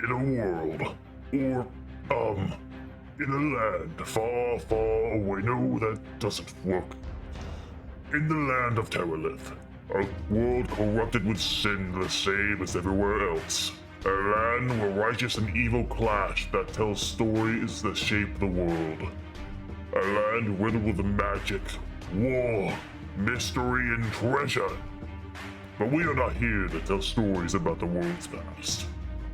in a world, or, in a land far, far away. No, that doesn't work. In the land of Terralith, a world corrupted with sin the same as everywhere else. A land where righteous and evil clash that tells stories that shape the world. A land riddled with magic, war, mystery, and treasure. But we are not here to tell stories about the world's past.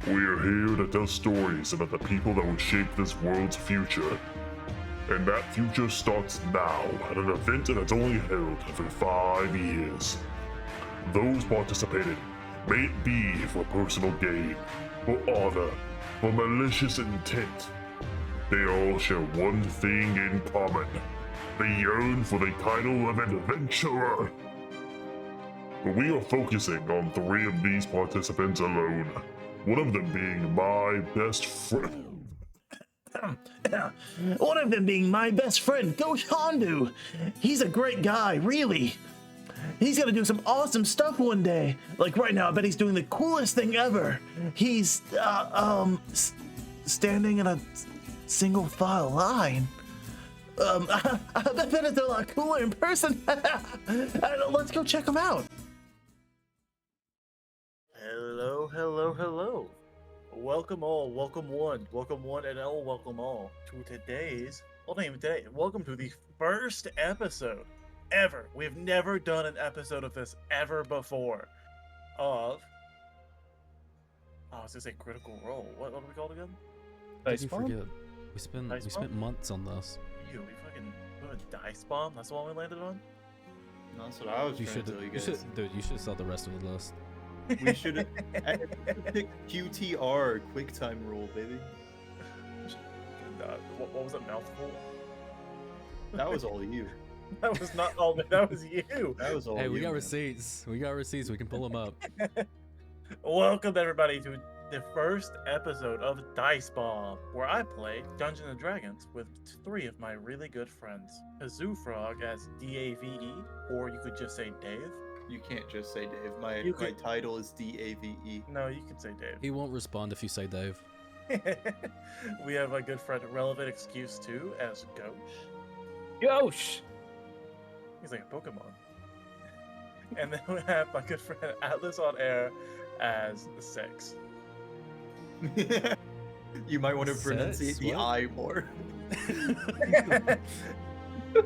We are here to tell stories about the people that will shape this world's future. And that future starts now at an event that's only held every 5 years. Those participating, may it be for personal gain, for honor, for malicious intent, they all share one thing in common. They yearn for the title of adventurer. But we are focusing on 3 of these participants alone. One of them being my best friend. One of them being my best friend, Coach Hondu. He's a great guy, really. He's gonna do some awesome stuff one day. Like right now, I bet he's doing the coolest thing ever. He's, standing in a single file line. I bet it's a lot cooler in person. Let's go check him out. Hello, hello, hello. Welcome all, welcome one, and all, welcome all to today's, well, not even today, welcome to the first episode ever. We've never done an episode of this ever before. I was gonna say Critical Role. What are we called again? Dice Bomb? Forget. We spent months on this. We fucking put a Dice Bomb? That's the one we landed on? No, that's what I was trying to tell you guys. Dude, you should saw the rest of the list. We should have picked QTR, quick time rule, baby. What was it, mouthful? That was all you. That was not all me, that was you. That was all Hey, you. we got receipts. We got receipts. We can pull them up. Welcome everybody to the first episode of Dice Bomb, where I play Dungeons and Dragons with 3 of my really good friends. Kazoo Frog as D-A-V-E, or you could just say Dave. You can't just say Dave. My title is D-A-V-E. No, you can say Dave. He won't respond if you say Dave. We have my good friend Relevant Excuse 2 as Gauche. Gauche! He's like a Pokemon. And then we have my good friend Atlas on Air as the Six. You might want to pronunciate the I more.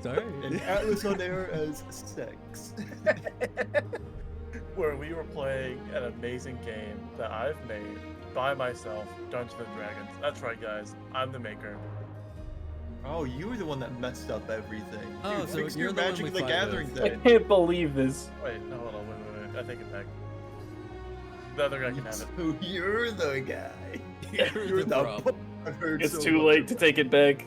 Sorry. And Atlas on Air as Sex. Where we were playing an amazing game that I've made by myself, Dungeons and Dragons. That's right, guys. I'm the maker. Oh, you were the one that messed up everything. Oh, Dude, so fix you're your the one Magic we the fight Gathering with. I thing. can't believe this. Wait, no, hold on, wait. I take it back. The other guy can have it. So you're the guy. You're the problem. I've heard It's so too much. late to take it back.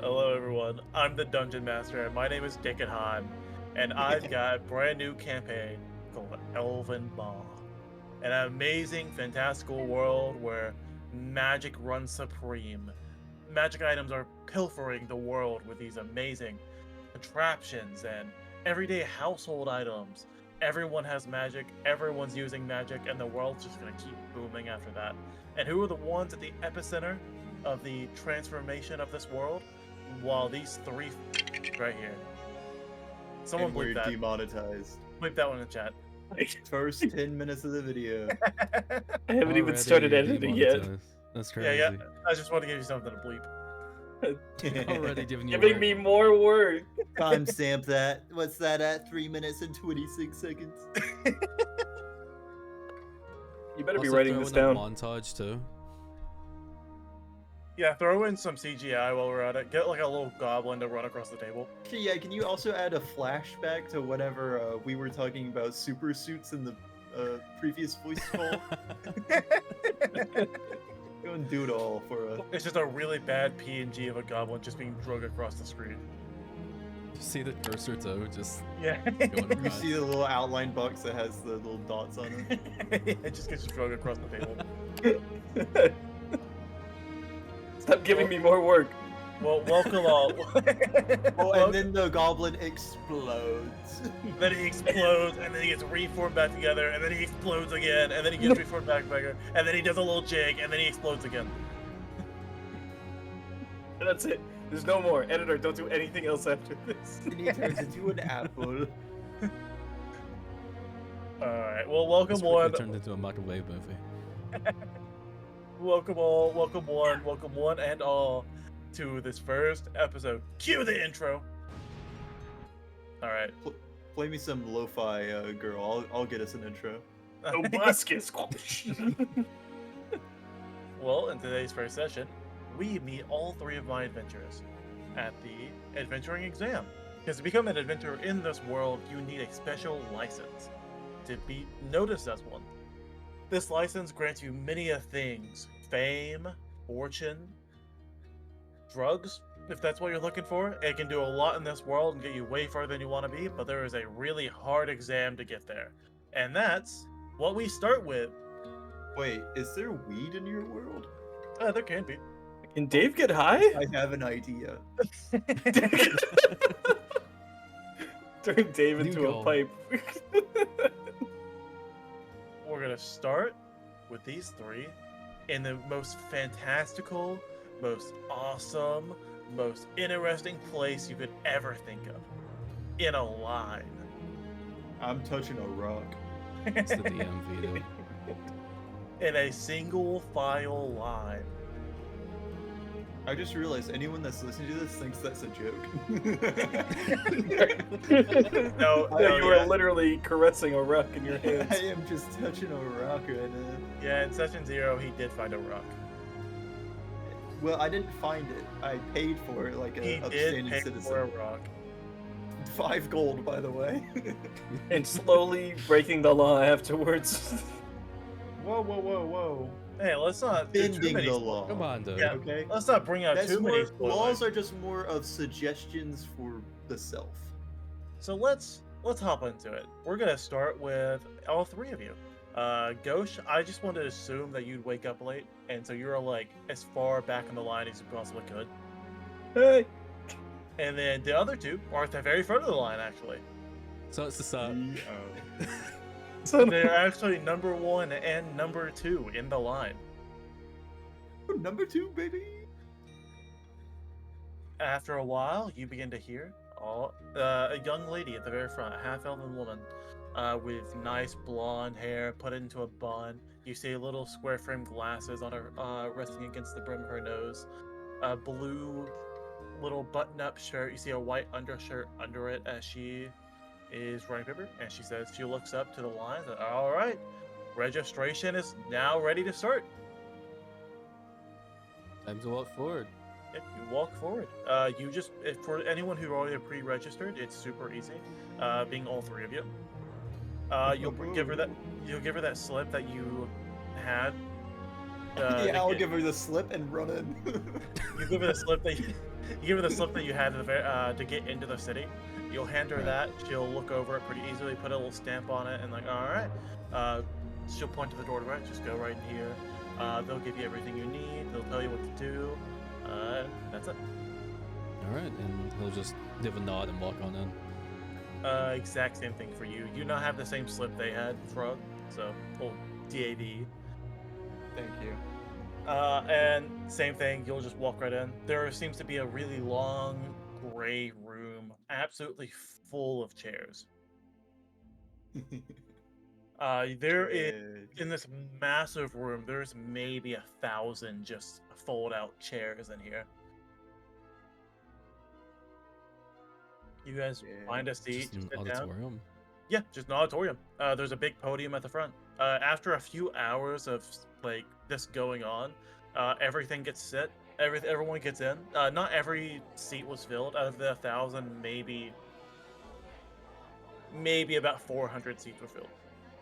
Hello, everyone. I'm the Dungeon Master, and my name is Dickon Han, and I've got a brand new campaign called Elven Maw. An amazing, fantastical world where magic runs supreme. Magic items are pilfering the world with these amazing contraptions and everyday household items. Everyone has magic, everyone's using magic, and the world's just gonna keep booming after that. And who are the ones at the epicenter of the transformation of this world? Well, these 3 right here. Someone And we're bleep that. demonetized. Bleep that one in the chat. First 10 minutes of the video. I haven't even Already started editing yet. demonetized. That's crazy. Yeah. I just want to give you something to bleep. Already giving you Giving work. me more work. Timestamp that. What's that at? 3 minutes and 26 seconds. You better be Also writing throw this in a down. montage too. Yeah, throw in some CGI while we're at it. Get like a little goblin to run across the table. Okay, yeah, can you also add a flashback to whenever we were talking about super suits in the previous voice call? Go and do it all for us. It's just a really bad PNG of a goblin just being drug across the screen. You see the cursor too, just Yeah. going You across. see the little outline box that has the little dots on it? It just gets drug across the table. Stop giving me more work. Well, welcome all. Oh, and then the goblin explodes. Then he explodes, and then he gets reformed back together, and then he explodes again, and then he gets reformed back together, and then he does a little jig, and then he explodes again. That's it. There's no more. Editor, don't do anything else after this. And he turns into an apple. Alright, well, welcome This quickly one. turned into a microwave movie. Welcome all, welcome one and all to this first episode. Cue the intro. Alright. Play me some lo-fi girl. I'll get us an intro. Obuscus. Well, in today's first session, we meet all three of my adventurers at the adventuring exam. Because to become an adventurer in this world, you need a special license to be noticed as one. This license grants you many a things: fame, fortune, drugs, if that's what you're looking for. It can do a lot in this world and get you way farther than you want to be, but there is a really hard exam to get there. And that's what we start with. Wait, is there weed in your world? There can be. Can Dave get high? I have an idea. Turn Dave into You a go. pipe. We're gonna start with these three in the most fantastical, most awesome, most interesting place you could ever think of. In a line. I'm touching a rock. It's the DMV, dude. In a single file line. I just realized anyone that's listening to this thinks that's a joke. No, You were yeah. literally caressing a rock in your I hands. am just touching a rock right now. Yeah, in session 0, he did find a rock. Well, I didn't find it. I paid for it like He a did upstanding pay citizen. for a rock. 5 gold, by the way. And slowly breaking the law afterwards. Whoa, whoa, whoa, whoa. Hey, let's not do too Bending many. the law. Come on, dude. Yeah. Okay. Let's not bring out That's too many more, spoilers. laws are just more of suggestions for the self. So let's hop into it. We're gonna start with all three of you. Ghosh, I just wanted to assume that you'd wake up late, and so you're like as far back in the line as you possibly could. Hey. And then the other two are at the very front of the line, actually. So it's just So They're actually number 1 and number 2 in the line. Number 2, baby. After a while, you begin to hear a young lady at the very front, a half-elven woman, with nice blonde hair put into a bun. You see little square-frame glasses on her, resting against the brim of her nose. A blue little button-up shirt. You see a white undershirt under it as she is running paper, and she says, she looks up to the line. All right, registration is now ready to start. time to walk forward. If you walk forward, you just for anyone who already pre-registered, it's super easy. Being all three of you, you'll give her that slip that you had. Yeah, I'll give her the slip and run in. You give her the slip that you had to get into the city. You'll hand her that. She'll look over it pretty easily, put a little stamp on it, and like, all right. She'll point to the door to right. Just go right in here. They'll give you everything you need. They'll tell you what to do. That's it. All right, and he'll just give a nod and walk on in. Exact same thing for you. You now have the same slip they had, Frog. So, DAD. Thank you. And same thing. You'll just walk right in. There seems to be a really long gray room, absolutely full of chairs. There is in this massive room. There's maybe 1,000 just fold-out chairs in here. You guys find a seat, Just an sit down. auditorium. Yeah, just an auditorium. There's a big podium at the front. After a few hours of like this going on, everything gets set. Everyone gets in. Not every seat was filled. Out of the 1,000, maybe about 400 seats were filled.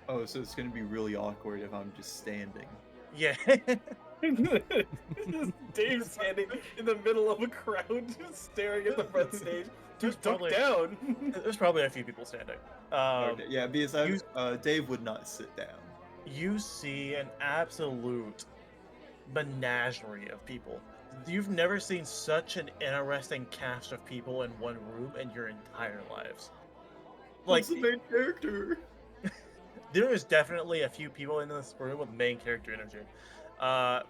Oh, so it's gonna be really awkward if I'm just standing. Yeah. Dave's standing in the middle of a crowd, just staring at the front stage. Just duck Totally. down. There's probably a few people standing. Okay, yeah, because Dave would not sit down. You see an absolute menagerie of people. You've never seen such an interesting cast of people in one room in your entire lives. Like, Who's the main character? there is definitely a few people in this room with main character energy. Uh,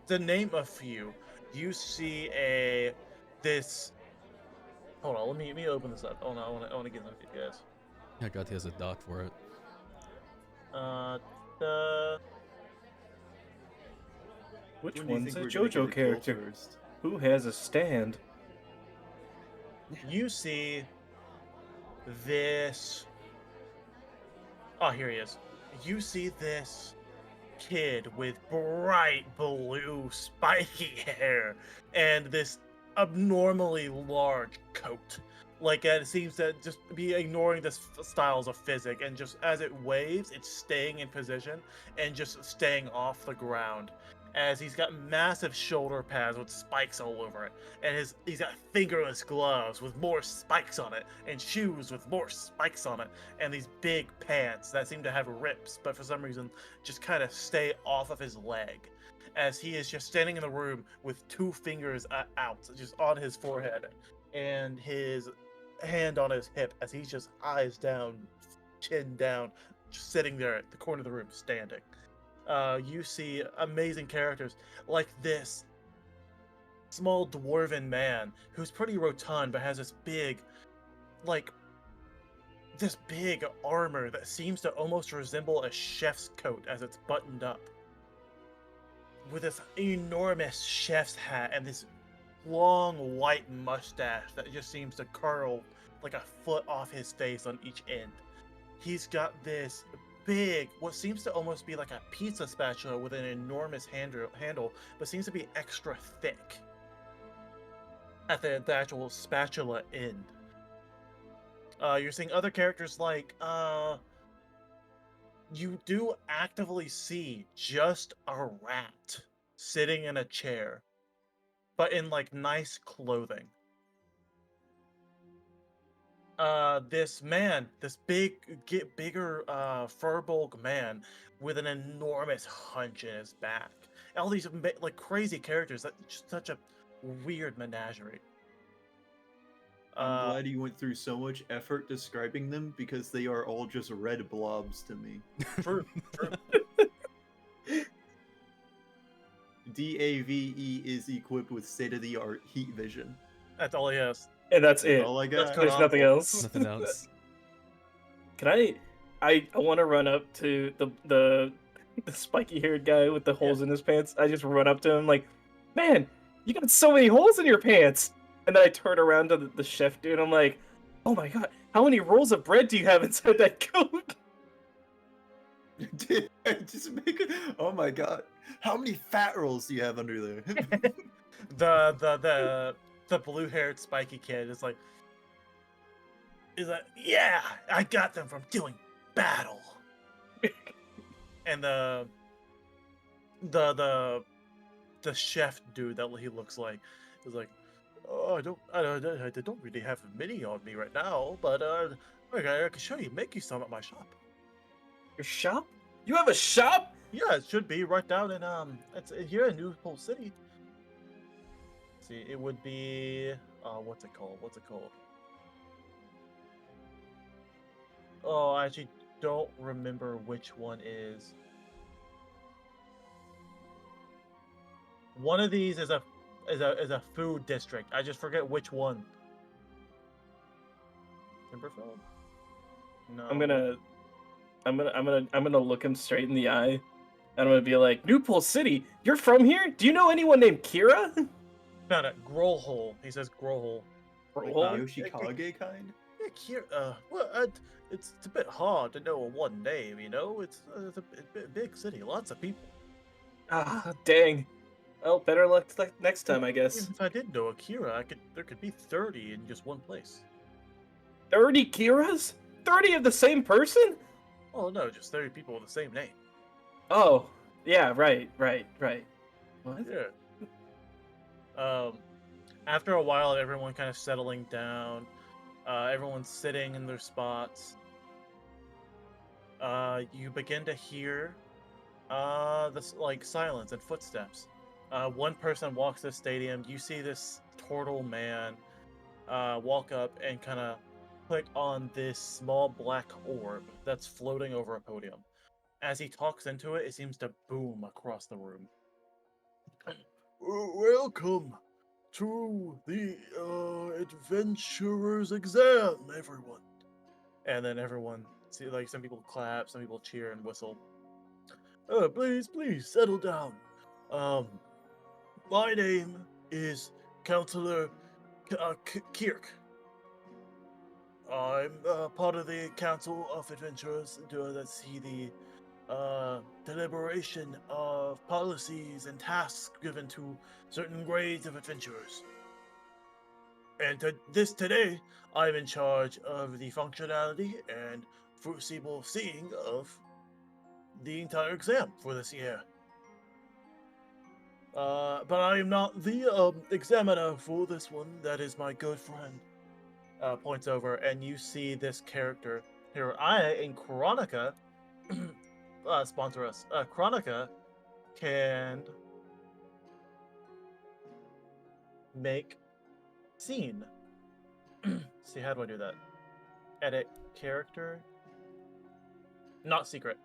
to name a few, you see this. Hold on, let me open this up. Oh no, I want to get some of you guys. I got here's a doc for it. Uh, the Which When do you one's think a we're gonna get JoJo a character? kill first? Who has a stand? you see this. Oh, here he is. You see this kid with bright blue spiky hair and this abnormally large coat. Like it seems to just be ignoring the styles of physics, and just as it waves, it's staying in position and just staying off the ground. As he's got massive shoulder pads with spikes all over it, and he's got fingerless gloves with more spikes on it, and shoes with more spikes on it, and these big pants that seem to have rips, but for some reason just kind of stay off of his leg, as he is just standing in the room with two fingers out, just on his forehead, and his hand on his hip, as he's just eyes down, chin down, just sitting there at the corner of the room, standing. You see amazing characters like this small dwarven man who's pretty rotund but has like this big armor that seems to almost resemble a chef's coat as it's buttoned up, with this enormous chef's hat and this long white mustache that just seems to curl like a foot off his face on each end. He's got this big, what seems to almost be like a pizza spatula with an enormous handle, but seems to be extra thick at the actual spatula end. You're seeing other characters like, you do actively see just a rat sitting in a chair, but in like nice clothing. This man, this bigger furbulk man with an enormous hunch in his back. All these like crazy characters, that just such a weird menagerie. I'm glad you went through so much effort describing them, because they are all just red blobs to me. True. DAVE is equipped with state-of-the-art heat vision. That's all he has. And that's That's it. all I That's got. good. There's nothing else. Nothing else. Can I want to run up to the spiky haired guy with the holes in his pants. I just run up to him like, man, you got so many holes in your pants. And then I turn around to the chef dude. I'm like, oh my god, how many rolls of bread do you have inside that coat? Just make it. Oh my god, how many fat rolls do you have under there? The blue-haired spiky kid is like, yeah, I got them from doing battle. And the chef dude that he looks like is like, oh, I don't really have many on me right now, but I can show you, make you some at my shop. Your shop? You have a shop? Yeah, it should be right down in it's here in New Pole City. See, it would be what's it called? Oh, I actually don't remember which one is. One of these is a food district. I just forget which one. Timberfeld? No. I'm gonna look him straight in the eye, and I'm gonna be like, New Pole City, you're from here? Do you know anyone named Kira? Found it. Growlhole. He says Growlhole. Like Well, Yoshikage kind? Yeah, Kira. It's a bit hard to know one name, you know? It's a big city, lots of people. ah, dang. Well, better luck next time, I guess. Even if I did know Akira, there could be 30 in just one place. 30 Kiras? 30 of the same person? Oh no, just 30 people with the same name. Oh, yeah, right. What? Yeah. After a while, everyone kind of settling down. Everyone's sitting in their spots. You begin to hear this like silence and footsteps One person walks the stadium. You see this turtle man walk up and kind of click on this small black orb that's floating over a podium. As he talks into it, it seems to boom across the room. Welcome to the adventurer's exam, everyone. And then everyone, see, like some people clap, some people cheer and whistle. Please settle down. My name is Counselor Kirk. I'm part of the Council of Adventurers that see the deliberation of policies and tasks given to certain grades of adventurers. And today, I'm in charge of the functionality and foreseeable seeing of the entire exam for this year. But I am not the examiner for this one. That is my good friend. Points over, and you see this character here. I in Chronica sponsor us. Chronica can make scene. See, how do I do that? Edit character. Not secret.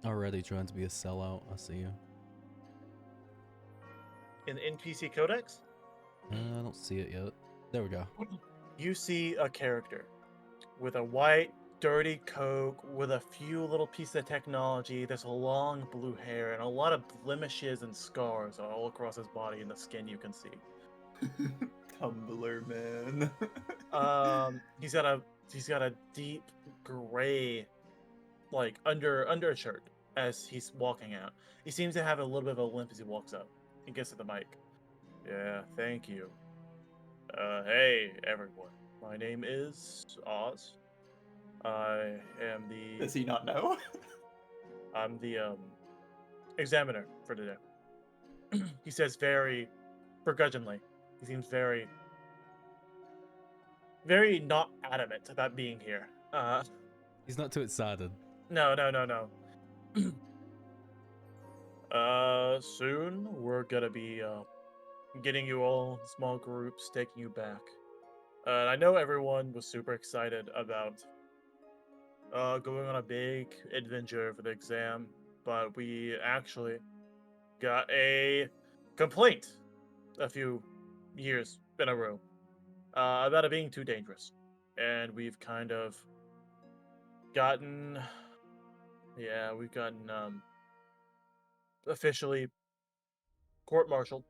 Already trying to be a sellout. I see you. In the NPC codex, I don't see it yet. There we go. you see a character with a white, dirty coat, with a few little pieces of technology, this long blue hair, and a lot of blemishes and scars all across his body and the skin you can see. Tumblr man. He's got a deep gray, like undershirt as he's walking out. He seems to have a little bit of a limp as he walks up and gets to the mic. Yeah, thank you. Hey everyone, my name is Oz. I am the. Does he not know? I'm the examiner for today. He says very begrudgingly. He seems very not adamant about being here. He's not too excited. No. Soon we're gonna be getting you all in small groups, taking you back. I know everyone was super excited about going on a big adventure for the exam, but we actually got a complaint a few years in a row about it being too dangerous. And we've kind of gotten, officially court-martialed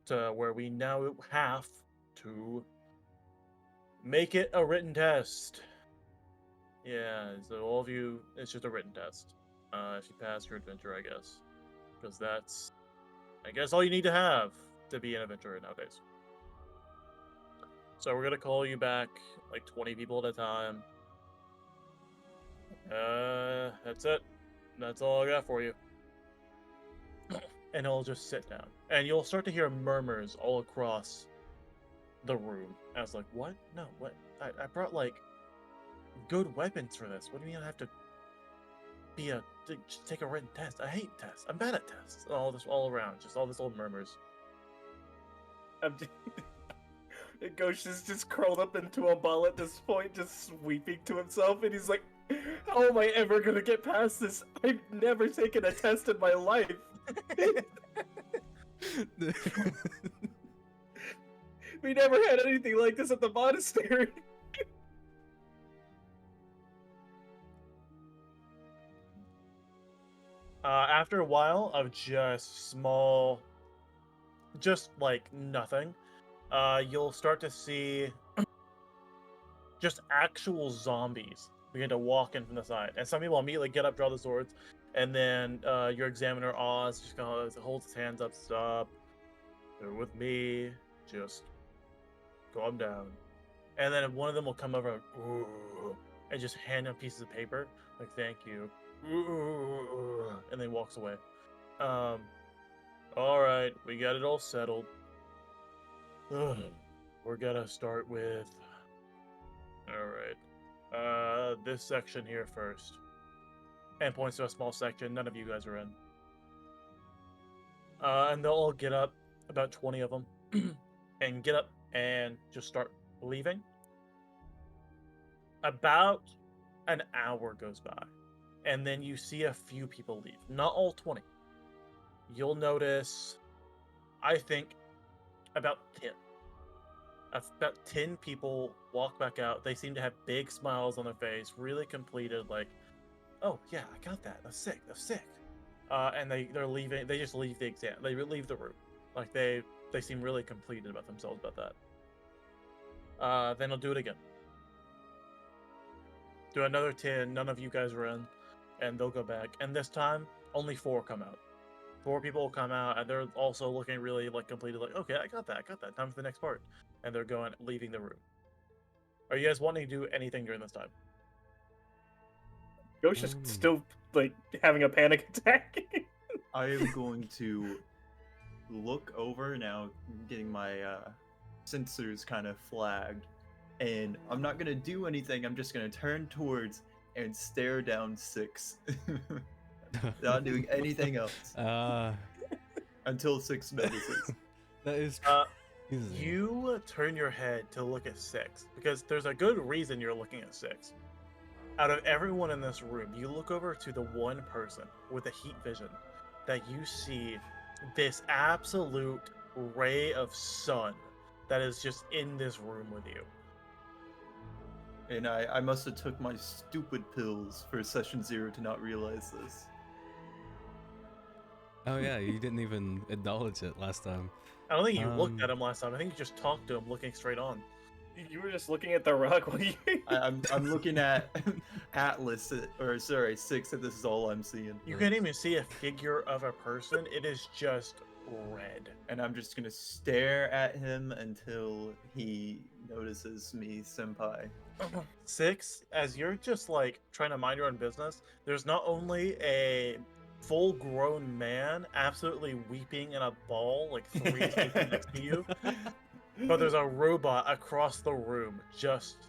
to where we now have to make it a written test. Yeah, so all of you, it's just a written test. If you pass your adventure, I guess. Because that's, I guess, all you need to have to be an adventurer nowadays. So we're gonna call you back, like 20 people at a time. That's it. That's all I got for you. And he'll just sit down. And you'll start to hear murmurs all across the room. I was like, what? No, what? I brought, like, good weapons for this. What do you mean I have to take a written test? I hate tests. I'm bad at tests. All around. Just all this old murmurs. Ghost is just curled up into a ball at this point, just weeping to himself, and he's like, how am I ever gonna get past this? I've never taken a test in my life. We never had anything like this at the monastery. After a while of just like nothing, you'll start to see just actual zombies begin to walk in from the side. And some people immediately get up, draw the swords, and then your examiner, Oz, just kind of holds his hands up, stop, they're with me, just calm down. And then one of them will come over and just hand him pieces of paper, like, thank you. And then walks away. Alright, we got it all settled. We're gonna start with... Alright. This section here first. And points to a small section none of you guys are in. And they'll all get up, about 20 of them, and get up and just start leaving. About an hour goes by, and then you see a few people leave. Not all 20. You'll notice, I think, about 10. About 10 people walk back out. They seem to have big smiles on their face, really completed, like, oh, yeah, I got that. That's sick. That's sick. And they're leaving. They just leave the exam. They leave the room. Like, they seem really completed about themselves about that. Then I'll do it again. Do another 10. None of you guys are in. And they'll go back. And this time, only 4 come out. 4 people will come out, and they're also looking really, like, completed, like, okay, I got that. Time for the next part. And they're leaving the room. Are you guys wanting to do anything during this time? Ghost is still, like, having a panic attack. I am going to look over now, getting my sensors kind of flagged, and I'm not going to do anything. I'm just going to turn towards and stare down 6. Not doing anything else. Until 6 notices. That is. You turn your head to look at 6 because there's a good reason you're looking at 6. Out of everyone in this room, you look over to the one person with the heat vision that you see this absolute ray of sun that is just in this room with you. And I must have took my stupid pills for session 0 to not realize this. Oh yeah, you didn't even acknowledge it last time. I don't think you looked at him last time. I think you just talked to him looking straight on. You were just looking at the rock while you... I'm looking at Atlas, or sorry, 6, and this is all I'm seeing. You can't even see a figure of a person. It is just red. And I'm just gonna stare at him until he notices me, senpai. 6, as you're just like trying to mind your own business, there's not only a full-grown man absolutely weeping in a ball like 3 tables next to you, but there's a robot across the room just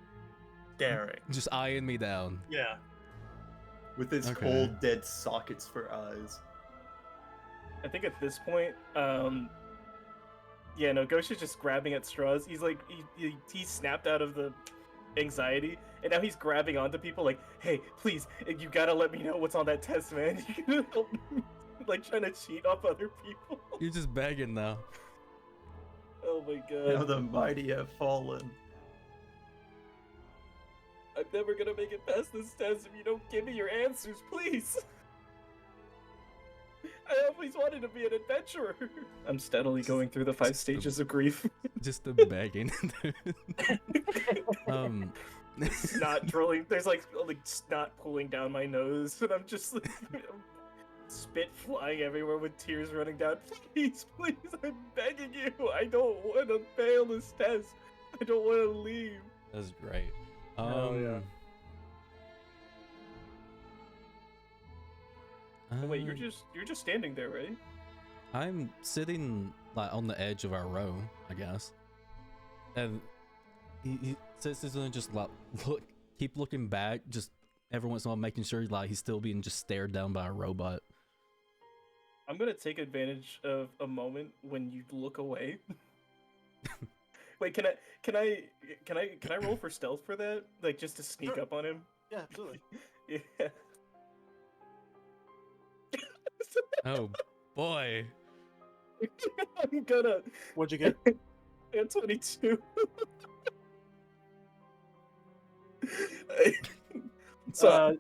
staring. Just eyeing me down. Yeah. With his cold, dead sockets for eyes. I think at this point, yeah, no, Ghost is just grabbing at straws. He's like, he snapped out of the anxiety, and now he's grabbing onto people like, hey, please, you gotta let me know what's on that test, man. You gotta help me. Like, trying to cheat off other people. You're just begging now. Oh my god. Now the mighty have fallen. I'm never gonna make it past this test if you don't give me your answers, please. I always wanted to be an adventurer. I'm steadily going through the 5 stages of grief. Just the begging. Snot drilling. There's like snot pulling down my nose, and I'm just like, spit flying everywhere with tears running down. Please, please, I'm begging you. I don't want to fail this test. I don't want to leave. That's great. Yeah. Wait, you're just standing there, right? I'm sitting like on the edge of our row, I guess. And he says he's gonna just like keep looking back, just every once in a while making sure like he's still being just stared down by a robot. I'm gonna take advantage of a moment when you look away. Wait, can I roll for stealth for that? Like just to sneak up on him? Yeah, absolutely. Yeah. Oh boy. I'm gonna. What'd you get? I got 22. So,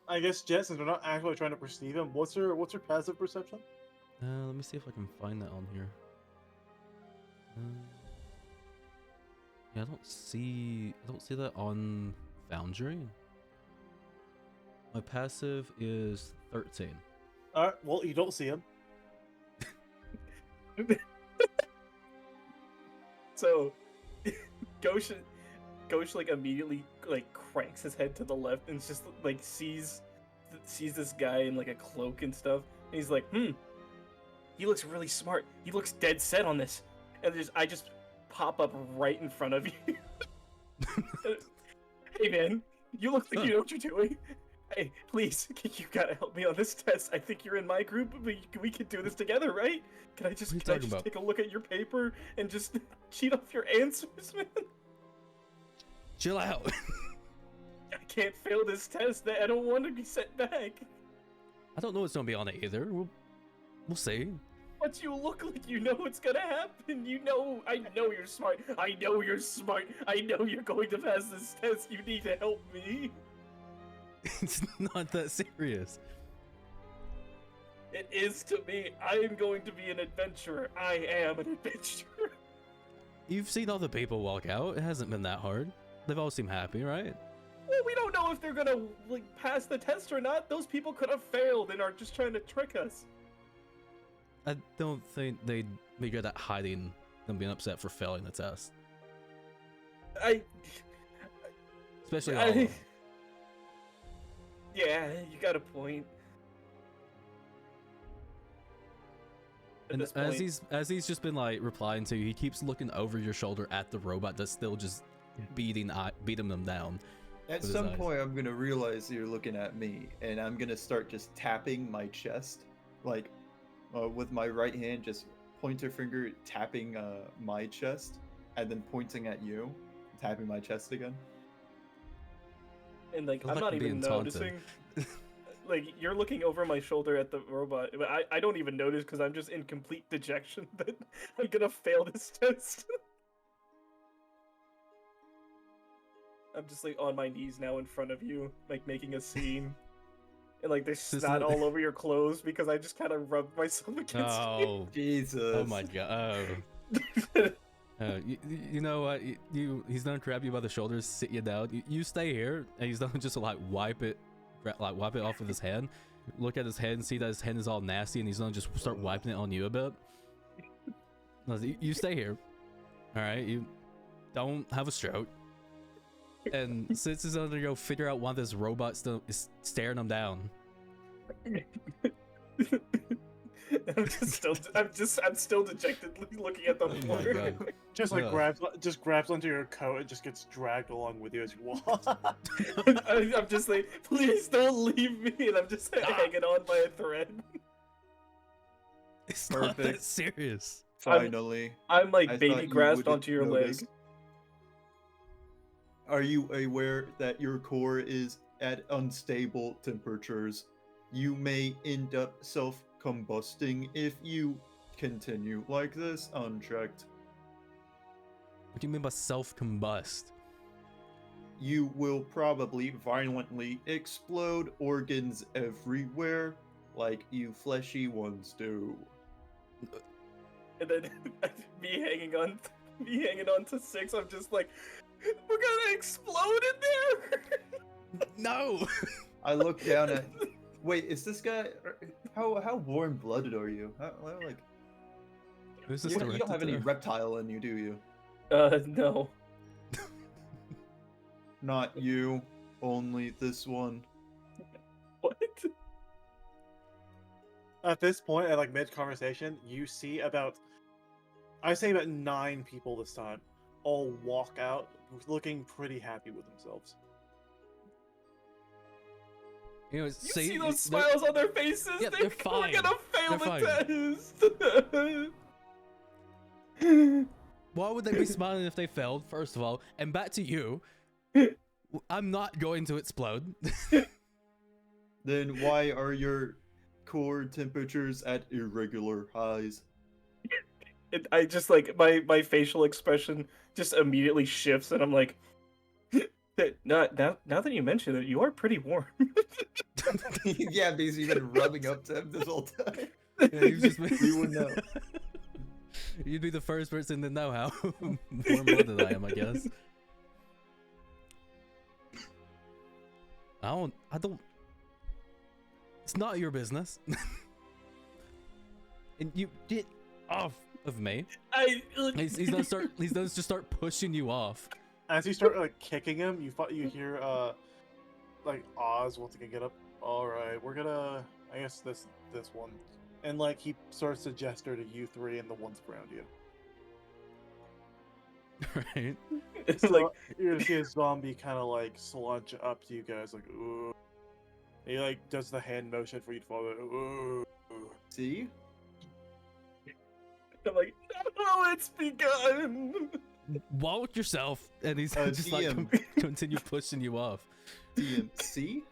I guess Jet, since we're not actually trying to perceive him, what's her passive perception? Let me see if I can find that on here. Yeah, I don't see that on Foundry. My passive is 13. Alright, well, you don't see him. So, Ghosh like immediately like cranks his head to the left and just like sees this guy in like a cloak and stuff. And he's like, he looks really smart. He looks dead set on this. And I just pop up right in front of you. Hey man, you look like you know what you're doing. Hey, please, you gotta help me on this test. I think you're in my group, but we can do this together, right? Can I What are you just talking about? take a look at your paper and just cheat off your answers, man? Chill out. I can't fail this test. I don't want to be sent back. I don't know what's gonna be on it either. We'll see. But you look like you know what's gonna happen. I know you're smart. I know you're smart. I know you're going to pass this test. You need to help me. It's not that serious. It is to me. I am going to be an adventurer. I am an adventurer. You've seen other people walk out. It hasn't been that hard. They've all seemed happy, right? Well, we don't know if they're gonna pass the test or not. Those people could have failed and are just trying to trick us. I don't think they'd be good at hiding them being upset for failing the test. Especially all of them. Yeah, you got a point. At And this point, as he's just been like replying to you, he keeps looking over your shoulder at the robot that's still just beating them down. At with his some eyes. point, I'm gonna realize you're looking at me, and I'm gonna start just tapping my chest, like with my right hand, just pointer finger tapping my chest, and then pointing at you, tapping my chest again. and like Feels I'm like not I'm even being taunted. noticing. Like you're looking over my shoulder at the robot, but I don't even notice because I'm just in complete dejection that I'm gonna fail this test. I'm just like on my knees now in front of you, like making a scene. And like there's This snot is- all over your clothes because I just kind of rubbed myself against you. Oh, Jesus. oh my god. You know what? He's gonna grab you by the shoulders, sit you down. You stay here, and he's gonna just like wipe it off with his hand. Look at his head and see that his hand is all nasty, and he's gonna just start wiping it on you a bit. No, you stay here, all right? You don't have a stroke. And since he's gonna go figure out why this robot still is staring him down. I'm still dejectedly looking at the Oh my floor. god. Just like Ugh. grabs onto your coat and just gets dragged along with you as you walk. I'm just like, please don't leave me, and I'm just hanging on by a thread. It's not that Perfect. serious. Finally. I'm like I thought baby you grasped wouldn't onto your notice. leg. Are you aware that your core is at unstable temperatures? You may end up self-combusting if you continue like this unchecked. What do you mean by self-combust? You will probably violently explode organs everywhere, like you fleshy ones do. And then me hanging on to 6, I'm just like, we're gonna explode in there. No. I look down at. Wait, is this guy? How warm-blooded are you? Like Who's this you don't directed have any to? reptile in you, do you? No. Not you. Only this one. What? At this point, at like mid-conversation, you see about 9 people this time, all walk out looking pretty happy with themselves. You know, You see, see those they're- smiles on their faces? Yeah, they're fine. We're gonna fail They're the test. Why would they be smiling if they failed, first of all? And back to you. I'm not going to explode. Then why are your core temperatures at irregular highs? I just like my facial expression just immediately shifts, and I'm like, now that you mention it, you are pretty warm. Yeah, because you've been rubbing up to him this whole time. Yeah, you've just been- You would know. You'd be the first person to know how warm-blooded I am, I guess. I don't. It's not your business. And you get off of me. He's gonna start. He's gonna just start pushing you off. As you start like kicking him, you hear like Oz once again get up. All right, we're gonna. I guess this one, and like he starts to gesture to you 3 and the ones around you. Right. It's So like you're gonna see a zombie kind of like slunch up to you guys, like ooh. And he like does the hand motion for you to follow. Ooh. See? I'm like, no, it's begun. Walk yourself, and he's just like DM. continue pushing you off. DM, see?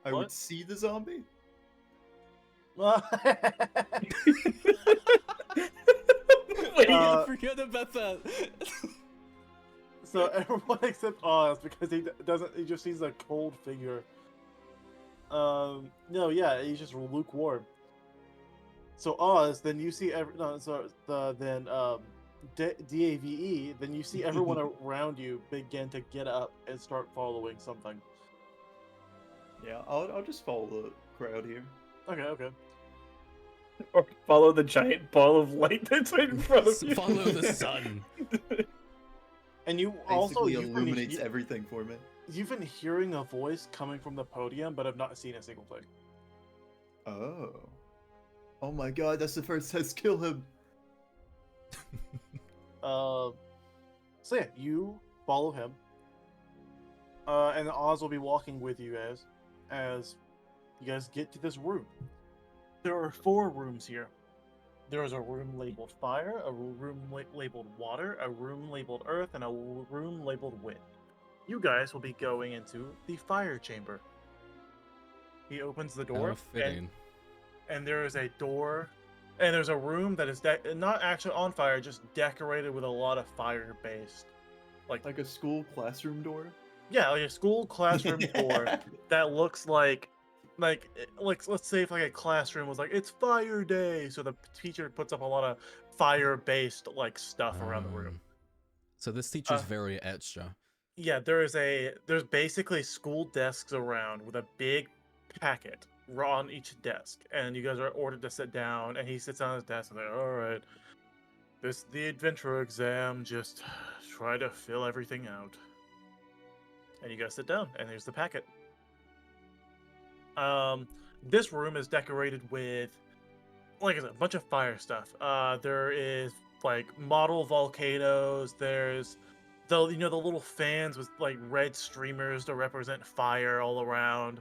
I would What? see the zombie. Wait, Uh, I forget about that. So everyone except Oz, because he doesn't. He just sees a cold figure. No, yeah, he's just lukewarm. So Oz, then you see DAVE, then you see everyone around you begin to get up and start following something. Yeah, I'll just follow the crowd here. Okay. or follow the giant ball of light that's right in front of you. Follow the sun. And you Basically also illuminates everything for me. you've been hearing a voice coming from the podium, but have not seen a single thing. Oh. Oh my god, that's the first test. Kill him. So yeah, you follow him, and Oz will be walking with you as you guys get to this room. There are 4 rooms here. There is a room labeled fire, a room labeled water, a room labeled earth, and a room labeled wind. You guys will be going into the fire chamber. He opens the door, How fitting. and there is a door, and there's a room that is not actually on fire, just decorated with a lot of fire-based, like Like a school classroom door? yeah, like a school classroom door that looks like let's say if like a classroom was like it's fire day, so the teacher puts up a lot of fire-based like stuff around the room. So this teacher's very extra. Yeah, there's basically school desks around with a big packet on each desk, and you guys are ordered to sit down, and he sits on his desk and like, all right, this is the adventure exam, just try to fill everything out. And you guys sit down, and here's the packet. This room is decorated with, like I said, a bunch of fire stuff. There is like model volcanoes. There's the little fans with like red streamers to represent fire all around.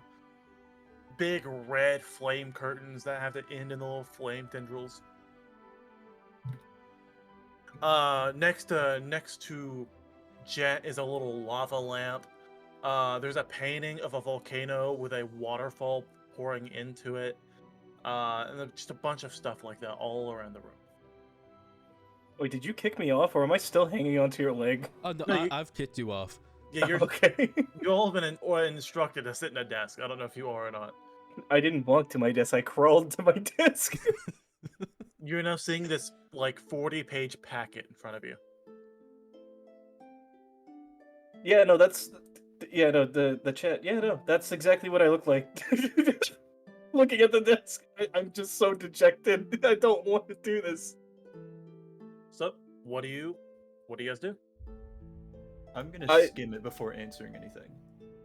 Big red flame curtains that have to end in the little flame tendrils. Next to Jet is a little lava lamp. There's a painting of a volcano with a waterfall pouring into it. And just a bunch of stuff like that all around the room. Wait, did you kick me off, or am I still hanging onto your leg? Oh no, No, I've kicked you off. Yeah, you're Okay. you all have been instructed to sit in a desk. I don't know if you are or not. I didn't walk to my desk. I crawled to my desk. You're now seeing this like 40-page packet in front of you. Yeah, no, that's. Yeah, no, the chat. Yeah, no, that's exactly what I look like. Looking at the desk, I'm just so dejected. I don't want to do this. So, what do you guys do? I'm gonna skim it before answering anything.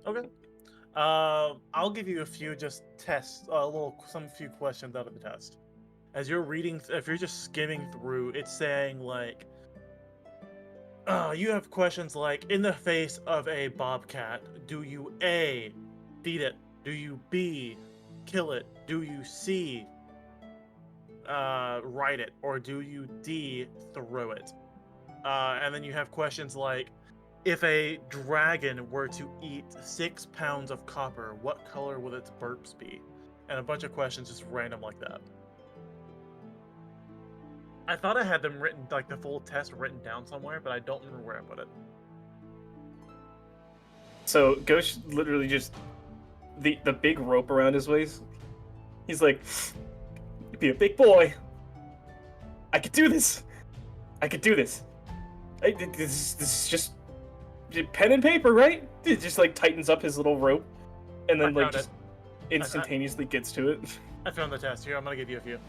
Okay. I'll give you a few just tests, some few questions out of the test. As you're reading, if you're just skimming through, it's saying like, you have questions like, in the face of a bobcat, do you A, feed it? Do you B, kill it? Do you C, ride it? Or do you D, throw it? And then you have questions like, if a dragon were to eat 6 pounds of copper, what color would its burps be? And a bunch of questions just random like that. I thought I had them written, like the full test written down somewhere, but I don't remember where I put it. So Ghost literally just the big rope around his waist. He's like, "Be a big boy. I could do this. I could do this. This is just pen and paper, right?" It just like tightens up his little rope, and then like just instantaneously gets to it. I found the test here. I'm gonna give you a few.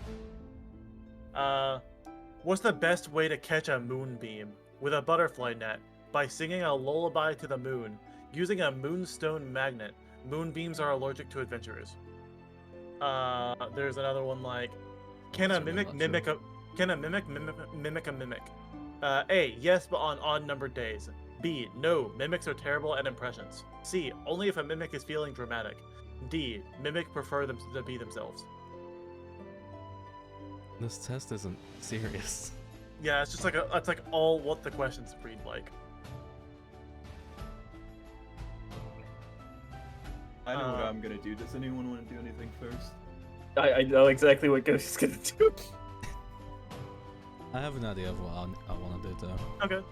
What's the best way to catch a moonbeam? With a butterfly net, by singing a lullaby to the moon, using a moonstone magnet. Moonbeams are allergic to adventurers. There's another one like, can a mimic mimic a mimic? A, yes, but on odd numbered days. B. No, mimics are terrible at impressions. C. Only if a mimic is feeling dramatic. D. Mimic prefer them to be themselves. This test isn't serious. Yeah, it's just like it's like all what the questions read like. I know what I'm gonna do. Does anyone want to do anything first? I know exactly what Ghost is gonna do. I have an idea of what I want to do though. Okay.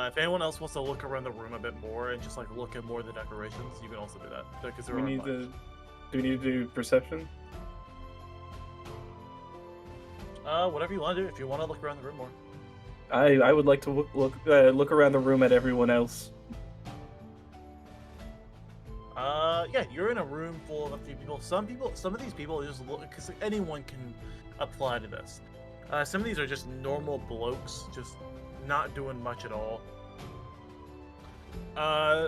If anyone else wants to look around the room a bit more and just like look at more of the decorations, you can also do that. Because there Do are we a need bunch. to do perception? Whatever you want to do. If you want to look around the room more. I would like to look around the room at everyone else. Yeah, you're in a room full of a few people. Some of these people just look, because anyone can apply to this. Some of these are just normal blokes, just not doing much at all.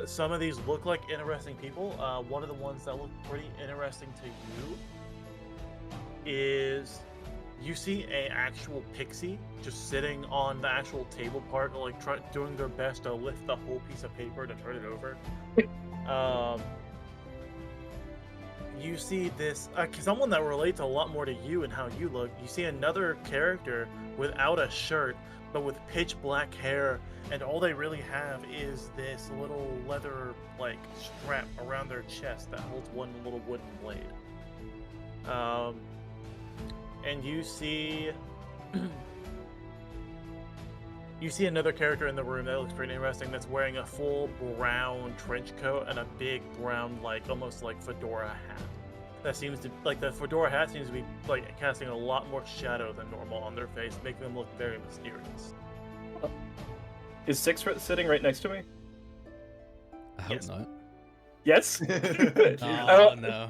Some of these look like interesting people. One of the ones that look pretty interesting to you is you see a actual pixie just sitting on the actual table part, like doing their best to lift the whole piece of paper to turn it over. You see this, someone that relates a lot more to you and how you look. You see another character without a shirt, but with pitch black hair, and all they really have is this little leather like strap around their chest that holds one little wooden blade. And you see you see another character in the room that looks pretty interesting that's wearing a full brown trench coat and a big brown, like almost like fedora hat. That seems to, like, the fedora hat seems to be like casting a lot more shadow than normal on their face, making them look very mysterious. Is Six sitting right next to me? I hope Yes. not. Yes. Oh no.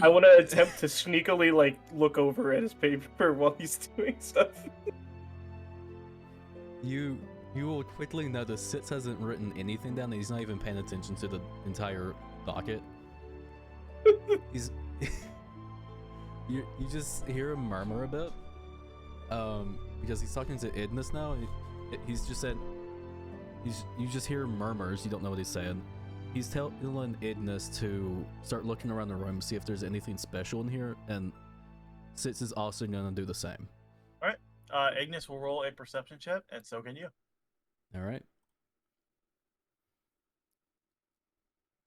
I want to attempt to sneakily like look over at his paper while he's doing stuff. You will quickly notice Sitz hasn't written anything down, and he's not even paying attention to the entire docket. He's you just hear him murmur a bit, because he's talking to Ignis now. He's just said you just hear murmurs. You don't know what he's saying. He's telling Ignis to start looking around the room, see if there's anything special in here, and Sitz is also gonna do the same. Ignis will roll a perception check, and so can you. All right.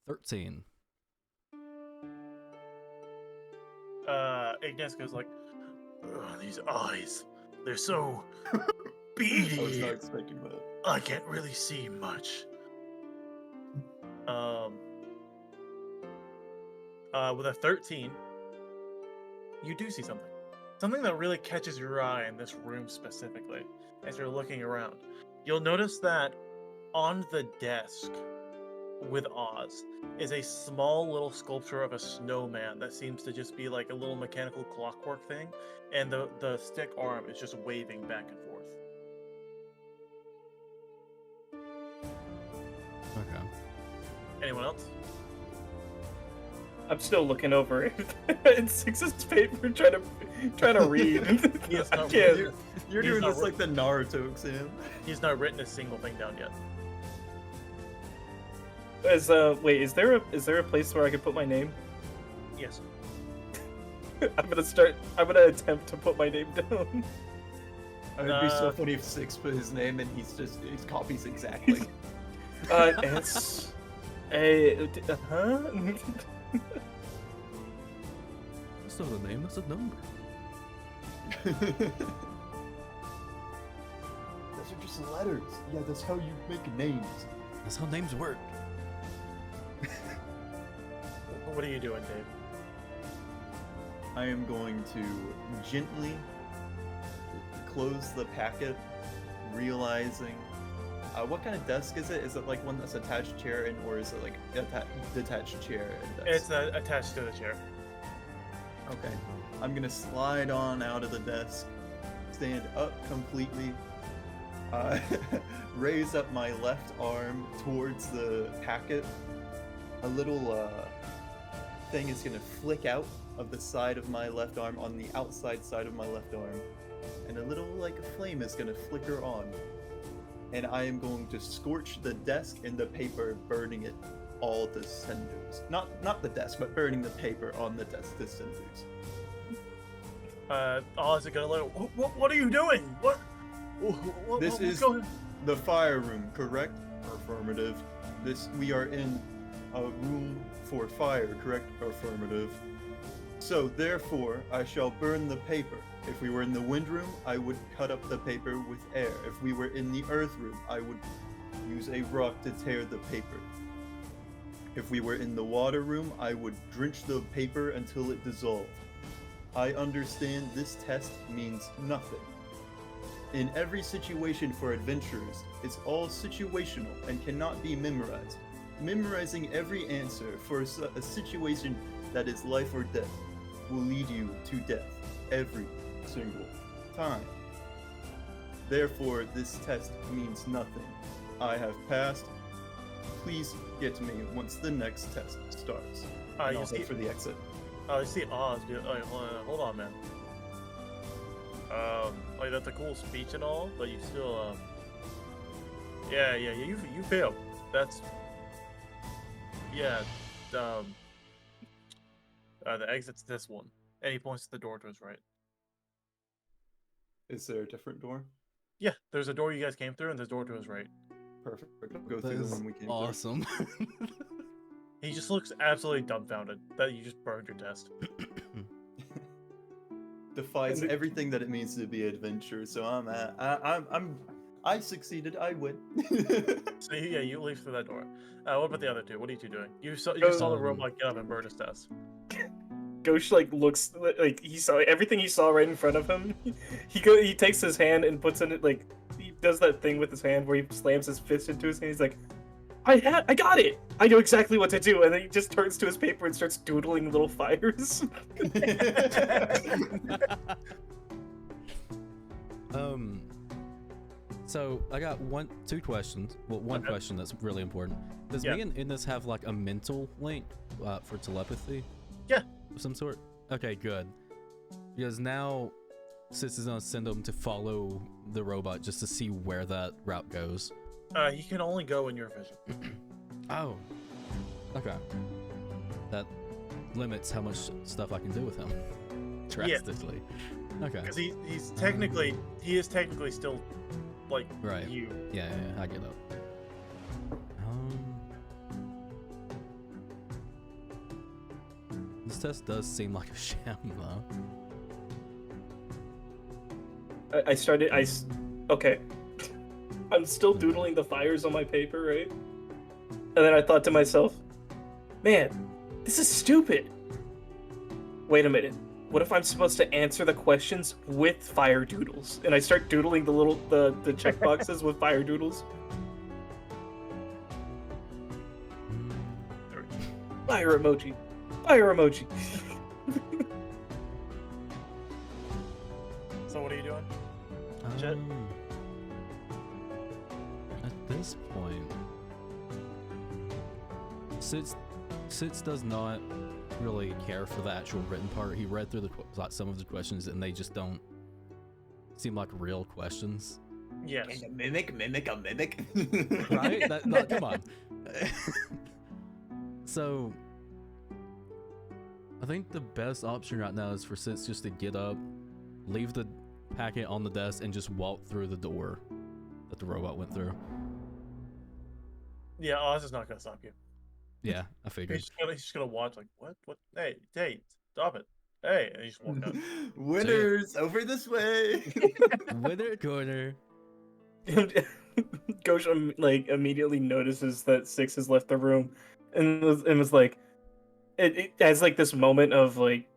13. Ignis goes like, "Ugh, these eyes, they're so I was beady. not expecting that. I can't really see much." With a 13, you do see something. Something that really catches your eye in this room specifically as you're looking around. You'll notice that on the desk with Oz is a small little sculpture of a snowman that seems to just be like a little mechanical clockwork thing, and the stick arm is just waving back and forth. Okay. Anyone else? I'm still looking over at Six's paper, trying to read. He has I not can't. read- You're He's doing not this like the Naruto exam. He's not written a single thing down yet. Wait, is there a place where I could put my name? Yes. I'm gonna attempt to put my name down. It would be so Uh, funny if Six put his name and he copies exactly. S A huh? That's not a name, that's a number. Those are just letters. Yeah, that's how you make names. That's how names work. What are you doing, Dave? I am going to gently close the packet, realizing what kind of desk is it? Is it like one that's attached chair and, or is it like detached chair and desk? It's attached to the chair. Okay. I'm gonna slide on out of the desk, stand up completely, raise up my left arm towards the packet. A little thing is gonna flick out of the side of my left arm on the outside side of my left arm, and a little like flame is gonna flicker on. and I am going to scorch the desk and the paper, burning it all to cinders. Not the desk, but burning the paper on the desk to cinders. Oz is gonna let. What are you doing? What? This what's is going? the fire room, correct? Affirmative. We are in a room for fire, correct? Affirmative. So therefore, I shall burn the paper. If we were in the wind room, I would cut up the paper with air. If we were in the earth room, I would use a rock to tear the paper. If we were in the water room, I would drench the paper until it dissolved. I understand this test means nothing. In every situation for adventurers, it's all situational and cannot be memorized. Memorizing every answer for a situation that is life or death will lead you to death every single time. Therefore, this test means nothing. I have passed. Please get me once the next test starts. And You I'll see, head for the exit. I see Oz. Hold on, man. Like that's a cool speech and all, but you still, yeah, you failed. That's, yeah, the exit's this one, and he points to the door to his right. Is there a different door? Yeah, there's a door you guys came through, and there's a door to his right. Perfect. I'll go That through the is one we came awesome. He just looks absolutely dumbfounded that you just burned your test. through. Defies everything that it means to be an adventurer. So I succeeded. I win. So yeah, you leave through that door. What about the other two? What are you two doing? You saw the robot get up and burn his test. Ghosh like looks like he saw everything he saw right in front of him. He takes his hand and puts in it like he does that thing with his hand where he slams his fist into his hand. He's like, I got it. I know exactly what to do. And then he just turns to his paper and starts doodling little fires. So I got two questions. Well, one Okay. question that's really important. Does Yeah. me and Innes have like a mental link for telepathy? Yeah. Of some sort? Okay, good. Because now Sis is gonna send them to follow the robot just to see where that route goes. He can only go in your vision. Oh. Okay. That limits how much stuff I can do with him. Drastically. Okay. Because he is technically still like Right. you. Yeah, I get that. This test does seem like a sham, though. Okay. I'm still doodling the fires on my paper, right? And then I thought to myself, man, this is stupid. Wait a minute. What if I'm supposed to answer the questions with fire doodles? And I start doodling the check boxes with fire doodles. Fire emoji. Fire emoji. So what are you doing? Jet? At this point, Sitz does not really care for the actual written part. He read through some of the questions, and they just don't seem like real questions. Yes. Can a mimic a mimic? Right? No, come on. So, I think the best option right now is for Sitz just to get up, leave the packet on the desk, and just walk through the door that the robot went through. Yeah, Oz is not gonna stop you. Yeah, I figured. He's just gonna watch like what? Hey, stop it. Hey, and he's just walking out. Winners over this way. Winner corner. Ghosh like immediately notices that Six has left the room, and was like, it has like this moment of like,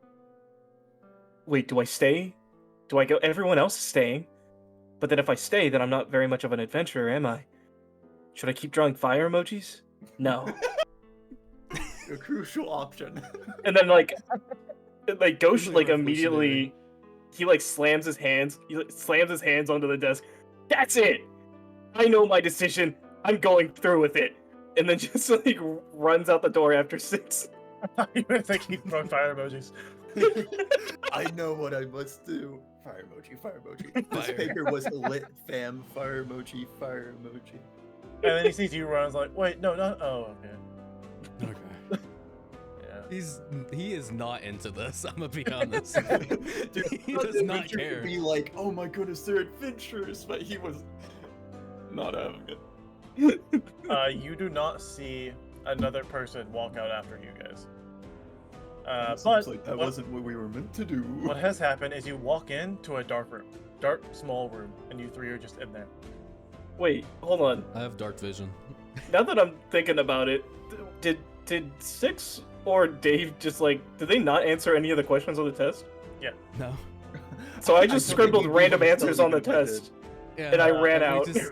wait, do I stay? Do I go? Everyone else is staying, but then if I stay, then I'm not very much of an adventurer, am I? Should I keep drawing fire emojis? No. A crucial option. And then like Ghosh Really like revolutionary. immediately he like slams his hands onto the desk. That's it. I know my decision. I'm going through with it. And then just like runs out the door after Six. You think keep throwing fire emojis? I know what I must do. Fire emoji, fire emoji. This Fire. paper was lit, fam. Fire emoji, fire emoji. And then he sees you run. Is like, wait, no, not. Oh, okay. Okay. Yeah. He is not into this. I'm gonna be honest. Dude, He I thought does the not adventure care. would be like, oh my goodness, they're adventurous, but he was not having it. You do not see another person walk out after you guys. Seems But like that what, wasn't what we were meant to do. what has happened is you walk into a dark room, dark small room, and you three are just in there. Wait, hold on. I have dark vision. Now that I'm thinking about it, did Six or Dave just like did they not answer any of the questions on the test? No. So I just I scribbled totally random totally answers on the think I did. test, Yeah, and I ran we out. just-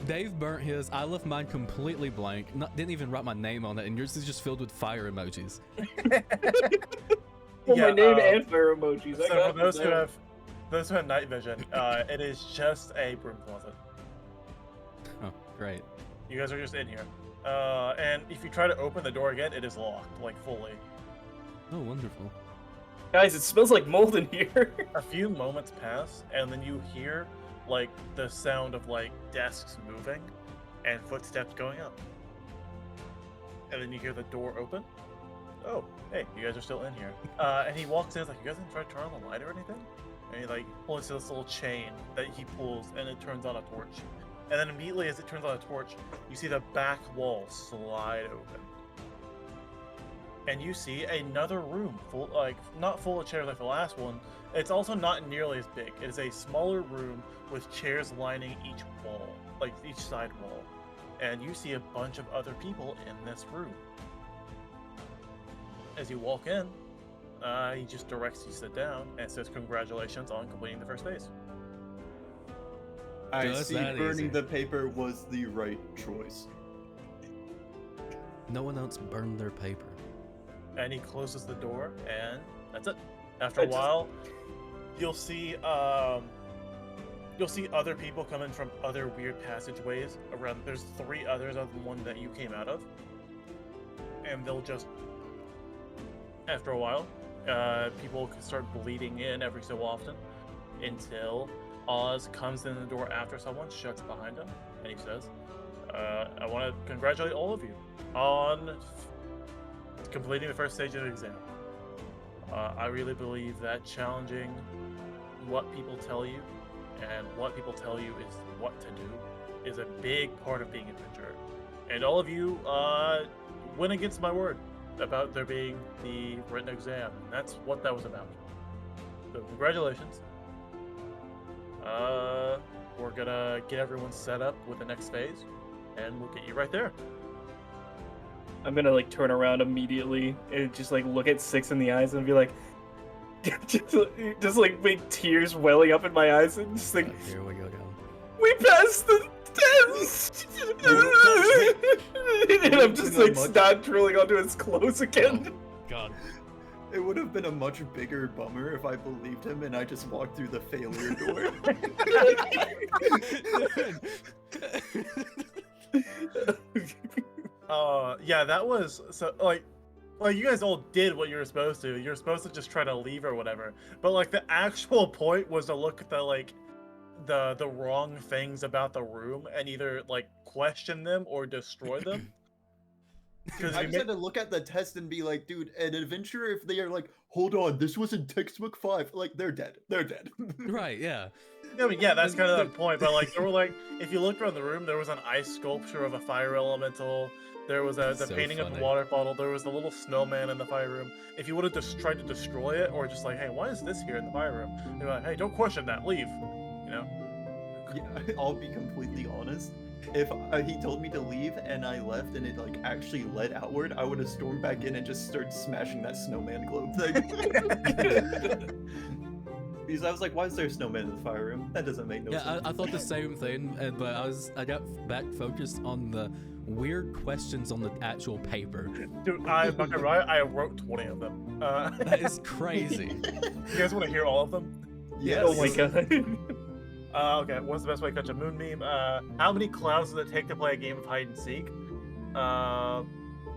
Dave burnt his. I left mine completely blank. Didn't even write my name on it, and yours is just filled with fire emojis. Well, Yeah, my name and fire emojis. I So got for those who them. have night vision, it is just a broom closet. Oh, great. You guys are just in here. And if you try to open the door again, it is locked, like fully. Oh, wonderful. Guys, it smells like mold in here. A few moments pass, and then you hear like the sound of like desks moving and footsteps going up. And then you hear the door open. Oh, hey, you guys are still in here. And he walks in, like, you guys didn't try to turn on the light or anything? And he like pulls this little chain that he pulls, and it turns on a torch. And then immediately as it turns on a torch, you see the back wall slide open. And you see another room, full, like, not full of chairs like the last one. It's also not nearly as big. It is a smaller room with chairs lining each wall, like each side wall. And you see a bunch of other people in this room. As you walk in, he just directs you to sit down and says, "Congratulations on completing the first phase." I Just see that burning easy. the paper was the right choice. No one else burned their paper. And he closes the door, and that's it. After a I just- while, you'll see other people coming from other weird passageways around. There's 3 others other than one that you came out of, and they'll just, after a while, people can start bleeding in every so often until Oz comes in the door after someone, shuts behind him, and he says, "I want to congratulate all of you on completing the first stage of the exam. I really believe that challenging what people tell you and what people tell you is what to do is a big part of being an adventurer. And all of you went against my word about there being the written exam. And that's what that was about. So congratulations. We're gonna get everyone set up with the next phase, and we'll get you right there." I'm gonna like turn around immediately and just like look at Six in the eyes and be like, just like big tears welling up in my eyes and just like, Here we go again. we passed the test, and I'm just like snot drilling onto his clothes again. God. It would have been a much bigger bummer if I believed him and I just walked through the failure door. Yeah, that was so like you guys all did what you were supposed to. You're supposed to just try to leave or whatever. But like the actual point was to look at the like the wrong things about the room and either like question them or destroy them. Because I just had to look at the test and be like, dude, an adventurer, if they are like, hold on, this was in textbook 5, like, they're dead. They're dead. Right, yeah. I mean, yeah, that's kind of the point. But like, there were like, if you looked around the room, there was an ice sculpture of a fire elemental. There was the So painting of funny. the water bottle. There was the little snowman in the fire room. If you would have just tried to destroy it, or just like, hey, why is this here in the fire room? You're like, hey, don't question that. Leave. You know. Yeah, I'll be completely honest. If he told me to leave and I left and it like actually led outward, I would have stormed back in and just started smashing that snowman globe thing. Because I was like, why is there a snowman in the fire room? That doesn't make no Yeah, sense. I thought the same thing, but I got back focused on the weird questions on the actual paper. Dude, I'm not gonna lie. I wrote 20 of them. That is crazy. You guys want to hear all of them? Yes. Oh my god. Okay, what's the best way to catch a moon meme? How many clowns does it take to play a game of hide and seek?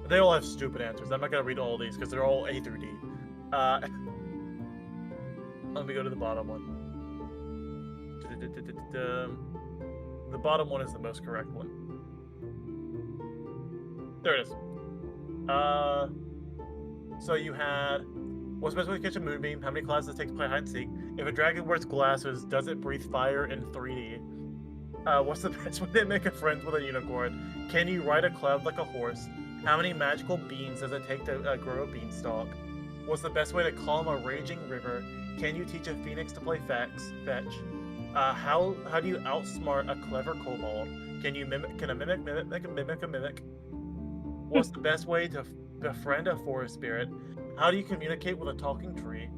They all have stupid answers. I'm not gonna read all of these because they're all A through D. Let me go to the bottom one. The bottom one is the most correct one. There it is. So you had, what's the best way to catch a moonbeam? How many classes does it take to play hide and seek? If a dragon wears glasses, does it breathe fire in 3D? What's the best way to make a friend with a unicorn? Can you ride a cloud like a horse? How many magical beans does it take to grow a beanstalk? What's the best way to calm a raging river? Can you teach a phoenix to play fetch? How do you outsmart a clever kobold? Can a mimic mimic a mimic? What's the best way to befriend a forest spirit? How do you communicate with a talking tree?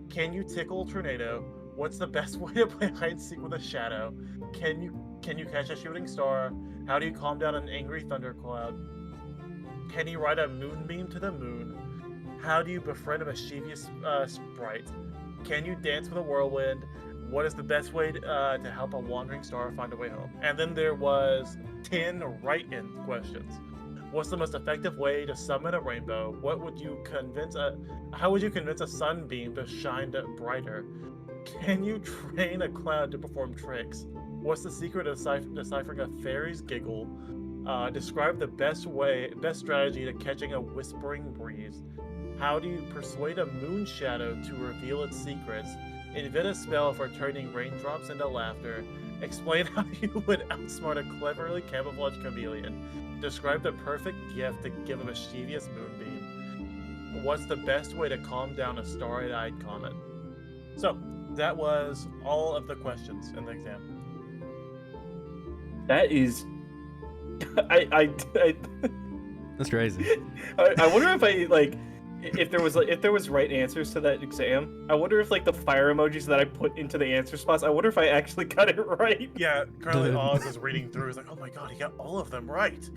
Can you tickle a tornado? What's the best way to play hide and seek with a shadow? Can you catch a shooting star? How do you calm down an angry thundercloud? Can you ride a moonbeam to the moon? How do you befriend a mischievous sprite? Can you dance with a whirlwind? What is the best way to help a wandering star find a way home? And then there was 10 write-in questions. What's the most effective way to summon a rainbow? How would you convince a sunbeam to shine brighter? Can you train a cloud to perform tricks? What's the secret of deciphering a fairy's giggle? Describe the best strategy to catching a whispering breeze. How do you persuade a moon shadow to reveal its secrets? Invent a spell for turning raindrops into laughter. Explain how you would outsmart a cleverly camouflaged chameleon. Describe the perfect gift to give a mischievous moonbeam. What's the best way to calm down a starry-eyed comet? So, that was all of the questions in the exam. That is... I That's crazy. I wonder if there was right answers to that exam. I wonder if the fire emojis that I put into the answer spots, I wonder if I actually got it right. Yeah, currently Oz is reading through. He's like, oh my god, he got all of them right.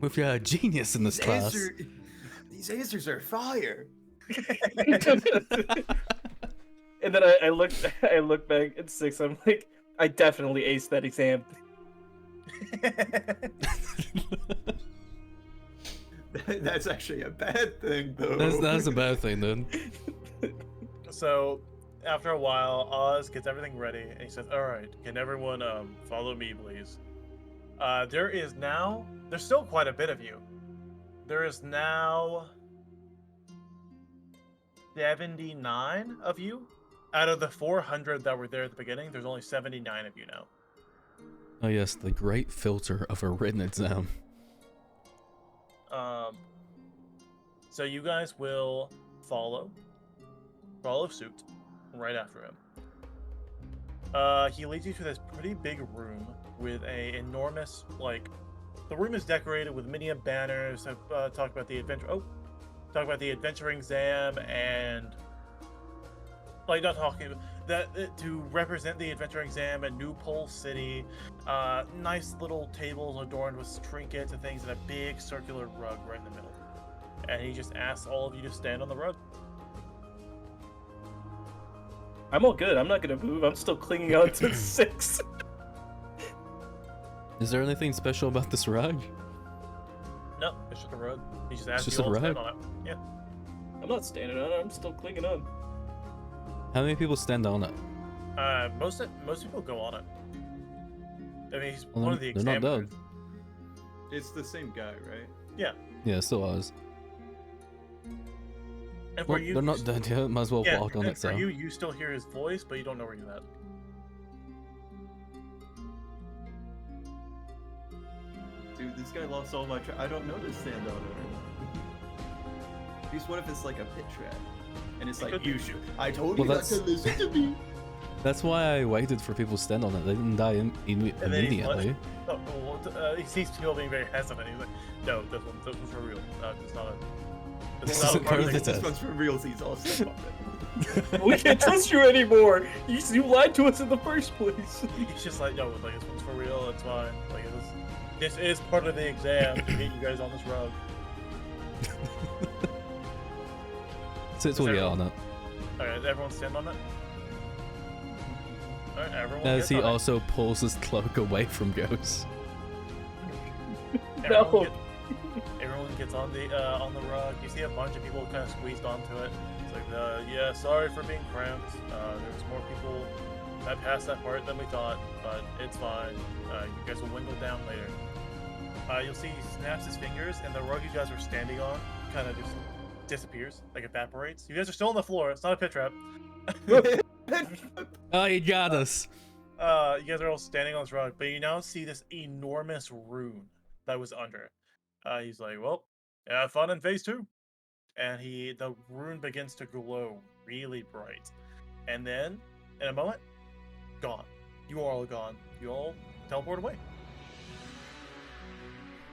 If you're a genius in this class. These answers are fire. And then I look back at 6. I'm like, I definitely aced that exam. That's actually a bad thing, though. That's a bad thing, then. So, after a while, Oz gets everything ready, and he says, all right, can everyone follow me, please? There's still quite a bit of you. There is now 79 of you. Out of the 400 that were there at the beginning, there's only 79 of you now. Oh yes, the great filter of a written exam. So you guys will follow suit right after him. He leads you to this pretty big room with a enormous, the room is decorated with many banners. Talk about the adventuring exam and to represent the adventuring exam at New Pole City. Nice little tables adorned with trinkets and things, and a big circular rug right in the middle. And he just asks all of you to stand on the rug. I'm all good. I'm not gonna move. I'm still clinging on to 6. Is there anything special about this rug? No, it's just a rug. He just asks It's you just all a to stand rug? on it. Yeah. I'm not standing on it. I'm still clinging on. How many people stand on it? Most people go on it. I mean, he's Well, one of the they're not examiners. dead. It's the same guy, right? Yeah. Yeah, it still is. And Well, for you, they're not dead yet. Might as well walk on and it. for So. you still hear his voice, but you don't know where he's at. Dude, this guy lost all my I don't know to stand on it. Because what if it's like a pit trap? And it's like, you should. I told you not to listen to me. That's why I waited for people to stand on it. They didn't die immediately. He sees people being very hesitant. He's like, "No, this one's for real. It's not a." This It's not a isn't part of party. the This test. one's for real, he's all step on it. We can't trust you anymore. You lied to us in the first place. He's just like, "No, this one's for real. It's fine. This is part of the exam to get you guys on this rug." Sits will yell on it. Alright, everyone stand on it. Alright, everyone. As gets he on it. also pulls his cloak away from Ghost. Everyone gets on the rug. You see a bunch of people kind of squeezed onto it. It's like, yeah, sorry for being cramped. There was more people that passed that part than we thought, but it's fine. You guys will window down later. You'll see he snaps his fingers, and the rug you guys are standing on kind of just disappears, like evaporates. You guys are still on the floor. It's not a pit trap. Oh, you got us. You guys are all standing on this rug, but you now see this enormous rune that was under it. He's like, well, have fun in phase 2. And the rune begins to glow really bright. And then, in a moment, gone. You are all gone. You all teleport away.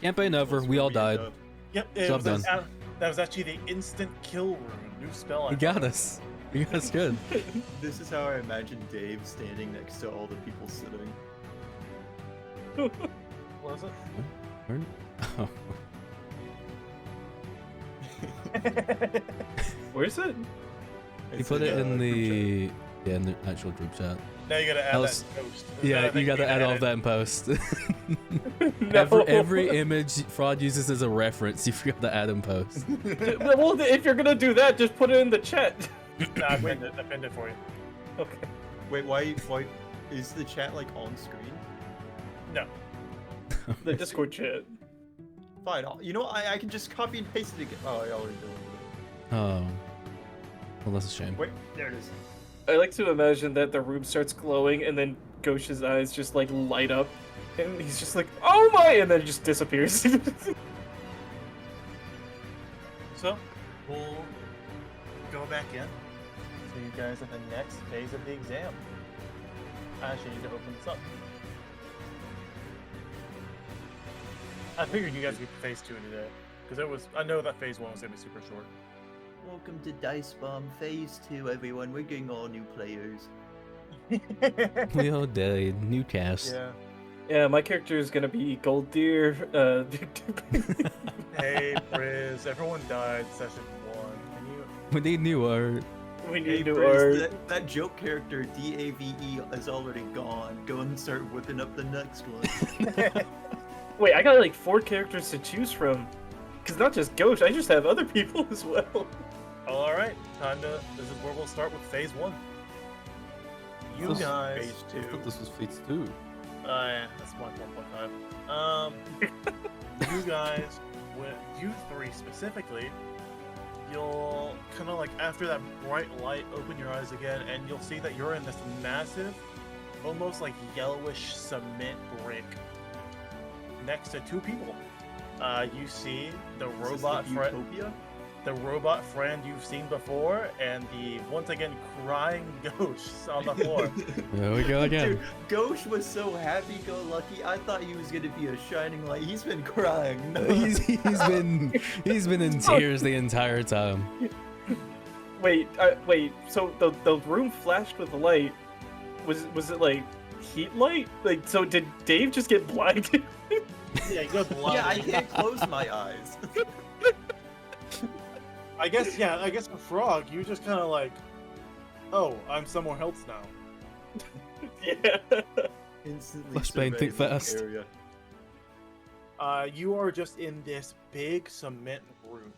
Campaign over. We all died. Yep, Job done. That was actually the instant kill rune. New spell. You got us. You got us good. This is how I imagine Dave standing next to all the people sitting. What is it? Where? Oh. Where is it? You put it in the actual group chat. Now you gotta add Else- that ghost. Yeah, you gotta add all of that in post. No. every image Fraud uses as a reference, you forgot to add in post. Well, if you're gonna do that, just put it in the chat. Nah, I pinned it for you. Okay. Wait, why is the chat like on screen? No. The Discord chat. Fine, you know what, I can just copy and paste it again. Oh, I already did it. Oh. Well, that's a shame. Wait, there it is. I like to imagine that the room starts glowing and then Ghosh's eyes just like light up and he's just like, oh my, and then it just disappears. So, we'll go back in. So you guys at the next phase of the exam. I actually need to open this up. I figured you guys would get phase 2 today. Because I know that phase 1 was going to be super short. Welcome to Dice Bomb Phase 2, everyone. We're getting all new players. We all died. New cast. Yeah. Yeah, my character is gonna be Gold Deer. Hey, Briz, everyone died session 1. Can you... We need new art. We Hey, need to Briz, that joke character, D-A-V-E, is already gone. Go and start whipping up the next one. Wait, I got like 4 characters to choose from. Cause not just Ghosh, I just have other people as well. Alright, this is where we'll start with phase 1. You This- guys... Phase I thought 2. this was phase 2. Yeah, that's mark 1.5. You guys, you 3 specifically, you'll kind of like, after that bright light, open your eyes again, and you'll see that you're in this massive, almost like yellowish cement brick next to 2 people. You see the Is this robot like friend. Utopia? The robot friend you've seen before, and the once again crying ghosts on the floor. There we go again. Dude, Ghosh was so happy-go-lucky. I thought he was gonna be a shining light. He's been crying. he's been in tears the entire time. Wait, so the room flashed with light. Was it like heat light? Like, so did Dave just get blinded? Yeah, you got blinded. Yeah, I can't close my eyes. I guess for Frog, you just kind of like, oh, I'm somewhere else now. Yeah. Instantly Flashbang, think surveyed the fast. area. You are just in this big cement room,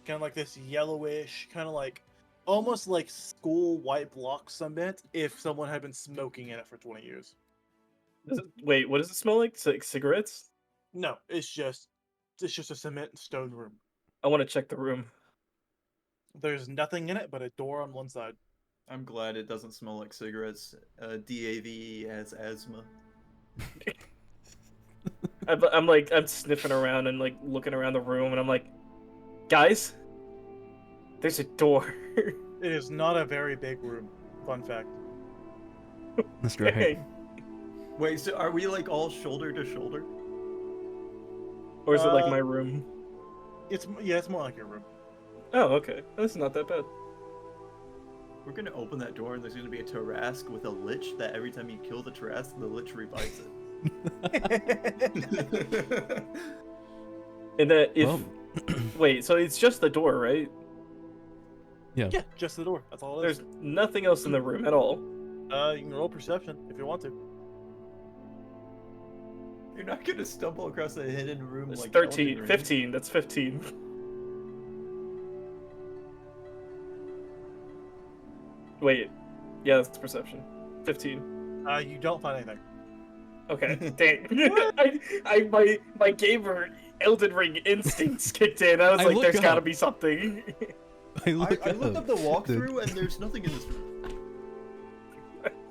kind of like this yellowish, kind of like almost like school white block cement. If someone had been smoking in it for 20 years. Wait, what does it smell like? Like cigarettes? No, it's just a cement and stone room. I want to check the room. There's nothing in it but a door on one side. I'm glad it doesn't smell like cigarettes. DAVE has asthma. I'm sniffing around and like looking around the room, and I'm like, guys, there's a door. It is not a very big room. Fun fact. That's great. Hey. Wait, so are we like all shoulder to shoulder? Or is it like my room? It's more like your room. Oh, okay. That's not that bad. We're gonna open that door and there's gonna be a Tarask with a lich that every time you kill the Tarask, the lich revives it. And that if Well, wait, so it's just the door, right? yeah. Yeah, just the door. That's all it is. There's nothing else in the room at all. You can roll perception if you want to. You're not gonna stumble across a hidden room It's like 13, Elden Ring. 15. That's 15. Wait. Yeah, that's perception. 15. You don't find anything. Okay. Dang. My gamer Elden Ring instincts kicked in. I was I like, look there's gotta up. be something. I I looked looked up the walkthrough and there's nothing in this room.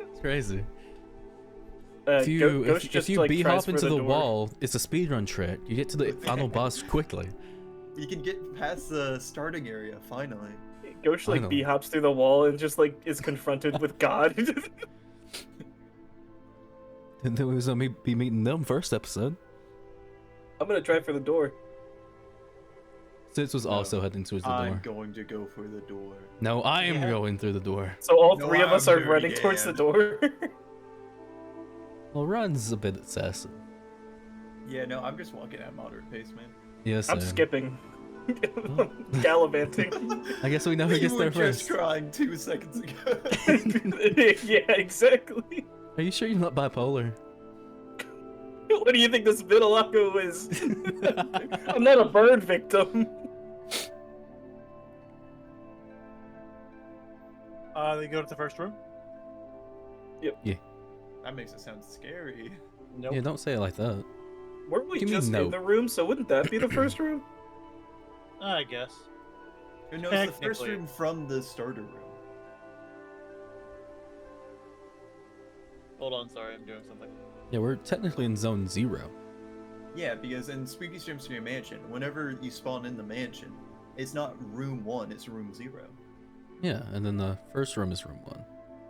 It's crazy. Ghost If just, you like, tries b-hop for into the door. wall, it's a speedrun trick. You get to the final boss quickly. You can get past the starting area, finally. Ghost like Finally. b-hops through the wall and just like is confronted with God. And then we was gonna be meeting them first episode. I'm gonna try for the door. Sis was No, also heading towards the I'm door. going to go for the door. No, I am Yeah. going through the door. So all No, three of us are I'm running dirty towards the Dan. door. Well, run's a bit excessive. Yeah, no, I'm just walking at a moderate pace, man. Yes, I'm skipping. Gallivanting. I guess we know who You gets were there just first. crying 2 seconds ago. Yeah, exactly. Are you sure you're not bipolar? What do you think this vitiligo is? I'm not a burn victim. They go to the first room. That makes it sound scary. Nope. Yeah, don't say it like that. Weren't we You mean just no? in the room? So wouldn't that be the first room? I guess. Who knows the first Technically. room from the starter room? Hold on, sorry, I'm doing something. Yeah, we're technically in zone 0. Yeah, because in Spooky Stream Studio Mansion, whenever you spawn in the mansion, it's not room 1, it's room 0. Yeah, and then the first room is room 1.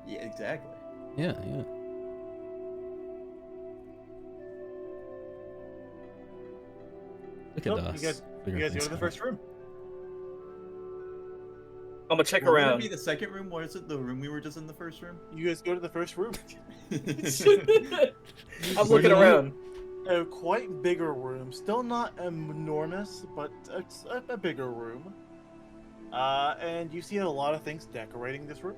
Yeah, exactly. Yeah, yeah. Look at Nope, us. you guys figuring go things to the out. first room. I'm gonna check Well, would around. it be the second room? Or is it the room we were just in the first room? You guys go to the first room. I'm looking around. A quite bigger room, still not enormous, but it's a bigger room. And you see a lot of things decorating this room.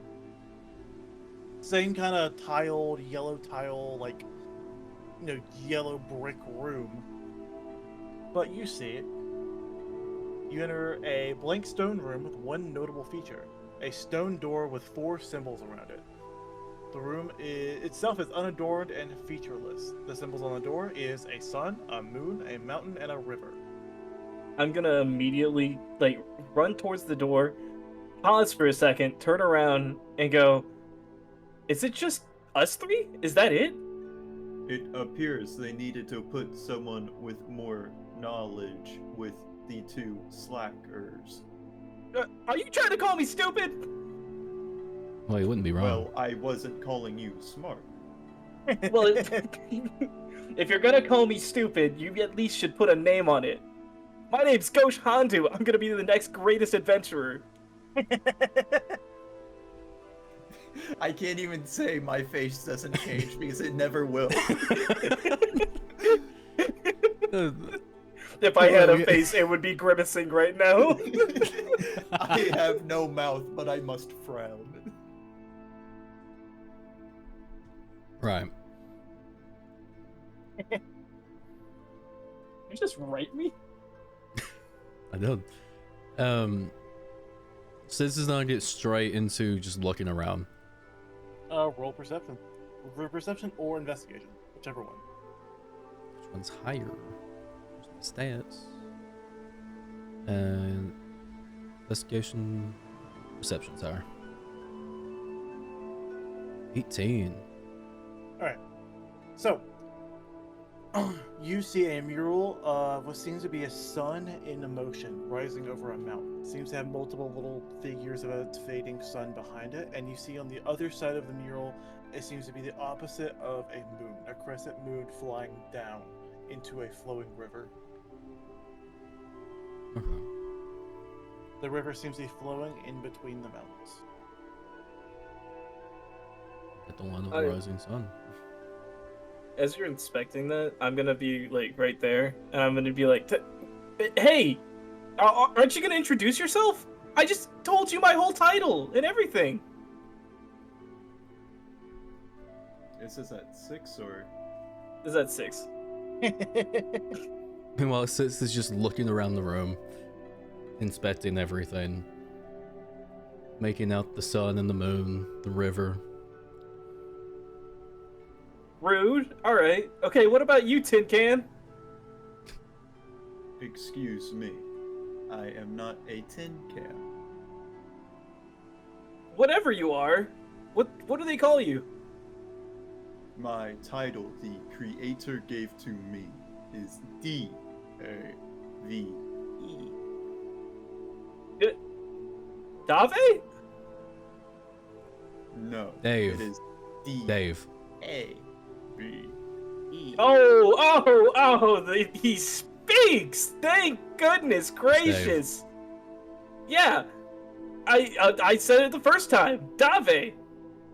Same kind of tiled, yellow tile, like, yellow brick room. But you see, you enter a blank stone room with one notable feature: a stone door with 4 symbols around it. The room itself is unadorned and featureless. The symbols on the door is a sun, a moon, a mountain, and a river. I'm gonna immediately like run towards the door, pause for a second, turn around, and go, "Is it just us 3? Is that it?" It appears they needed to put someone with more knowledge with the 2 slackers. Are you trying to call me stupid? Well, you wouldn't be wrong. Well, I wasn't calling you smart. Well, if you're gonna call me stupid, you at least should put a name on it. My name's Gosh Handu. I'm gonna be the next greatest adventurer. I can't even say my face doesn't change because it never will. If I had a face, it would be grimacing right now. I have no mouth, but I must frown. Right. You just write me? I did. So this is not get straight into just looking around. Roll perception. Perception or investigation, whichever one. Which one's higher? Stats. And investigation, perception, sorry. 18. So, you see a mural of what seems to be a sun in motion rising over a mountain. It seems to have multiple little figures of a fading sun behind it, and you see on the other side of the mural, it seems to be the opposite of a moon, a crescent moon flying down into a flowing river. Okay. The river seems to be flowing in between the mountains. At the one of the I- rising sun. As you're inspecting that, I'm gonna be like right there, and I'm gonna be like, "Hey, aren't you gonna introduce yourself? I just told you my whole title and everything." Is this at 6 or? Is that 6? Meanwhile, Sis is just looking around the room, inspecting everything. making out the sun and the moon, the river. Rude. All right. Okay. What about you, Tin Can? Excuse me. I am not a tin can. Whatever you are. What do they call you? My title, the creator gave to me, is D-A-V-E. Dave? No. Dave. It is Dave. D-A-V-E. He speaks! Thank goodness gracious! Yeah, I said it the first time. Dave.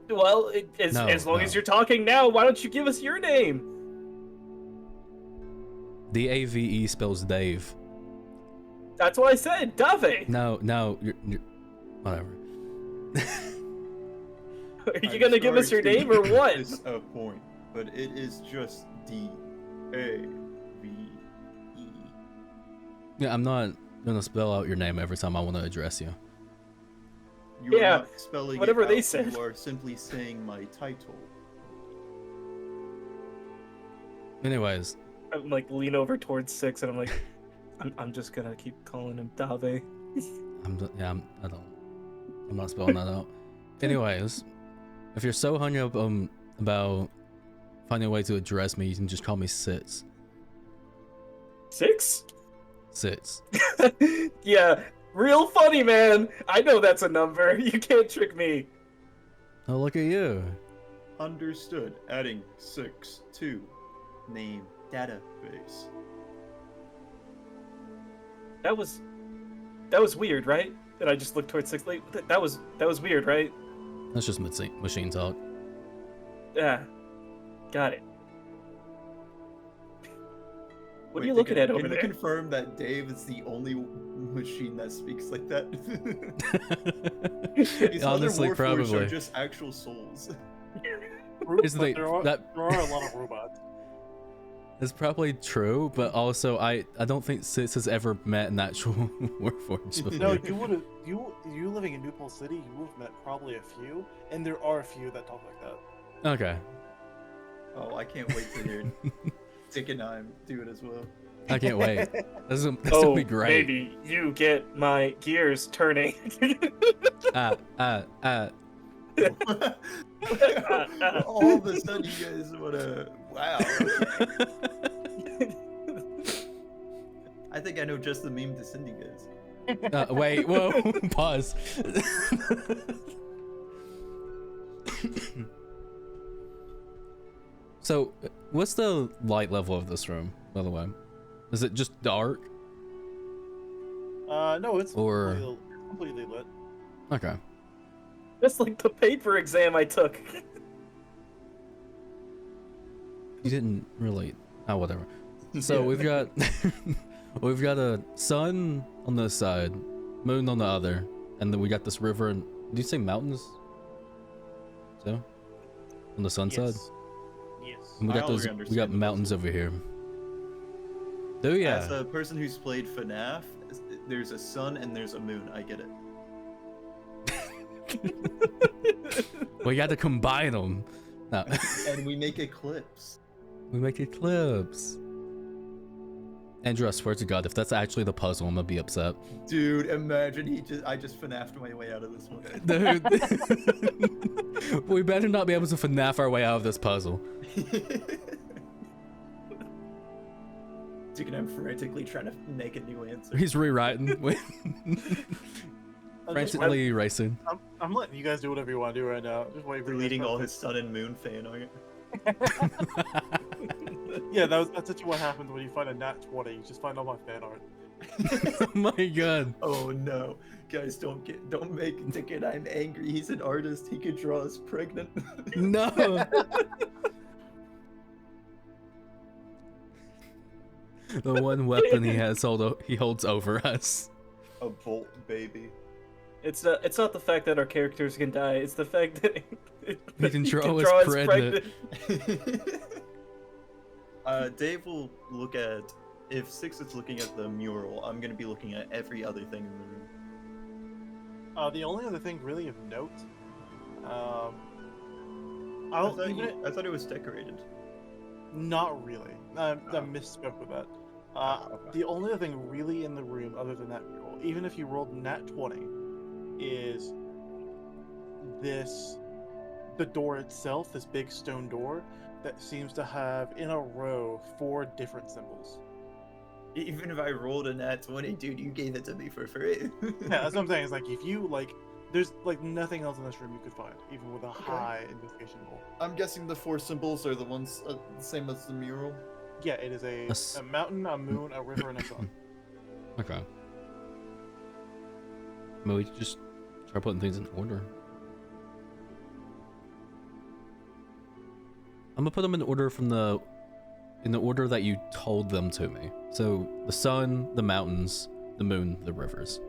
Well, as long as you're talking now, why don't you give us your name? D-A-V-E spells Dave. That's what I said, Dave. No, you're whatever. Are you gonna give us your name or what? It's a point, but it is just D-A-V-E. Yeah, I'm not gonna spell out your name every time I want to address you. You Yeah, are not spelling whatever it they out, said. You are simply saying my title. Anyways, I'm like lean over towards Six, and I'm like, I'm just gonna keep calling him Dave. I'm not spelling that out. Anyways, if you're so hung up about finding a way to address me, you can just call me Sits. 6? Sits. Yeah, real funny, man. I know that's a number. You can't trick me. Oh, look at you. Understood. Adding 6 to name database. That was weird, right? And I just looked towards Six. Like, that was weird, right? That's just machine talk. Yeah, got it. What are Wait, you looking at over can there? you confirm that Dave is the only machine that speaks like that? These Honestly, other Warforged probably. are just actual souls. Here's the thing, there are that a lot of robots. is probably true, but also I don't think Sits has ever met an actual Warforged before. No, you living in Newport City, you would have met probably a few, and there are a few that talk like that. Okay. Oh, I can't wait to hear Dick and I do it as well. I can't wait. This will be great. Baby, you get my gears turning. All of a sudden, you guys wanna. Wow. I think I know just the meme to send you guys. Wait, whoa, pause. So, what's the light level of this room, by the way? Is it just dark? No, it's Or- completely lit. Okay. Just like the paper exam I took. You didn't really. Oh, whatever. So Yeah. we've got we've got a sun on this side, moon on the other, and then we got this river and did you say mountains? So on the sun side, Yes. and we I got those. already We got understand the mountains over here. Oh yeah. As a person who's played FNAF, there's a sun and there's a moon. I get it. We got to combine them. No. And we make eclipse. We make eclipse. Andrew, I swear to God, if that's actually the puzzle, I'm gonna be upset. Dude, imagine I just FNAF'd my way out of this one. Dude. We better not be able to FNAF our way out of this puzzle. Dude, I'm frantically trying to make a new answer. He's rewriting. Frantically erasing. I'm letting you guys do whatever you want to do right now. Just wait for you guys Deleting to- all his sun and moon fan art. Yeah, that's actually what happens when you find a nat 20. You just find all my fan art. Oh my God. Oh no. Guys, don't make Dick and I'm angry. He's an artist. He could draw us pregnant. No. The one weapon he holds over us. A bolt, baby. It's not the fact that our characters can die. It's the fact that He can draw us us pregnant. Dave will look at. If Six is looking at the mural, I'm gonna be looking at every other thing in the room. The only other thing really of note, I thought it was decorated. not really. I misspoke with that. Okay. The only other thing really in the room, other than that roll, even if you rolled nat 20, is the door itself, this big stone door that seems to have in a row 4 different symbols. Even if I rolled a nat 20, dude, you gave it to me for free. Yeah, that's what I'm saying. It's like if you there's nothing else in this room you could find, even with a high investigation roll. I'm guessing the 4 symbols are the ones the same as the mural. Yeah, it is a mountain, a moon, a river, and a sun. Okay. Maybe we could just try putting things in order. I'm gonna put them in order in the order that you told them to me. So the sun, the mountains, the moon, the rivers.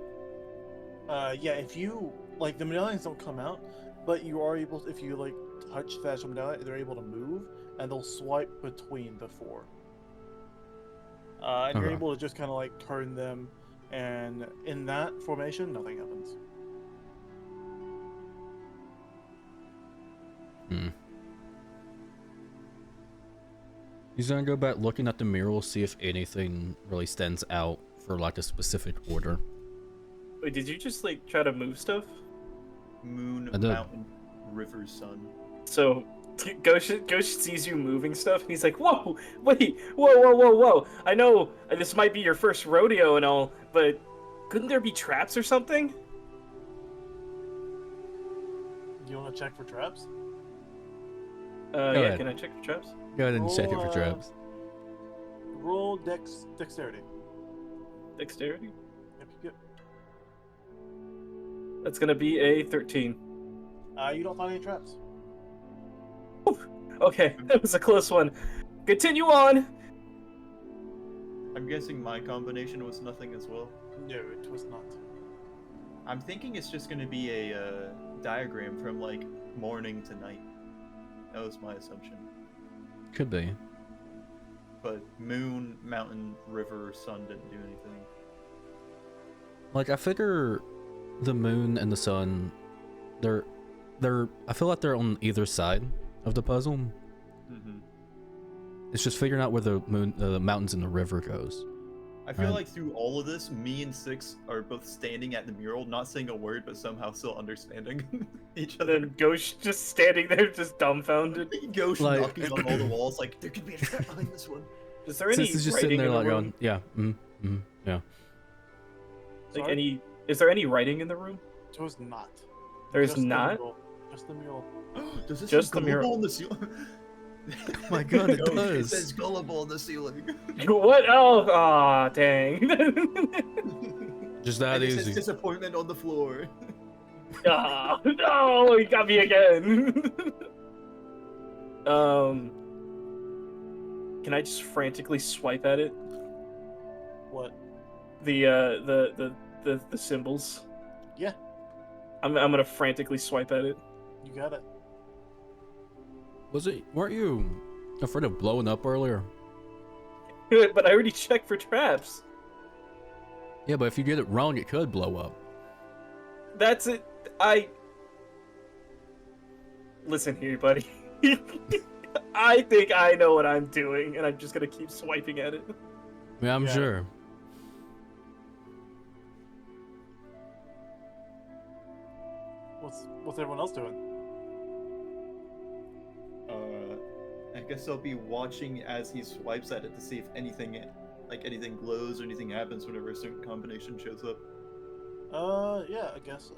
Yeah, if you the medallions don't come out, but you are able if you touch the actual medallion, they're able to move and they'll swipe between the 4. And you're Okay. able to just kind of turn them, and in that formation, nothing happens. He's gonna go back looking at the mural, see if anything really stands out for a specific order. Wait, did you just try to move stuff? Moon, I did. mountain, river, sun. So Ghost sees you moving stuff, and he's like, "Whoa, wait, whoa! I know this might be your first rodeo and all, but couldn't there be traps or something?" You want to check for traps? Yeah, ahead. can I check for traps? Go ahead and check it for Roll, traps. Roll dexterity. Dexterity? Yep. That's gonna be a 13. You don't find any traps. Okay, that was a close one. Continue on. I'm guessing my combination was nothing as well. No, it was not. I'm thinking it's just going to be a diagram from morning to night. That was my assumption. Could be. But moon, mountain, river, sun didn't do anything. I figure the moon and the sun, they're I feel like they're on either side of the puzzle. Mm-hmm. It's just figuring out where the mountains and the river goes. I feel Right. like through all of this, me and Six are both standing at the mural, not saying a word, but somehow still understanding each And other. then Ghost just standing there, just dumbfounded. Ghost Like- knocking on all the walls, there could be a trap behind this one. Is there any Sis is just writing sitting there in the like room? going, yeah, yeah. Sorry? Is there any writing in the room? It was not. There's Just the not? mural. Just the mural. Does this Just say the gullible mural. on the ceiling? Oh my god, it It does. says gullible on the ceiling. What? Oh, aw, dang. Just that And it says easy. disappointment on the floor. Ah, no, he got me again. Can I just frantically swipe at it? What? The symbols. Yeah, I'm gonna frantically swipe at it. you got it. Weren't you afraid of blowing up earlier? But I already checked for traps. Yeah, but if you get it wrong, it could blow up. That's it. Listen here, buddy. I think I know what I'm doing, and I'm just gonna keep swiping at it. Yeah, I'm Yeah. sure. What's everyone else doing? I guess I'll be watching as he swipes at it to see if anything glows or anything happens whenever a certain combination shows up. Yeah, I guess.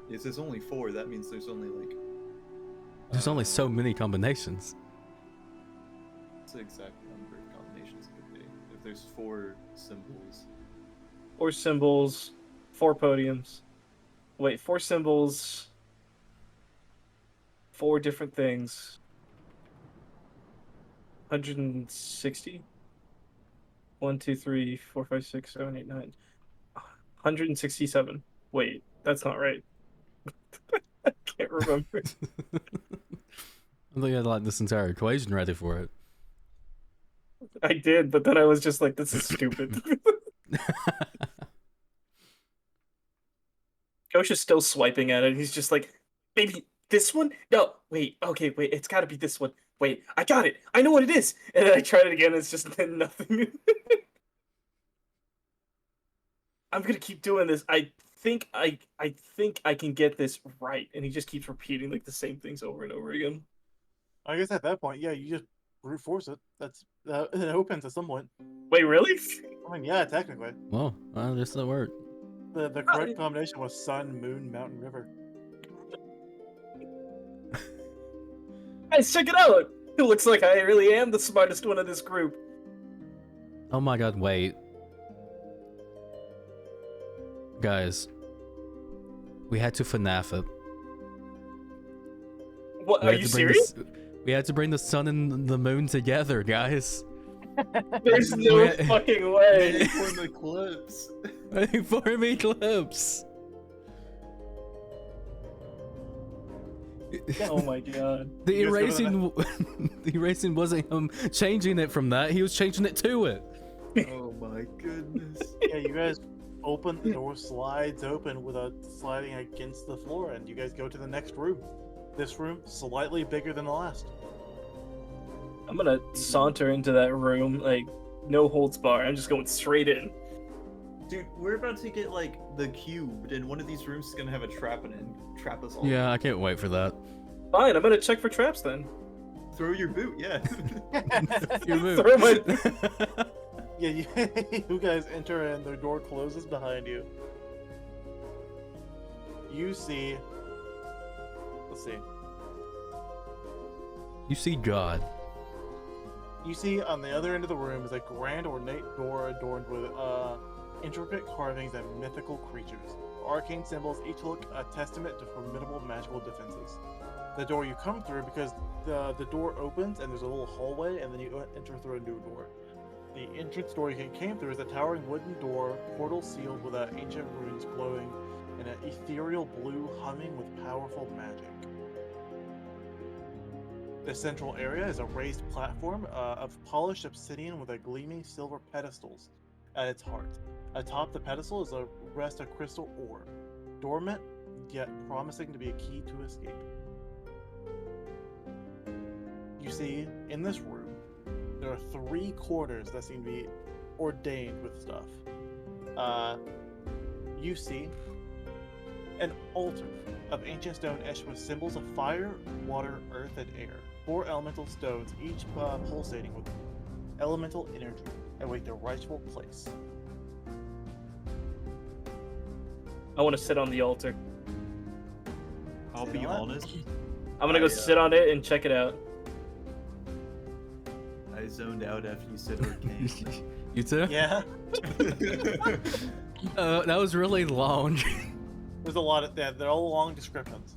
If there's only 4, that means there's only There's only so many combinations. what's the exact number of combinations it could be? If there's 4 symbols. 4 symbols, 4 podiums. Wait, 4 symbols, 4 different things. 160? 1, 2, 3, 4, 5, 6, 7, 8, 9. 167. Wait, that's not right. I can't remember. I think I had this entire equation ready for it. I did, but then I was just like, this is stupid. Coach is still swiping at it. He's just like, maybe this one? No, wait, okay, wait, it's gotta be this one. Wait, I got it. I know what it is. And then I tried it again, it's just nothing. I'm gonna keep doing this. I think I can get this right. And he just keeps repeating like the same things over and over again. I guess at that point, yeah, you just brute force it. That's it opens at some point. Wait, really? I mean, yeah, technically. Well, this will work. The correct combination was sun, moon, mountain, river. Guys, check it out! It looks like I really am the smartest one of this group. Oh my god, wait. Guys. We had to FNAF it. What, are you serious? We had to bring the sun and the moon together, guys. There's no fucking way. For the clips. For me clips. Oh my god. The erasing the erasing wasn't him changing it from that, he was changing it to it. Oh my goodness. Yeah, you guys open the door, slides open without sliding against the floor, and you guys go to the next room. This room, slightly bigger than the last. I'm gonna saunter into that room, like, no holds bar. I'm just going straight in. Dude, we're about to get like the cubed, and one of these rooms is gonna have a trap in it and trap us all. Yeah, I can't wait for that. Fine, I'm gonna check for traps then. Throw your boot, yeah. Your move. Throw my... Yeah, you guys enter and the door closes behind you. You see... Let's see. You see God. You see on the other end of the room is a grand ornate door adorned with intricate carvings and mythical creatures. Arcane symbols each look a testament to formidable magical defenses. The door you come through, because the door opens and there's a little hallway, and then you enter through a new door. The entrance door you came through is a towering wooden door, portal sealed with ancient runes glowing in an ethereal blue humming with powerful magic. The central area is a raised platform of polished obsidian with a gleaming silver pedestals at its heart. Atop the pedestal is a rest of crystal ore, dormant yet promising to be a key to escape. You see, in this room, there are 3 corners that seem to be ordained with stuff. You see an altar of ancient stone etched with symbols of fire, water, earth, and air. 4 elemental stones, each pulsating with elemental energy, await their rightful place. I want to sit on the altar. I'll Sit be on it? honest. I'm gonna go sit on it and check it out. I zoned out after you said arcane. You too? Yeah, That was really long. there's a lot of that. They're all long descriptions.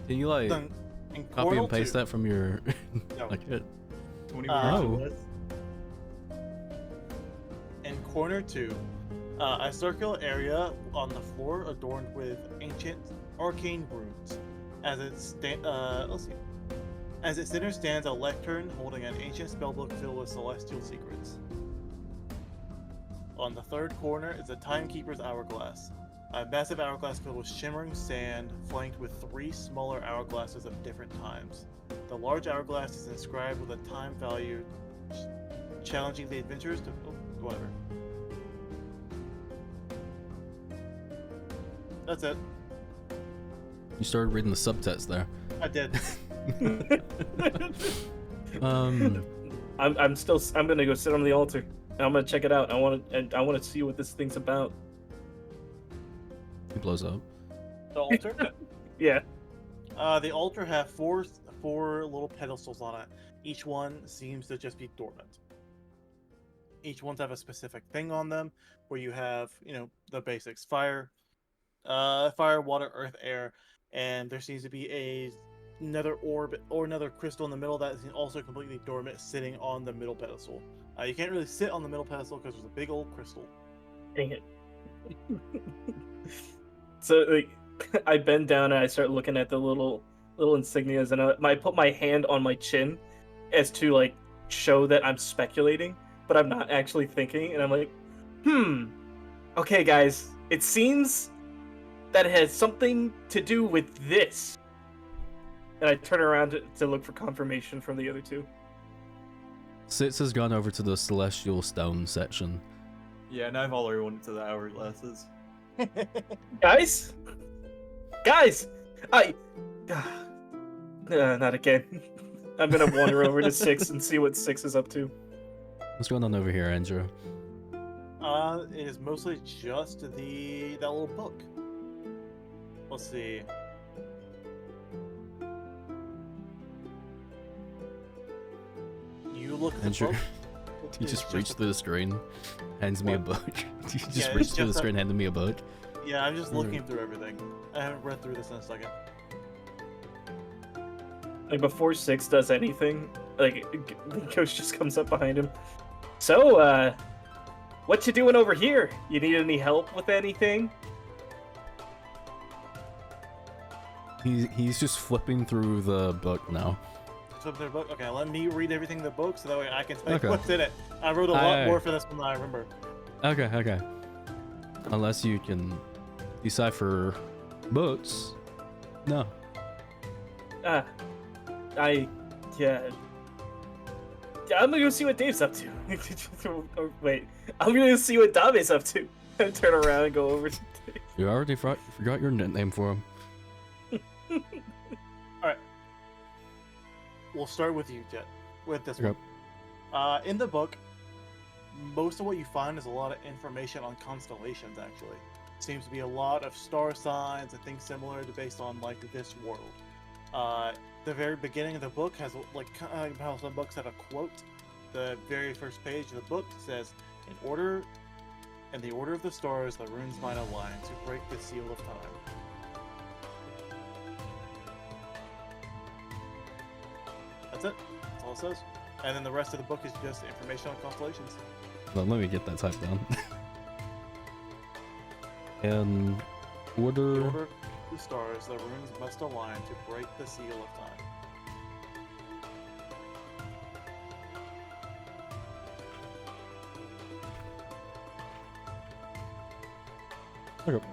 Can you like Then in copy Portal and paste 2 that from your No. like it? 20 Oh. words or less? In corner 2, a circular area on the floor adorned with ancient arcane runes. As its center stands a lectern holding an ancient spellbook filled with celestial secrets. On the third corner is a timekeeper's hourglass. A massive hourglass filled with shimmering sand, flanked with 3 smaller hourglasses of different times. The large hourglass is inscribed with a time value, challenging the adventurers to... Oh, whatever. That's it. You started reading the subtext there. I did. Um, I'm gonna go sit on the altar. And I'm gonna check it out. I want to see what this thing's about. it blows up. The altar? Yeah. The altar have four little pedestals on it. Each one seems to just be dormant. Each one's have a specific thing on them, where you have, the basics: fire, water, earth, air, and there seems to be another orb or another crystal in the middle that is also completely dormant, sitting on the middle pedestal. You can't really sit on the middle pedestal because there's a big old crystal. Dang it. So like, I bend down and I start looking at the little insignias, and I put my hand on my chin as to like show that I'm speculating, but I'm not actually thinking. And I'm like, Okay, guys. It seems that it has something to do with this. And I turn around to look for confirmation from the other two. Sitz has gone over to the Celestial Stone section. Yeah, and I've already went to the hourglasses. Guys? Guys! Not again. I'm gonna wander over to 6 and see what 6 is up to. What's going on over here, Andrew? It is mostly just that little book. Let's see. You look at the Andrew, book. he it's just reached through the screen, hands me a book. He just Yeah, it's reached through the just screen, handed me a book. Yeah, I'm just looking through everything. I haven't read through this in a second. Like, before 6 does anything, like, the ghost just comes up behind him. So, what you doing over here? You need any help with anything? He's just flipping through the book now. Flip their book. Okay, let me read everything in the book so that way I can tell you Okay. what's in it. I wrote a lot more for this one than I remember. Okay. Unless you can decipher books. No. Yeah, I'm gonna go see what Dave's up to. Oh, wait, I'm gonna go see what Dave's up to. I turn around and go over to Dave. You already forgot your nickname for him. We'll start with you, Jet. With this Okay. one. In the book, most of what you find is a lot of information on constellations, actually. Seems to be a lot of star signs and things similar to based on, like, this world. The very beginning of the book has, like, how some books have a quote. The very first page of the book says, in the order of the stars, the runes might align to break the seal of time. That's it. That's all it says. And then the rest of the book is just information on constellations. Well, let me get that typed down. And order. The order of the stars, the runes must align to break the seal of time. Okay.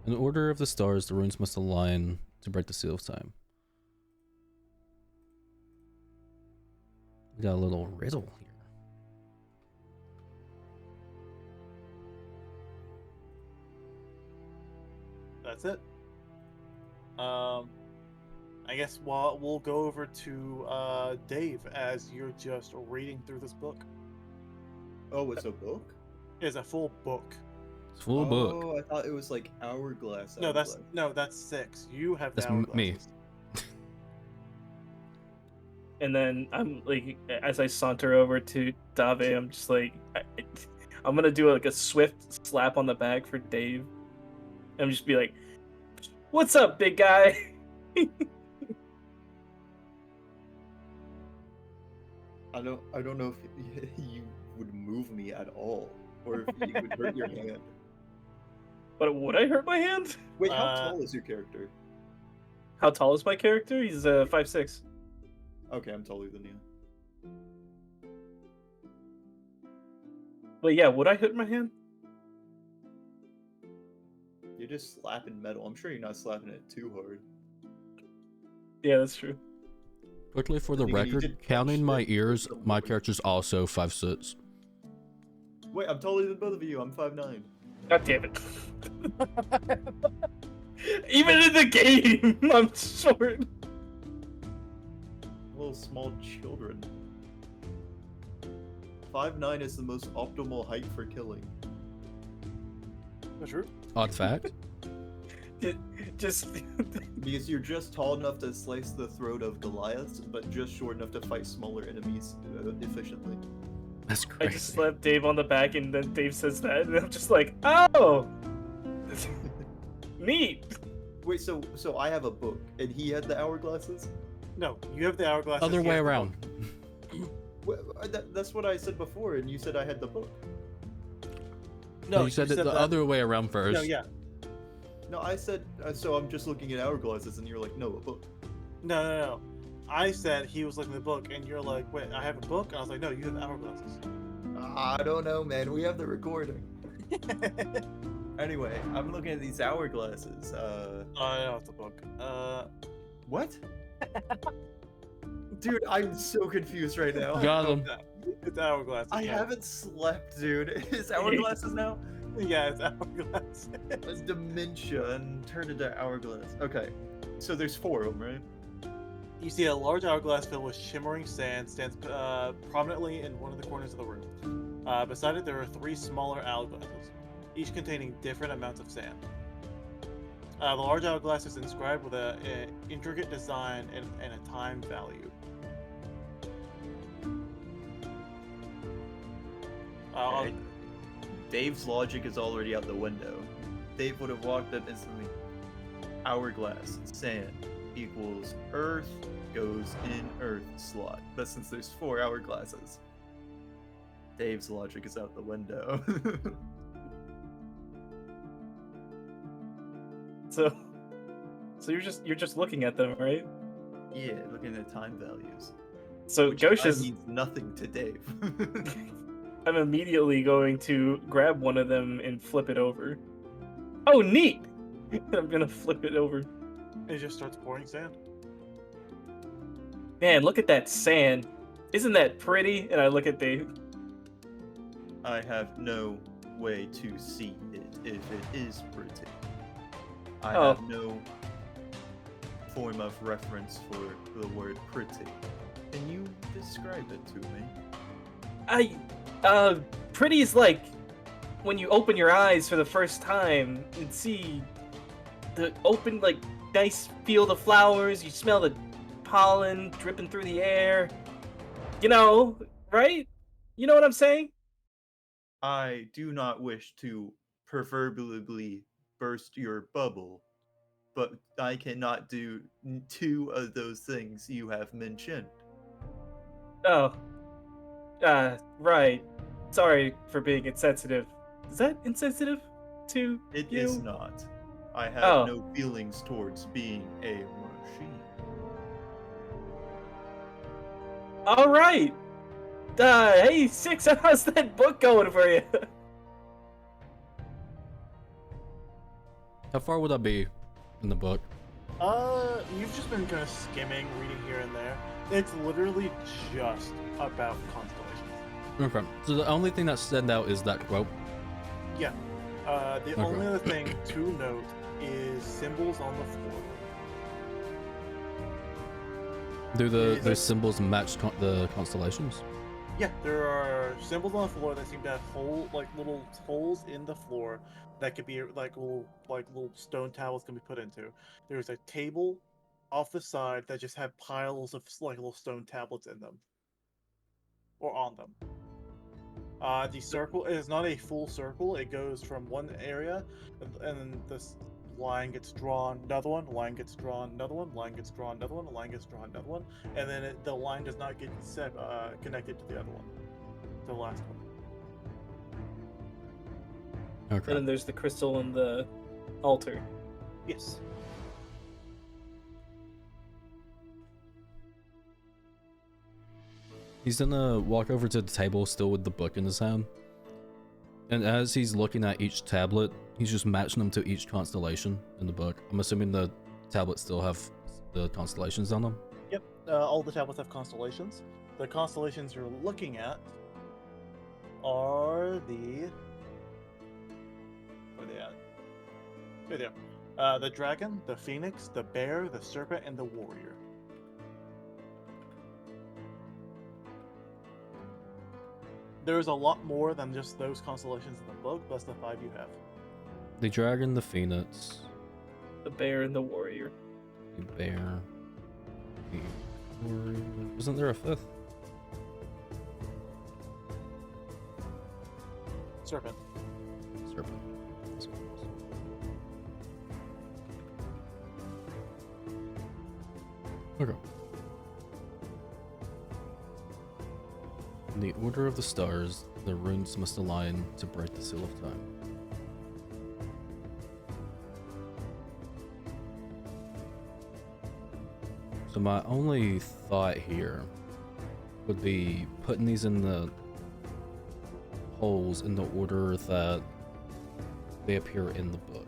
In order of the stars, the runes must align to break the seal of time. We got a little riddle here. That's it. I guess we'll go over to Dave as you're just reading through this book. Oh, it's a book? It's a full book. It's full book. Oh, I thought it was like hourglass. No, that's 6. You have the That's hourglasses. me. And then I'm like, as I saunter over to Dave, I'm just like, I'm gonna do like a swift slap on the back for Dave. I'm just be like, "What's up, big guy?" I don't know if you would move me at all, or if you would hurt your hand. But would I hurt my hand? Wait, how tall is your character? How tall is my character? He's 5'6". Okay, I'm taller than you. But yeah, would I hurt my hand? You're just slapping metal. I'm sure you're not slapping it too hard. Yeah, that's true. Quickly for the You record, did counting my punch ears, the- my character's also 5'6". Wait, I'm taller than both of you. I'm 5'9". God damn it. Even in the game, I'm short. Little small children. 5'9" is the most optimal height for killing. That's true. Odd fact. Just Because you're just tall enough to slice the throat of Goliaths, but just short enough to fight smaller enemies efficiently. That's I crazy. just slapped Dave on the back, and then Dave says that, and I'm just like, oh, neat. Wait, so I have a book, and he had the hourglasses? No, you have the hourglass. Other way around. That's what I said before, and you said I had the book. No, you said it the that- other way around first. No, yeah. No, I said, so I'm just looking at hourglasses, and you're like, no, a book. No. I said he was looking at the book, and you're like, wait, I have a book? And I was like, no, you have hourglasses. I don't know, man. We have the recording. Anyway, I'm looking at these hourglasses. I know it's a book. What? Dude, I'm so confused right now. Got him. It's hourglasses. I now. haven't slept, dude. Is hourglasses now? Yeah, it's hourglasses. It's dementia and turned into hourglass. Okay, so there's 4 of them, right? You see a large hourglass filled with shimmering sand stands prominently in one of the corners of the room. Beside it, there are 3 smaller hourglasses, each containing different amounts of sand. The large hourglass is inscribed with an intricate design and a time value. Okay. Dave's logic is already out the window. Dave would have walked up instantly. Hourglass, sand, equals Earth, goes in Earth slot. But since there's 4 hourglasses, Dave's logic is out the window. So you're just looking at them, right? Yeah, looking at time values. So Ghosh is. means nothing to Dave. I'm immediately going to grab one of them and flip it over. Oh, neat! I'm gonna flip it over. It just starts pouring sand. Man, look at that sand. Isn't that pretty? And I look at Dave. I have no way to see it if it is pretty. I have no form of reference for the word pretty. Can you describe it to me? Pretty is like when you open your eyes for the first time and see the open, like, nice field of flowers. You smell the pollen dripping through the air. You know, right? You know what I'm saying? I do not wish to proverbially burst your bubble, but I cannot do 2 of those things you have mentioned. Oh. Right. Sorry for being insensitive. Is that insensitive to It you? is not. I have Oh. no feelings towards being a machine. All right. Hey, Six, how's that book going for you? How far would I be in the book? You've just been kind of skimming, reading here and there. It's literally just about constellations. Okay. So the only thing that stand out is that quote. Yeah. The only other thing to note is symbols on the floor. Do Is those it- symbols match the constellations? Yeah, there are symbols on the floor that seem to have little holes in the floor that could be like little stone tablets can be put into. There's a table off the side that just have piles of like little stone tablets in them or on them. The circle is not a full circle. It goes from one area, and then this line gets drawn, another one, line gets drawn, another one, line gets drawn, another one, line gets drawn, another one, and then the line does not get connected to the other one, the last one. Okay. And then there's the crystal and the altar. Yes. He's gonna walk over to the table still with the book in his hand. And as he's looking at each tablet, he's just matching them to each constellation in the book. I'm assuming the tablets still have the constellations on them. Yep. All the tablets have constellations. The constellations you're looking at are the. Where are they at? There they are. The dragon, the phoenix, the bear, the serpent, and the warrior. There's a lot more than just those constellations in the book. That's the 5 you have. The dragon, the phoenix, The bear and the warrior. the bear, the warrior. Wasn't there a 5th? Serpent. Serpent. Okay. In the order of the stars, the runes must align to break the seal of time. So my only thought here would be putting these in the holes in the order that they appear in the book.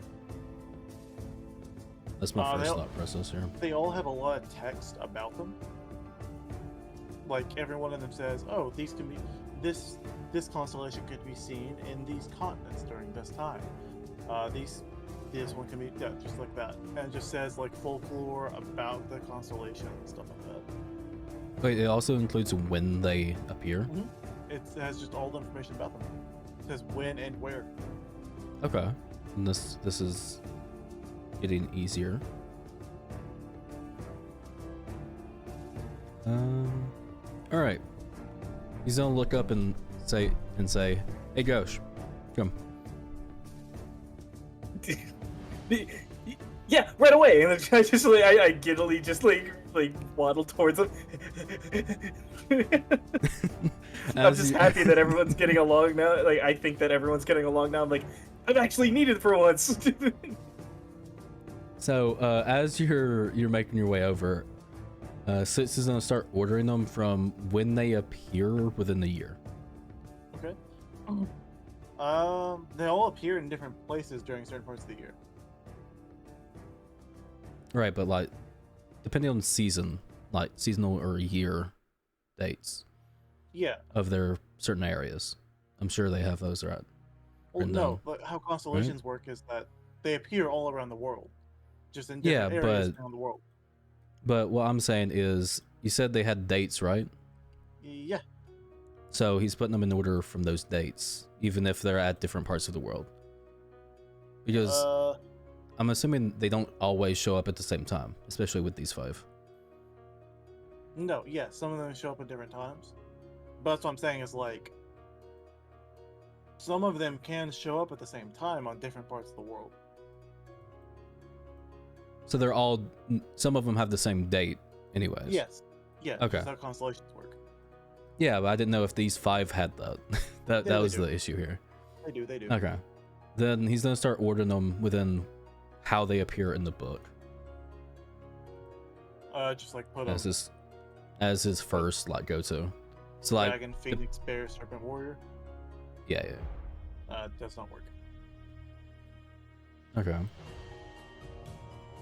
That's my first thought process here. They all have a lot of text about them. Like every one of them says, "Oh, these can be this constellation could be seen in these continents during this time. This one can be just like that," and it just says like folklore about the constellation and stuff like that. Wait, it also includes when they appear. Mm-hmm. It has just all the information about them. It says when and where. Okay, and this is getting easier. All right. He's gonna look up and say, "Hey, Ghosh, come." Yeah, right away. And then I just like I giddily just like waddle towards him. I'm just happy that everyone's getting along now. Like I think that everyone's getting along now. I'm like, I'm actually needed for once. So as you're making your way over, Sitz is gonna start ordering them from when they appear within the year. Okay. They all appear in different places during certain parts of the year. Right, but like depending on season, like seasonal or year dates. Yeah. Of their certain areas. I'm sure they have those right. Well, no, but how constellations work is that they appear all around the world. Just in different areas around the world. But what I'm saying is, you said they had dates, right? Yeah. So he's putting them in order from those dates, even if they're at different parts of the world. Because I'm assuming they don't always show up at the same time, especially with these 5. No, yeah, some of them show up at different times. But that's what I'm saying is like, some of them can show up at the same time on different parts of the world. So they're all, some of them have the same date anyways. Yes. Yeah, okay. That's how constellations work. Yeah, but I didn't know if these 5 had that. that was do. the issue here. They do. Okay. Then he's going to start ordering them within how they appear in the book. Just like put as his first like go-to. So like Dragon, Phoenix, Bear, Serpent, Warrior. Yeah. Does not work. Okay.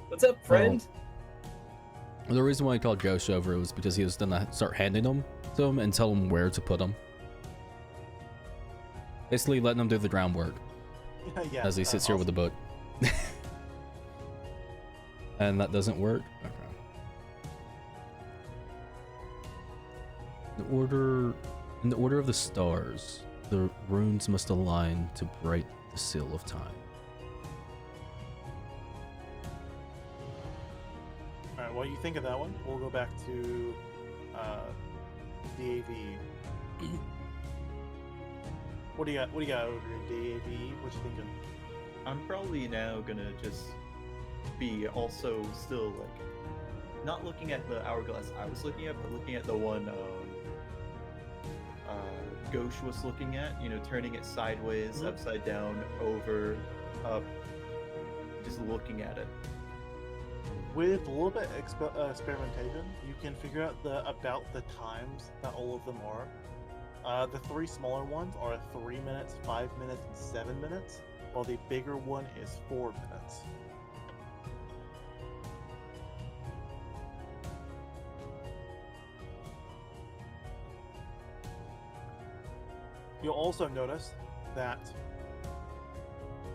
What's up, friend? Well, the reason why he called Ghosh over was because he was gonna start handing them to him and tell him where to put them. Basically, letting him do the groundwork. Yeah, as he sits here with the book. And that doesn't work. Okay. In the order of the stars, the runes must align to break the seal of time. Alright, while you think of that one, we'll go back to DAV. What do you got over here, DAV? What you thinking? I'm probably now gonna just be also still like not looking at the hourglass I was looking at, but looking at the one Ghosh was looking at, you know, turning it sideways, upside down, over, up, just looking at it. With a little bit experimentation, you can figure out about the times that all of them are. The 3 smaller ones are 3 minutes, 5 minutes, and 7 minutes, while the bigger one is 4 minutes. You'll also notice that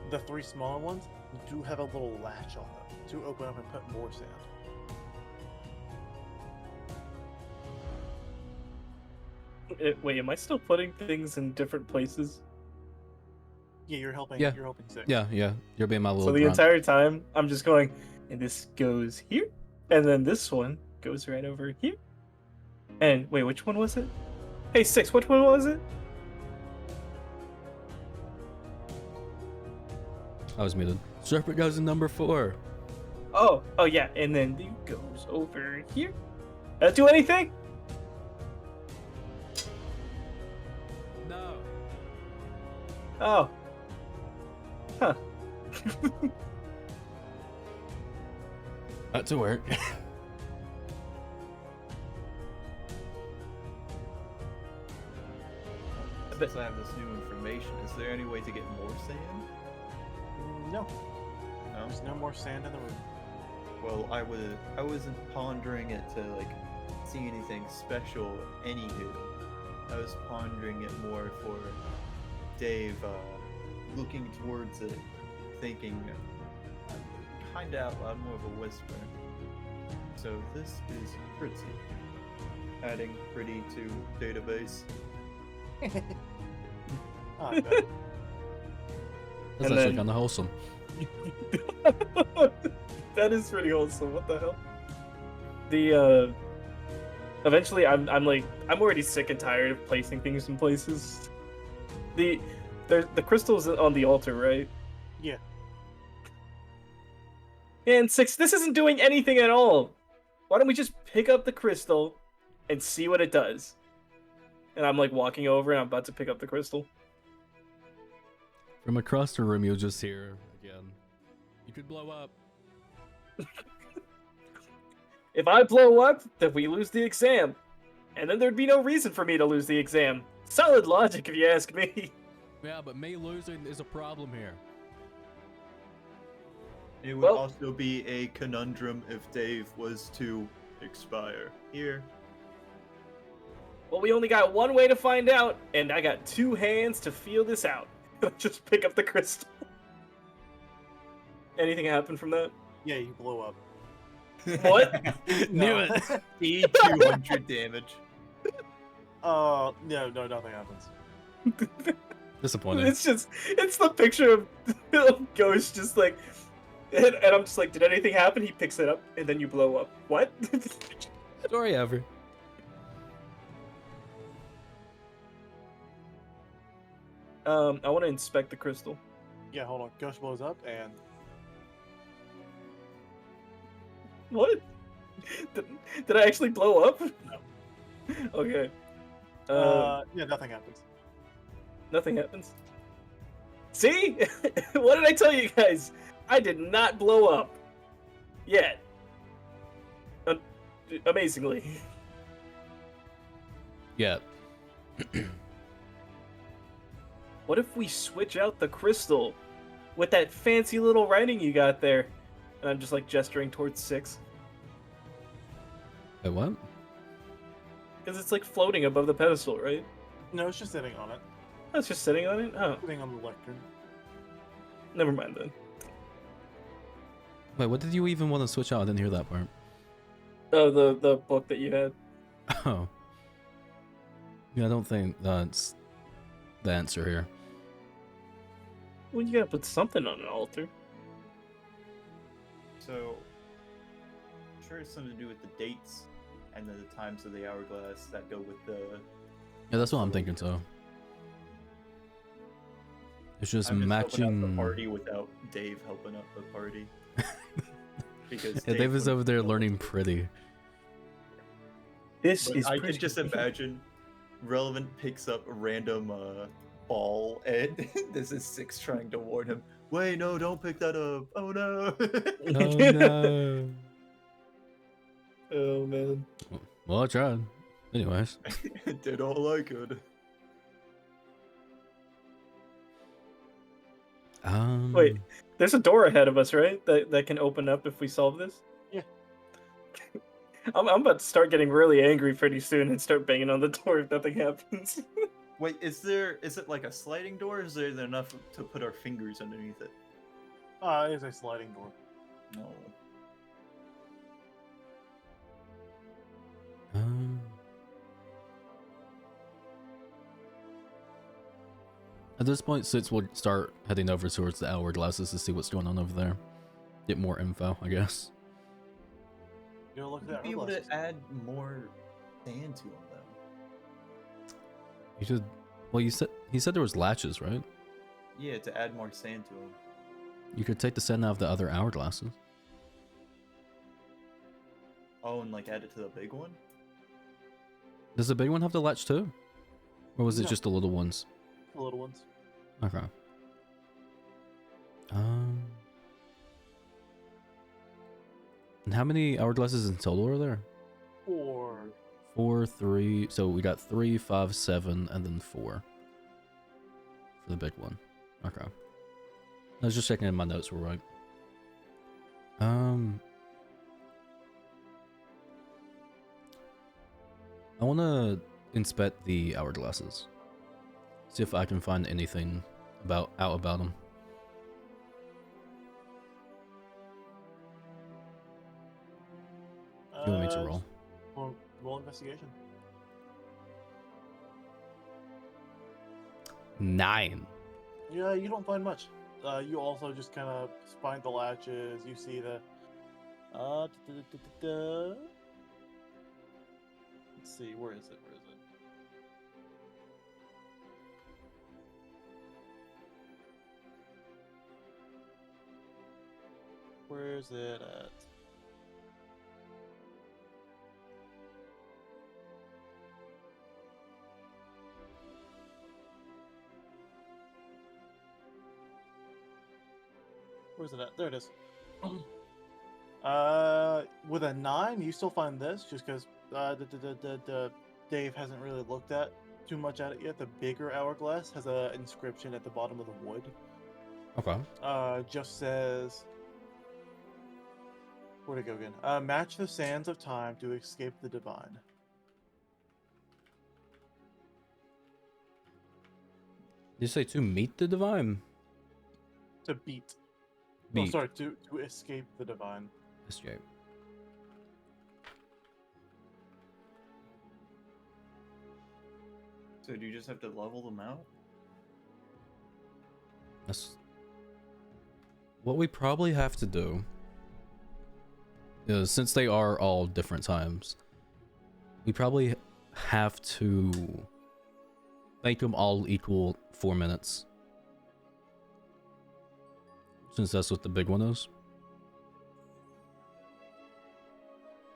the 3 smaller ones do have a little latch on them to open up and put more sand. Wait, am I still putting things in different places? Yeah, you're helping. Yeah. You're helping 6. Yeah. You're being my little So the grunt. entire time, I'm just going, and this goes here, and then this one goes right over here. And wait, which one was it? Hey, 6, which one was it? I was muted. Serpent goes in number 4. Oh yeah, and then it goes over here. Do anything? No. Oh. Huh. That to work. Since I have this new information, is there any way to get more sand? No, No. there's no more sand in the room. Well, I wasn't pondering it to like see anything special. Anywho, I was pondering it more for Dave, looking towards it, thinking kind of out loud, more of a whisper. So this is pretty. Adding pretty to database. Oh, I bet. That's And actually then- kind of wholesome. That is pretty wholesome. What the hell? Eventually I'm already sick and tired of placing things in places. The crystal's on the altar, right? Yeah. And 6, this isn't doing anything at all. Why don't we just pick up the crystal and see what it does? And I'm like walking over and I'm about to pick up the crystal. From across the room, you'll just hear again. You could blow up. If I blow up, then we lose the exam. And then there'd be no reason for me to lose the exam. Solid logic, if you ask me. Yeah, but me losing is a problem here. It would Well- also be a conundrum if Dave was to expire here. Well, we only got one way to find out, and I got 2 hands to feel this out. Just pick up the crystal. Anything happen from that? Yeah, you blow up. What? Knew it. D200 damage. No, nothing happens. Disappointing. It's the picture of Ghost just like, and I'm just like, did anything happen? He picks it up, and then you blow up. What? Story ever. I want to inspect the crystal. Yeah, hold on. Ghost blows up and What? Did I actually blow up? No. Okay. yeah, nothing happens. Nothing happens. See? What did I tell you guys? I did not blow up. Yet. Amazingly. Yeah. What if we switch out the crystal with that fancy little writing you got there? And I'm just like gesturing towards 6. Wait, what? Because it's like floating above the pedestal, right? No, it's just sitting on it. Oh, it's just sitting on it? Oh, Sitting on the lectern. never mind then. Wait, what did you even want to switch out? I didn't hear that part. Oh, the book that you had. Oh. Yeah, I don't think that's the answer here. Well, you gotta put something on an altar. So, I'm sure it's something to do with the dates and then the times of the hourglass that go with the. Yeah, that's what I'm thinking too. It's just I'm just helping out matching. the party without Dave helping out the party. Because Yeah, Dave is would- over there learning pretty. This But is I pretty. can just imagine Relevant picks up a random ball and this is 6 trying to warn him. Wait, no, don't pick that up. Oh no. Oh no. Oh man. Well, I tried. Anyways. Did all I could. Wait. There's a door ahead of us, right? That can open up if we solve this. Yeah. I'm about to start getting really angry pretty soon and start banging on the door if nothing happens. Wait, is it like a sliding door or is there enough to put our fingers underneath it? It is a sliding door. No. At this point, Sitz will start heading over towards the hourglasses to see what's going on over there. Get more info, I guess. You gonna look at You'd that be able hourglass? to add more sand to them though. You should. Well, he said there was latches, right? Yeah, to add more sand to them. You could take the sand out of the other hourglasses. Oh, and like add it to the big one? Does the big one have the latch too? Or was it No. just the little ones? The little ones. Okay. And how many hourglasses in total are there? 4. 4, 3. So we got 3, 5, 7, and then 4 for the big one. Okay. I was just checking if my notes were right. I want to inspect the hourglasses. See if I can find anything about them. You want me to roll? Roll investigation. 9. Yeah, you don't find much. You also just kind of find the latches. You see the. Let's see, where is it? Where is it? Where's it at? Where's it at? There it is. With a 9, you still find this just because Dave hasn't really looked at too much at it yet. The bigger hourglass has a inscription at the bottom of the wood. Okay. Just says, where'd it go again? Match the sands of time to escape the divine. Did you say to meet the divine? To beat. Oh, Beat. sorry, to escape the divine. Escape. So do you just have to level them out? That's what we probably have to do. Is since they are all different times, we probably have to make them all equal 4 minutes. Since that's what the big one is.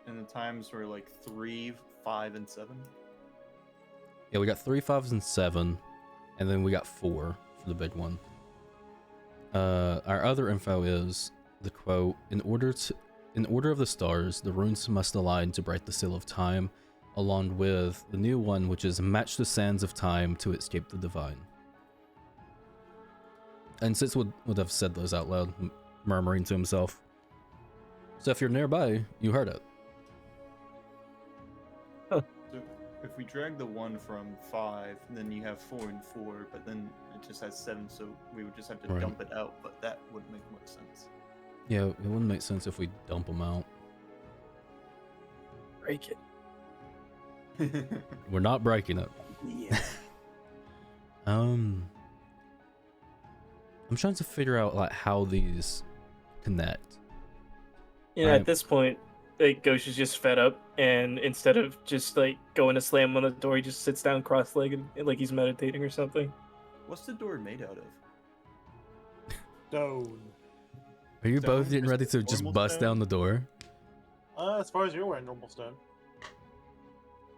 And the times were like 3, 5, and 7? Yeah, we got 3, 5, and 7, and then we got 4 for the big one. Our other info is the quote: in order of the stars, the runes must align to break the seal of time, along with the new one, which is match the sands of time to escape the divine. And Sitz would have said those out loud, murmuring to himself. So if you're nearby, you heard it. So if we drag the 1 from 5, then you have 4 and 4, but then it just has 7, so we would just have to Right. dump it out, but that wouldn't make much sense. Yeah, it wouldn't make sense if we dump them out. Break it. We're not breaking it. Yeah. I'm trying to figure out like how these connect. You know, Right. at this point, like Ghosh is just fed up, and instead of just like going to slam on the door, he just sits down cross-legged, like he's meditating or something. What's the door made out of? Stone. Are you Stone? both getting Just ready to just normal bust stone? down the door? As far as you're aware, normal stone.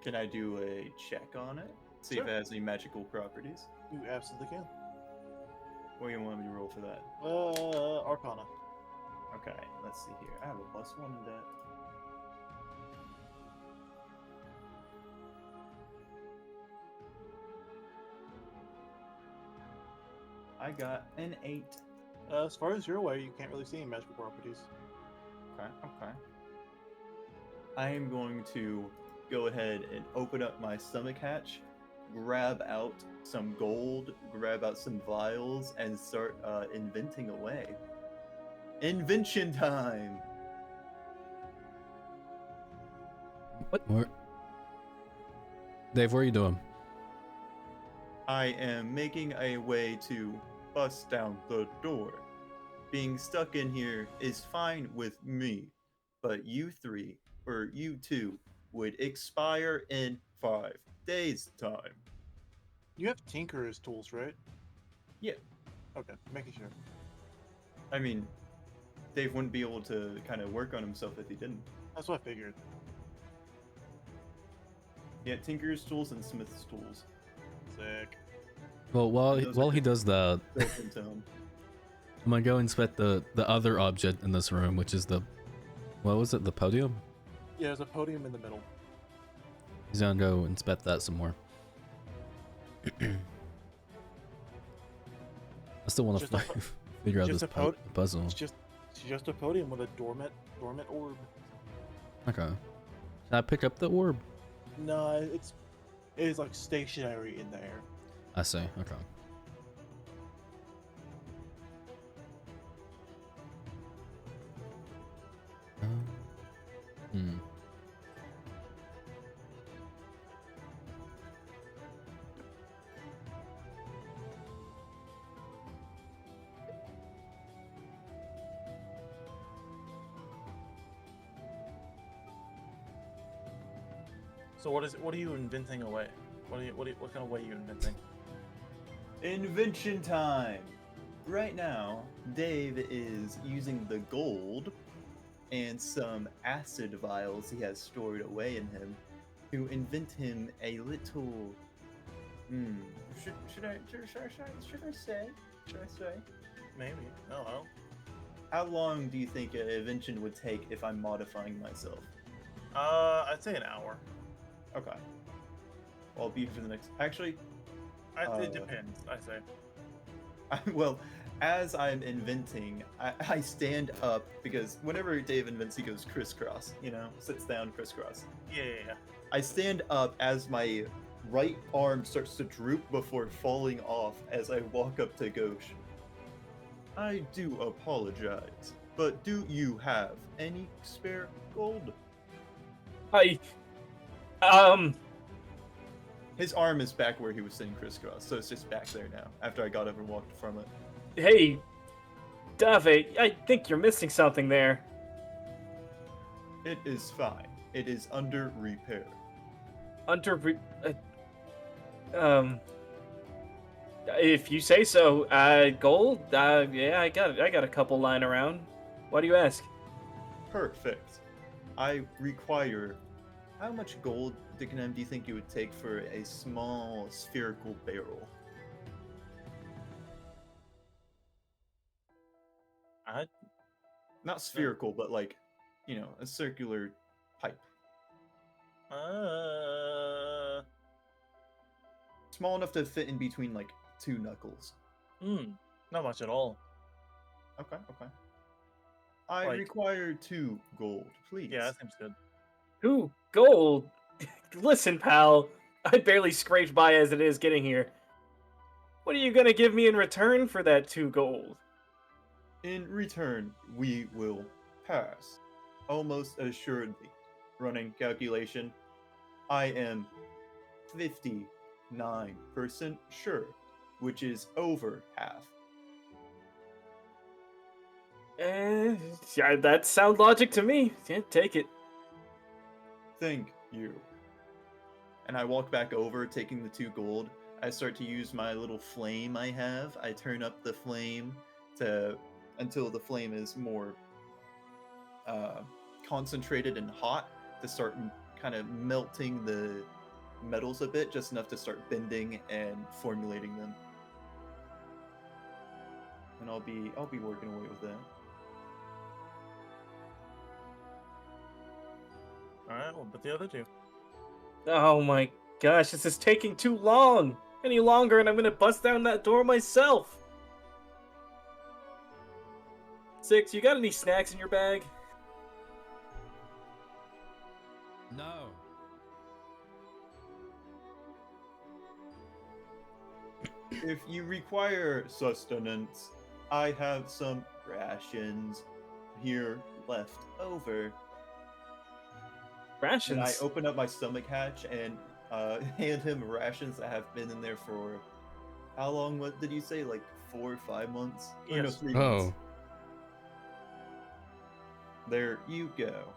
Can I do a check on it? See if Sure. it has any magical properties? You absolutely can. What do you want me to roll for that? Arcana. Okay, let's see here. I have a +1 in that. I got an 8. As far as you're aware, you can't really see any magical properties. Okay, okay. I am going to go ahead and open up my stomach hatch, grab out some gold, grab out some vials, and start inventing away. Invention time! What? Dave, what are you doing? I am making a way to bust down the door. Being stuck in here is fine with me, but you 3, or you 2, would expire in 5 days' time. You have Tinker's tools, right? Yeah. Okay, making sure. I mean, Dave wouldn't be able to kind of work on himself if he didn't. That's what I figured. Yeah, Tinker's tools and Smith's tools. Sick. Well, Those while are he does that, built into him. I'm gonna go inspect the other object in this room, which is the, what was it, the podium? Yeah, there's a podium in the middle. He's gonna go inspect that some more. I still want to Just figure out Just this a pod- puzzle. It's just a podium with a dormant orb. Okay. Can I pick up the orb? No, it is like stationary in the air. I see. Okay. Hmm. So what are you inventing away? What kind of way are you inventing? Invention time! Right now, Dave is using the gold and some acid vials he has stored away in him to invent him a little. Should I say? Maybe. Oh well. How long do you think an invention would take if I'm modifying myself? I'd say an hour. Okay. Well, I'll be for the next. Actually, It depends. I say. well, as I'm inventing, I stand up because whenever Dave invents, he goes crisscross. Sits down crisscross. Yeah. I stand up as my right arm starts to droop before falling off as I walk up to Ghosh. I do apologize, but do you have any spare gold? His arm is back where he was sitting crisscross, so it's just back there now, after I got up and walked from it. Hey, Dave, I think you're missing something there. It is fine. It is under repair. If you say so. Gold? Yeah, I got a couple lying around. Why do you ask? Perfect. I require... How much gold, Dickenham, do you think it would take for a small spherical barrel? Not spherical, but like, a circular pipe. Small enough to fit in between like 2 knuckles. Not much at all. Okay. I require 2 gold, please. Yeah, that seems good. 2 gold? Listen, pal, I barely scraped by as it is getting here. What are you gonna give me in return for that 2 gold? In return, we will pass. Almost assuredly. Running calculation, I am 59% sure, which is over half. Yeah, that sound logic to me. Yeah, take it. Thank you. And I walk back over, taking the 2 gold. I start to use my little flame I have. I turn up the flame until the flame is more concentrated and hot to start kind of melting the metals a bit, just enough to start bending and formulating them. And I'll be working away with that. Alright, well, but the other 2. Oh my gosh, this is taking too long. Any longer and I'm gonna bust down that door myself. 6, you got any snacks in your bag? No. If you require sustenance, I have some rations here left over. Rations? And I open up my stomach hatch and hand him rations that have been in there for how long? What did you say? Like 4 or 5 months? Or no, Yes. 3 months. Oh. There you go.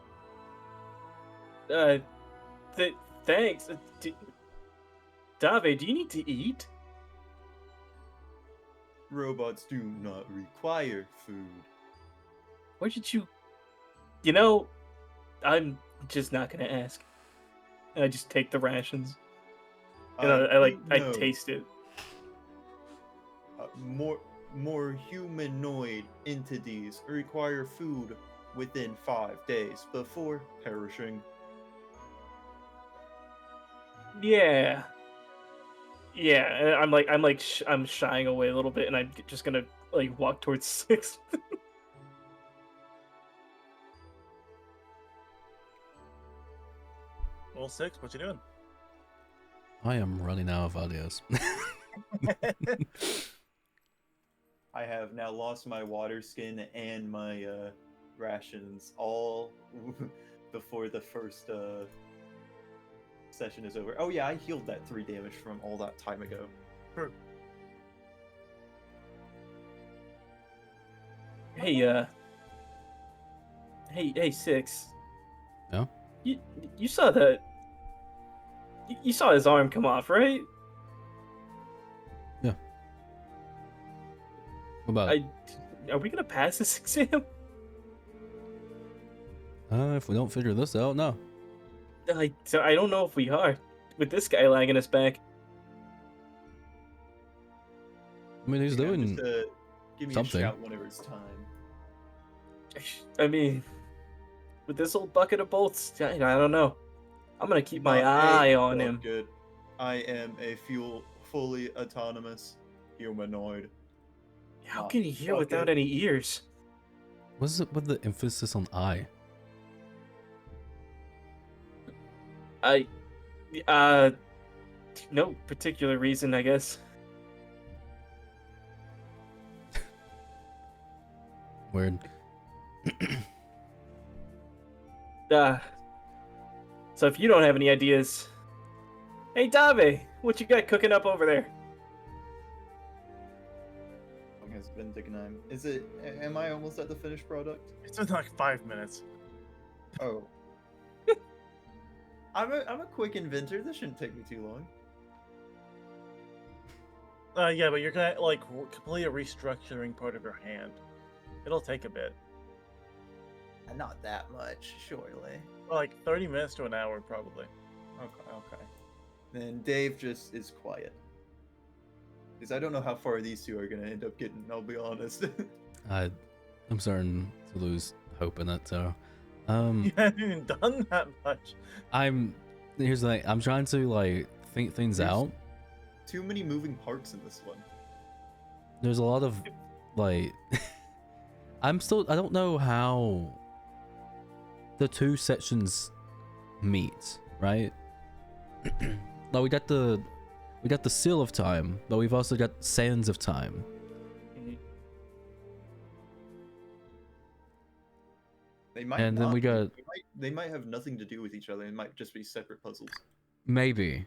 Thanks. Dave, do you need to eat? Robots do not require food. Where did you... I'm just not gonna ask. I just take the rations. I taste it. More humanoid entities require food within 5 days before perishing. Yeah. I'm shying away a little bit, and I'm just gonna like walk towards 6. Well, 6, what you doing? I am running out of ideas. I have now lost my water skin and my rations all before the first session is over. Oh yeah, I healed that 3 damage from all that time ago. Sure. Hey, hey, 6. Yeah? You saw that? You saw his arm come off, right? Yeah. What about it? Are we gonna pass this exam? If we don't figure this out, no. I don't know if we are. With this guy lagging us back. I mean, he's Yeah, doing just, give me something. a shout whenever it's time. I mean, with this old bucket of bolts, I don't know. I'm gonna keep my eye on him. Good. I am a fully autonomous humanoid. How can he hear Fuck without it. any ears? What's it with the emphasis on I? No particular reason, I guess. Weird. So if you don't have any ideas, hey Dave, what you got cooking up over there? How long has it been taking time? Is it? Am I almost at the finished product? It's been like 5 minutes. Oh. I'm a quick inventor. This shouldn't take me too long. Yeah, but you're gonna like complete a restructuring part of your hand. It'll take a bit. Not that much, surely. Like 30 minutes to an hour, probably. Okay. Then Dave just is quiet. Because I don't know how far these two are gonna end up getting, I'll be honest. I'm starting to lose hope in it, so You haven't even done that much. here's the thing, I'm trying to like think things There's- out. Too many moving parts in this one. There's a lot of like I don't know how the two sections meet, right? Like we got the Seal of Time, but we've also got Sands of Time. They might And then not we be. got- They might have nothing to do with each other. It might just be separate puzzles. Maybe.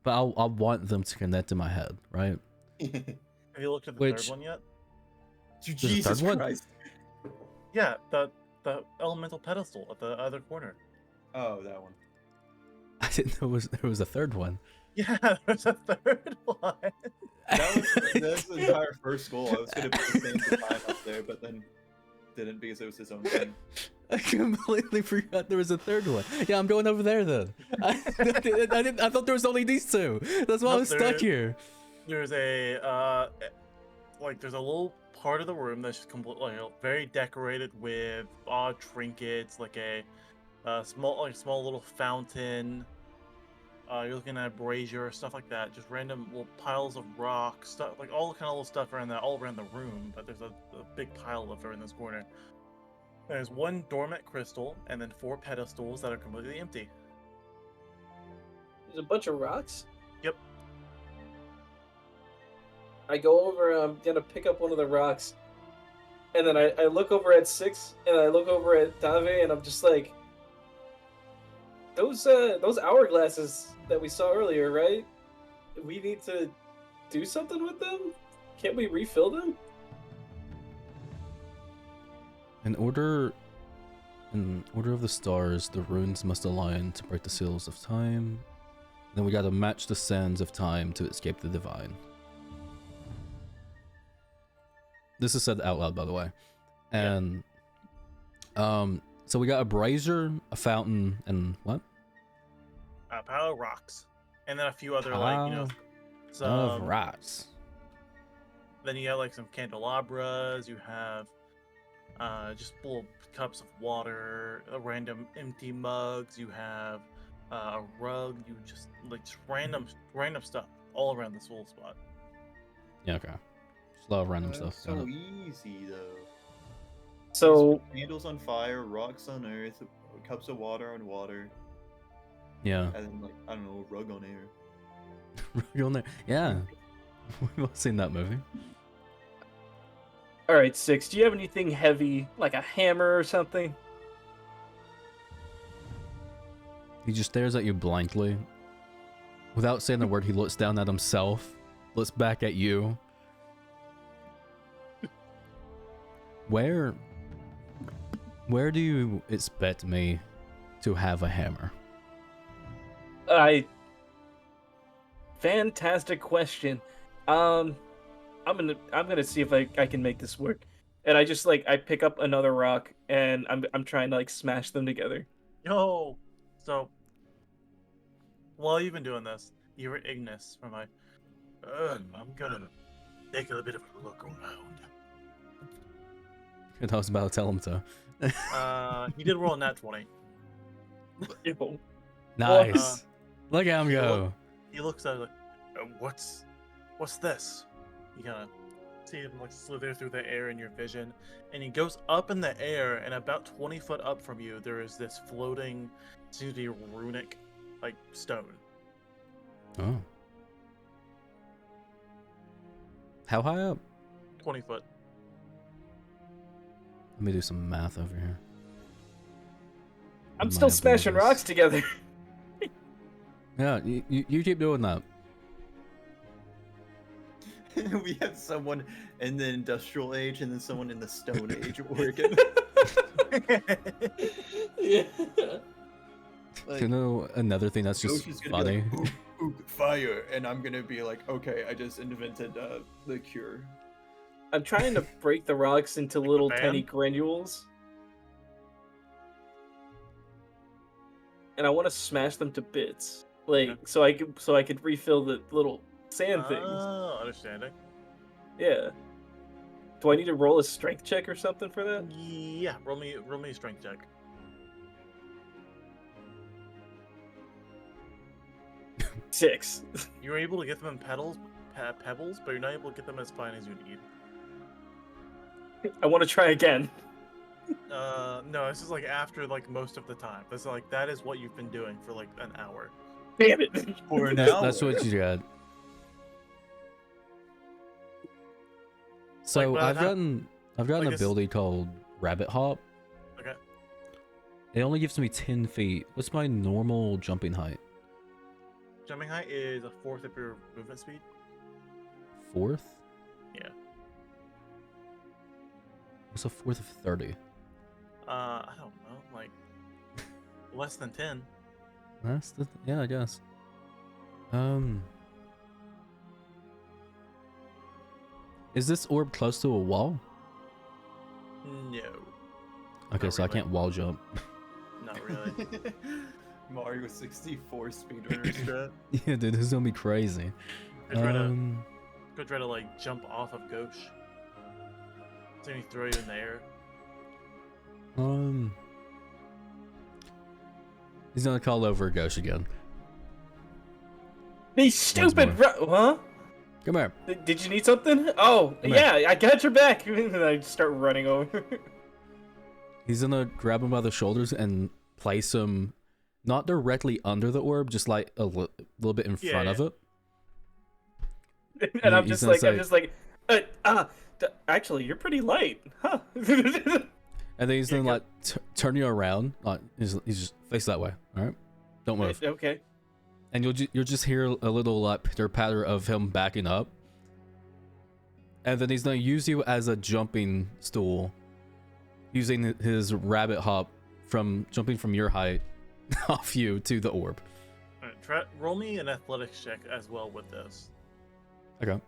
But I want them to connect in my head, right? Have you looked at the Which- third one yet? Jesus third one? Christ. Yeah, the elemental pedestal at the other corner. Oh, that one. I didn't know there was a third one. Yeah, there's a third one. That's the entire first goal. I was gonna put the same time up there, but then didn't because it was his own thing. I completely forgot there was a third one. Yeah, I'm going over there then. I thought there was only these two. That's why I Nope, was stuck here. There's a there's a little part of the room that's just completely very decorated with odd trinkets, like a small little fountain. You're looking at a brazier, stuff like that. Just random little piles of rocks, stuff like all kind of little stuff around that, all around the room. But there's a big pile of it in this corner. There's one dormant crystal, and then 4 pedestals that are completely empty. There's a bunch of rocks. Yep. I go over and I'm gonna pick up one of the rocks, and then I look over at 6, and I look over at Dave, and I'm just like, those hourglasses that we saw earlier, right? We need to do something with them. Can't we refill them? In order of the stars, the runes must align to break the seals of time. Then we gotta match the sands of time to escape the divine. This is said out loud, by the way. And so we got a brazier, a fountain, and what? Pile of rocks, and then a few other Of some. rocks. Then you have like some candelabras. You have just little cups of water, random empty mugs. You have a rug. You just random stuff all around this little spot. Yeah, okay. Just a lot of random That's stuff. so Got it. easy though. So Candles on fire, rocks on earth, cups of water on water, Yeah. and then like I don't know, a rug on air. You're on there. Yeah. We've all seen that movie. all right, Six. Do you have anything heavy, like a hammer or something? He just stares at you blankly. Without saying a word, he looks down at himself, looks back at you. Where do you expect me to have a hammer? Fantastic question. I'm gonna see if I can make this work. And I just I pick up another rock and I'm trying to like smash them together. Yo, so while you've been doing this, you were Ignis from my. I'm gonna take a bit of a look around. And I was about to tell him to. He did roll a nat 20. Ew. Nice. Look at him he go. He looks at it like, what's this? You kind of see him like slither through the air in your vision, and he goes up in the air, and about 20 foot up from you, there is this floating, seems to be runic, like stone. Oh. How high up? 20 foot. Let me do some math over here. I'm My still smashing abilities. rocks together. Yeah, you keep doing that. We have someone in the industrial age and then someone in the stone age working. Yeah. Like, You know, another thing that's just Ghost is gonna be funny. like, ooh, fire, and I'm gonna be like, okay, I just invented the cure. I'm trying to break the rocks into little fan? tiny granules. And I want to smash them to bits. Like Okay. so I could refill the little sand things. Oh, understanding. Yeah. Do I need to roll a strength check or something for that? Yeah, roll me a strength check. Six. You're able to get them in pebbles, but you're not able to get them as fine as you need. I want to try again. No, this is like after like most of the time. This is like that is what you've been doing for like an hour. Damn it. For an That's, hour. that's what you got. So by the I've time- gotten like an this- ability called Rabbit Hop. Okay. It only gives me 10 feet. What's my normal jumping height? Jumping height is a fourth of your movement speed. Fourth? Yeah. What's a fourth of 30? I don't know, like less than 10. That's the yeah, I guess. Is this orb close to a wall? No, Okay, Not so I really. can't wall jump. not really. Mario 64 speedrunner strat. Yeah, dude, this is gonna be crazy. Go try to like jump off of Ghosh. So he throw you in the air. He's gonna call over Ghosh again. These stupid huh? Come here. Did you need something? Oh, Come yeah, I got your back. And I start running over. He's gonna grab him by the shoulders and place him not directly under the orb, just like a little bit in front of it. And I'm He's just gonna like, actually, you're pretty light, huh? And then he's gonna like turn you around, like he's just face that way. All right, don't move. Okay. And you'll just hear a little like pitter patter of him backing up. And then he's gonna use you as a jumping stool, using his rabbit hop from jumping from your height off you to the orb. Alright, roll me an athletics check as well with this. Okay.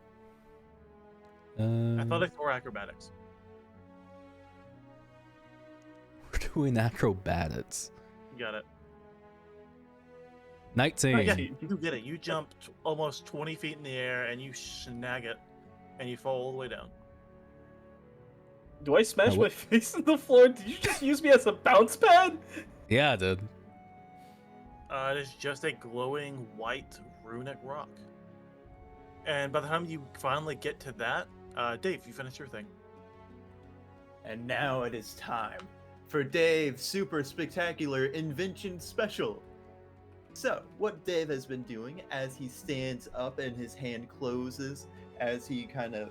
Athletics or acrobatics. We're doing acrobatics. You got it. 19. Yeah, you do get it. You jump almost 20 feet in the air and you snag it, and you fall all the way down. Do I smash Now my what- face in the floor? Did you just use me as a bounce pad? Yeah, dude. It is just a glowing white runic rock. And by the time you finally get to that, Dave, you finished your thing. And now it is time for Dave's super spectacular invention special. So, what Dave has been doing as he stands up and his hand closes, as he kind of,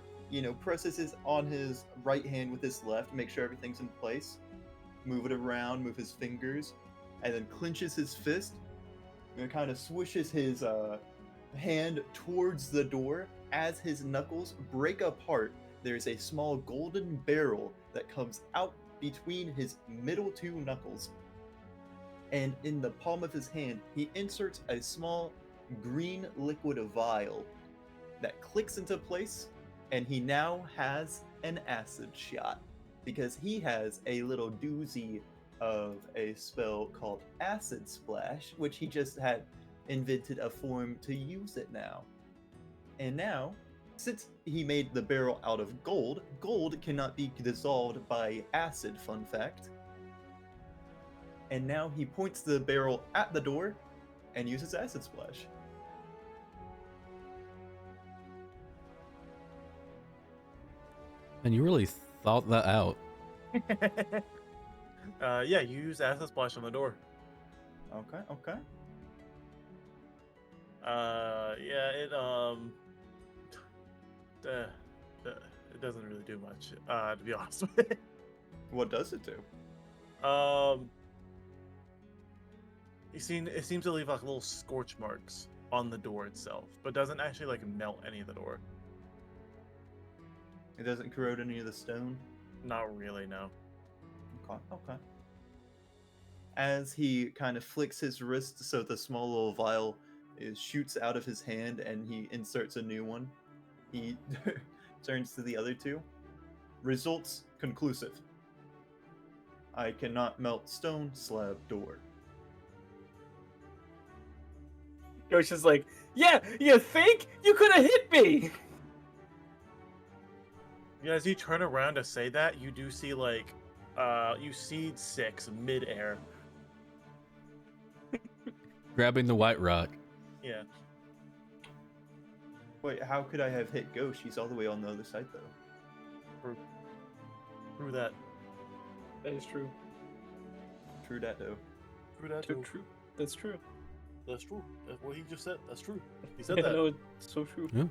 presses on his right hand with his left, make sure everything's in place, move it around, move his fingers, and then clenches his fist, and kind of swishes his hand towards the door. As his knuckles break apart, there's a small golden barrel that comes out between his middle two knuckles. And in the palm of his hand, he inserts a small green liquid vial that clicks into place, and he now has an acid shot because he has a little doozy of a spell called Acid Splash, which he just had invented a form to use it now. And now, since he made the barrel out of gold, gold cannot be dissolved by acid, fun fact. And now he points the barrel at the door and uses Acid Splash. And you really thought that out. Yeah, you use Acid Splash on the door. Okay. Yeah, it doesn't really do much, to be honest with you. What does it do? It seems to leave like little scorch marks on the door itself, but doesn't actually like melt any of the door. It doesn't corrode any of the stone? Not really, no. Okay. As he kind of flicks his wrist so the small little vial shoots out of his hand and he inserts a new one, he turns to the other two. Results conclusive. I cannot melt stone slab door. Ghost is like, yeah, you think? You could have hit me! Yeah, as you turn around to say that, you do see like, you see Six mid-air. Grabbing the white rock. Yeah. Wait, how could I have hit Ghost? She's all the way on the other side though. Through that. That is true. True that though. Through that. True. That's true. That's true. That's what he just said. That's true. He said Yeah, that. no, it's so true. Yeah.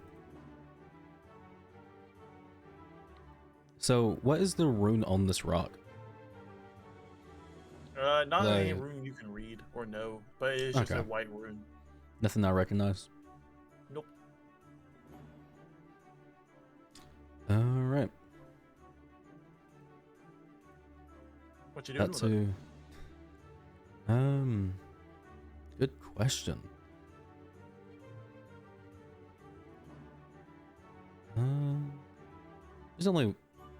So, what is the rune on this rock? Not any The- rune you can read or know, but it's just a Okay. white rune. Nothing I recognize. Nope. All right. What you doing Got with it? to. Good question. There's only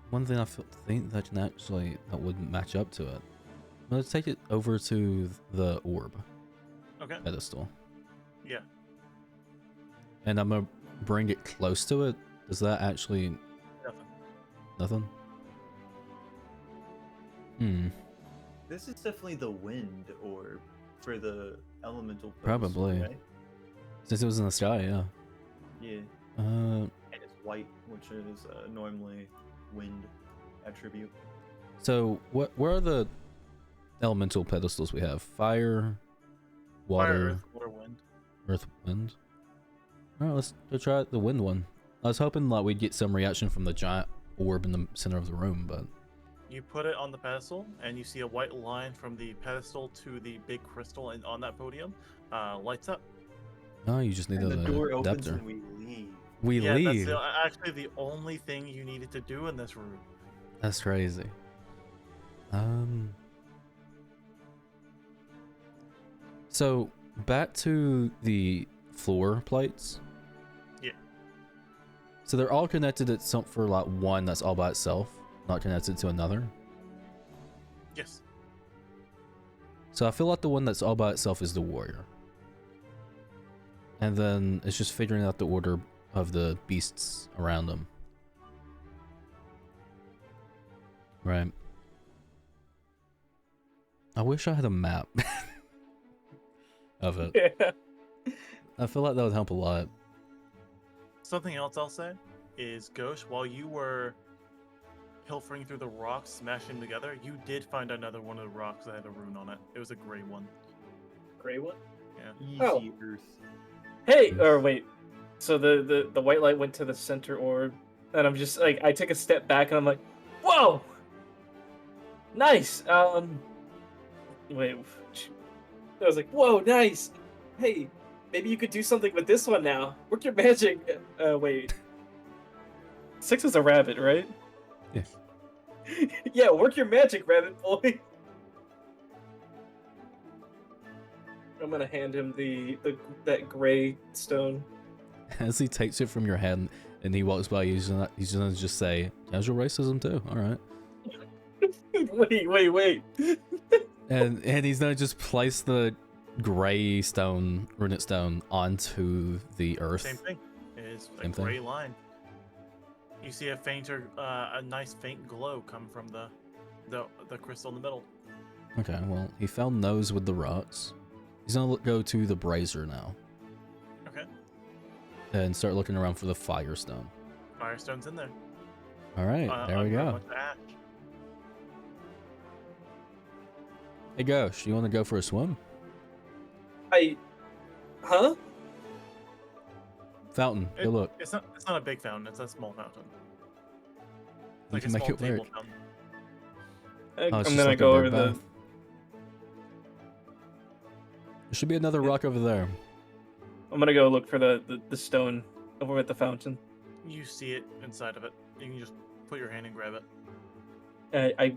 one thing I think that can actually that would match up to it. Let's take it over to the orb Okay. pedestal, Yeah. and I'm gonna bring it close to it. Does that actually Nothing. nothing? Hmm. This is definitely the wind orb for the elemental post, Probably. right? Since it was in the sky, yeah. Yeah. Uh, And it's white, which is normally wind attribute. so where are the elemental pedestals we have? Fire, water, Fire, earth, water, wind. earth, wind. All right, let's go try the wind one. I was hoping like we'd get some reaction from the giant orb in the center of the room, but You put it on the pedestal, and you see a white line from the pedestal to the big crystal and on that podium lights up. no, you just need And an the door opens adapter. and we leave. We Yeah, leave. that's actually the only thing you needed to do in this room. That's crazy. So back to the floor plates. Yeah. So they're all connected at some for like one that's all by itself, not connected to another. Yes. So I feel like the one that's all by itself is the warrior. And then it's just figuring out the order of the beasts around them. Right. I wish I had a map of it. Yeah. I feel like that would help a lot. Something else I'll say. is, Ghost, while you were pilfering through the rocks, smashing them together, you did find another one of the rocks that had a rune on it. It was a gray one. Gray one. Yeah. Easy Oh. Earth. Hey, or wait. So the white light went to the center orb, and I'm just like, I take a step back, and I'm like, whoa, nice. Wait. I was like, whoa, nice. Hey, maybe you could do something with this one now. Work your magic. Wait. 6 is a rabbit, right? Yes. Yeah, work your magic, rabbit boy. I'm gonna hand him that gray stone. As he takes it from your hand and he walks by, he's gonna just say, "Casual racism too." All right. Wait. And he's gonna just place the gray stone, runic stone, onto the earth. Same thing. It is a Same thing. gray line. You see a nice faint glow come from the crystal in the middle. Okay, well, he found those with the rocks. He's gonna go to the brazier now Okay. and start looking around for the firestone. Firestone's in there. All right, there we under a go. bunch of ash. Hey, Gosh, you want to go for a swim? Huh? Fountain, go look. It's not a big fountain. It's a small fountain. You Like can a make small it table work. fountain. Oh, it's I'm just gonna like a go bird over the. bath. There should be another rock over there. I'm gonna go look for the stone over at the fountain. You see it inside of it. You can just put your hand and grab it. I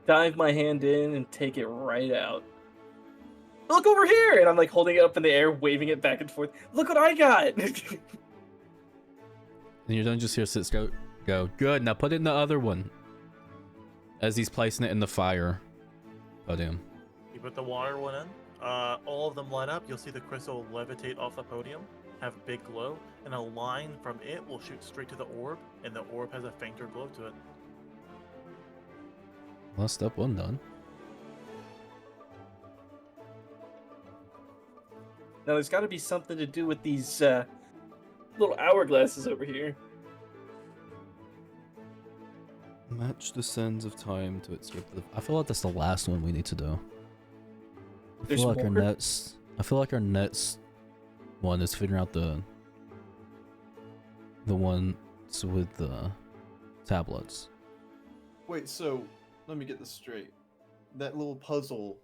dive my hand in and take it right out. Look over here! And I'm like holding it up in the air, waving it back and forth. Look what I got! And you don't just hear Sitz go, good, now put it in the other one. As he's placing it in the fire. Oh, damn. You put the water one in. All of them light up. You'll see the crystal levitate off the podium, have a big glow, and a line from it will shoot straight to the orb, and the orb has a fainter glow to it. Well, step 1 done. Now there's gotta be something to do with these little hourglasses over here. Match the sands of time to escape the... I feel like that's the last one we need to do. I There's feel like more? I feel like our next one is figuring out the ones with the tablets. Wait, so let me get this straight. That little puzzle,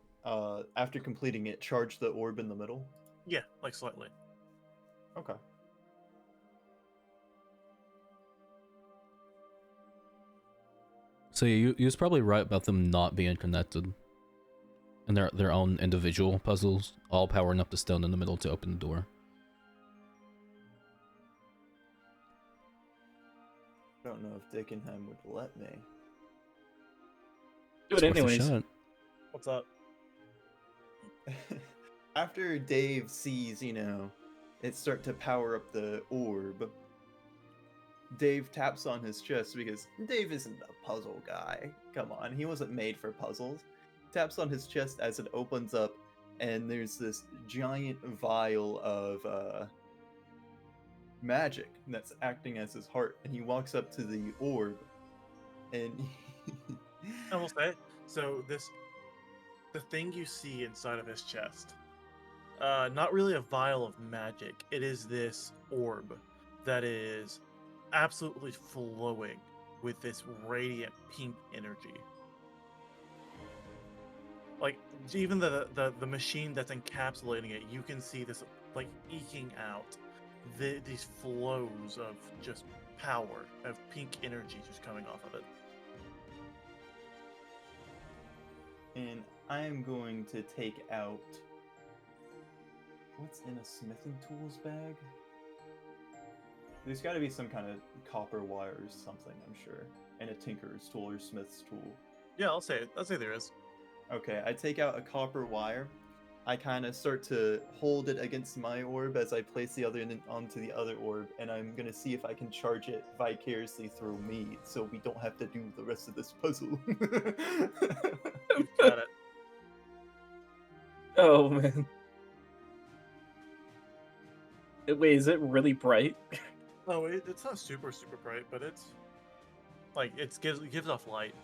after completing it, charged the orb in the middle? Yeah, like slightly. Okay. So you was probably right about them not being connected. And their own individual puzzles, all powering up the stone in the middle to open the door. I don't know if Dickenham would let me. Do It's it worth a anyways. shot. What's up? After Dave sees, it start to power up the orb, Dave taps on his chest because Dave isn't a puzzle guy. Come on, he wasn't made for puzzles. Taps on his chest as it opens up, and there's this giant vial of magic that's acting as his heart, and he walks up to the orb, and I will say, so the thing you see inside of his chest, not really a vial of magic. It is this orb that is absolutely flowing with this radiant pink energy. Like, even the machine that's encapsulating it, you can see this, like, eking out these flows of just power, of pink energy just coming off of it. and I'm going to take out... What's in a smithing tools bag? There's got to be some kind of copper wire or something, I'm sure. And a tinker's tool or smith's tool. Yeah, I'll say there is. Okay, I take out a copper wire. I kind of start to hold it against my orb as I place the other end onto the other orb, and I'm going to see if I can charge it vicariously through me, so we don't have to do the rest of this puzzle. Got it. Oh man. Wait, is it really bright? Oh, it's not super bright, but it's like it gives off light.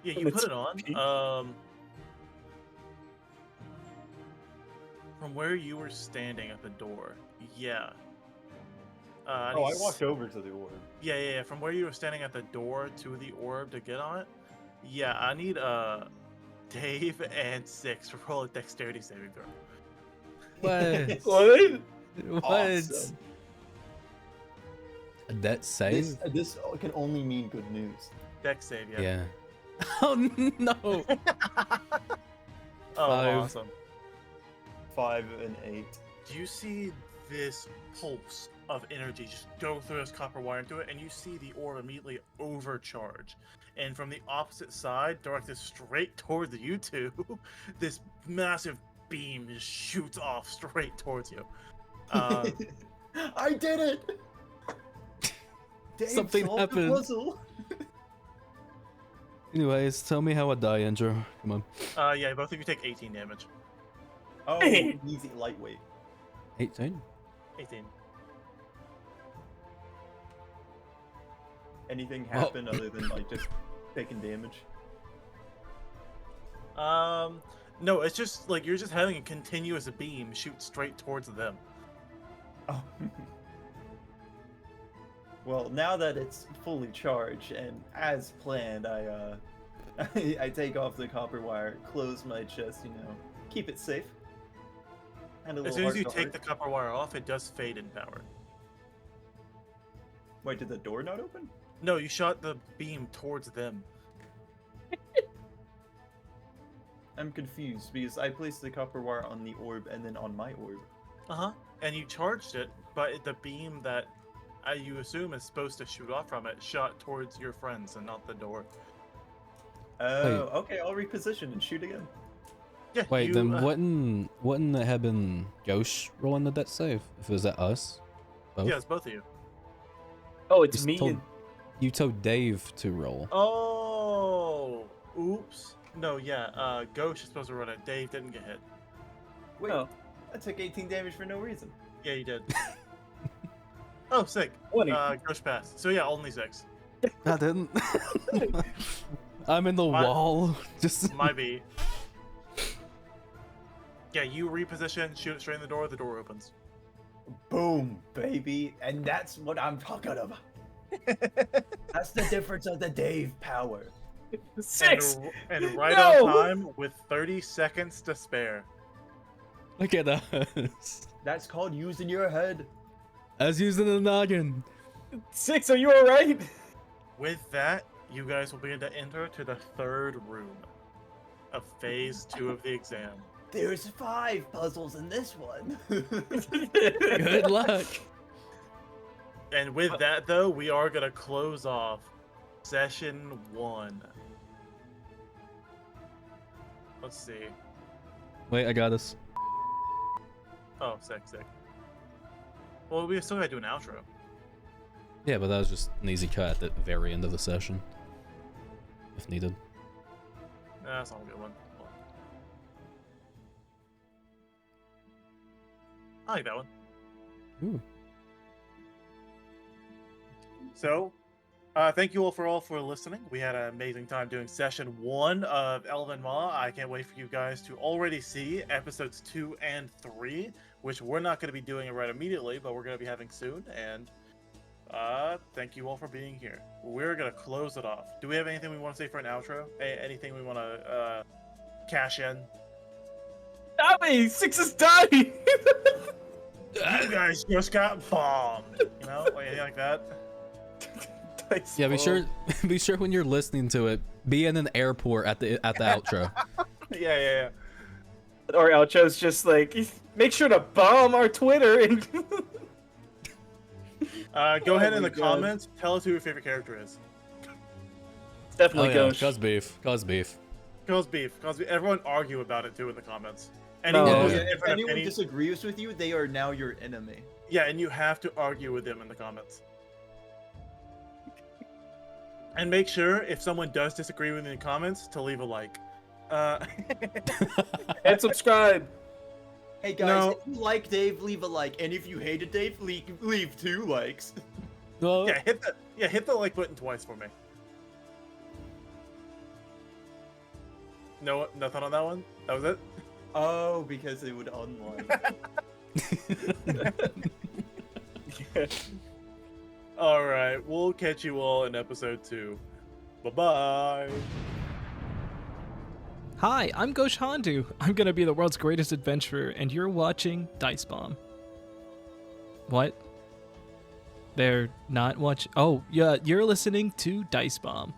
Yeah, And you put it's it on. pink. From where you were standing at the door, yeah. Oh, I walked over to the orb. Yeah. From where you were standing at the door to the orb to get on it, yeah. I need Dave and Six to roll a dexterity saving throw. What? What? What? Awesome. That save? This can only mean good news. Dex save, yeah. Yeah. Oh no! Oh, Five. awesome. 5 and 8. Do you see this pulse of energy just go through this copper wire into it, and you see the orb immediately overcharge. And from the opposite side, directed straight towards you two, this massive beam just shoots off straight towards you. I did it! Dave Something solved the happened. puzzle. Anyways, tell me how I die, Andrew. Come on. Yeah, both of you take 18 damage. Oh, Hey. easy, lightweight. 18. 18. Anything happen other than like just taking damage? No, it's just like you're just having a continuous beam shoot straight towards them. Oh. Well, now that it's fully charged and as planned, I take off the copper wire, close my chest, keep it safe. And a As little soon as you heart to take the heart. copper wire off, it does fade in power. Wait, did the door not open? No, you shot the beam towards them. I'm confused because I placed the copper wire on the orb and then on my orb. Uh-huh. And you charged it, but the beam that you assume is supposed to shoot off from it shot towards your friends and not the door. Oh, okay, I'll reposition and shoot again. Yeah. Wait, you, then wouldn't it have been Ghost rolling the death save? If it was at us? Both? Yeah, it's both of you. Oh, it's You me. told- You told Dave to roll. Oh, oops. No, yeah. Ghost is supposed to run it. Dave didn't get hit. Wait, Oh. I took 18 damage for no reason. Yeah, you did. Oh, sick. 20. Ghost passed. So yeah, only 6. I didn't. I'm in the wall. Just My B. Yeah, you reposition, shoot it straight in the door opens. Boom, baby. And that's what I'm talking about. That's the difference of the Dave power. 6. And right No! on time with 30 seconds to spare. look at us. That's called using your head. I was using the noggin. 6. Are you all right? With that, you guys will begin to enter to the 3rd room of phase 2 of the exam. There's 5 puzzles in this one. Good luck. And with that, though, we are going to close off session 1. Let's see. Wait, I got us. Oh, sick. Well, we still gotta do an outro. Yeah, but that was just an easy cut at the very end of the session. If needed. That's not a good one. I like that one. Ooh. So, thank you all for listening. We had an amazing time doing session 1 of Elven Maw. I can't wait for you guys to already see episodes 2 and 3, which we're not going to be doing it right immediately, but we're going to be having soon. And thank you all for being here. We're going to close it off. Do we have anything we want to say for an outro? Anything we want to cash in? Stop me! 6 is dying! You guys just got bombed. You know, like anything like that. Dice Yeah, be roll. sure when you're listening to it, be in an airport at the outro. Yeah. Our outro's just like, make sure to bomb our Twitter and. Go ahead in my the God. comments. Tell us who your favorite character is. It's definitely Ghost. Cause beef. Cause beef. Cause beef. Everyone argue about it too in the comments. No. Anyone Yeah. who's a If different anyone opinion, disagrees with you, they are now your enemy. yeah, and you have to argue with them in the comments. And make sure if someone does disagree with you in the comments to leave a like. And subscribe. Hey guys, No. if you like Dave, leave a like, and if you hated Dave, leave 2 likes. Well, Hit the like button twice for me. No, nothing on that one. That was it. Oh, because it would unlike. All right, we'll catch you all in episode 2. Bye bye. Hi, I'm Gosh Hondu. I'm gonna be the world's greatest adventurer, and you're watching Dice Bomb. What? They're not watching. Oh, yeah, you're listening to Dice Bomb.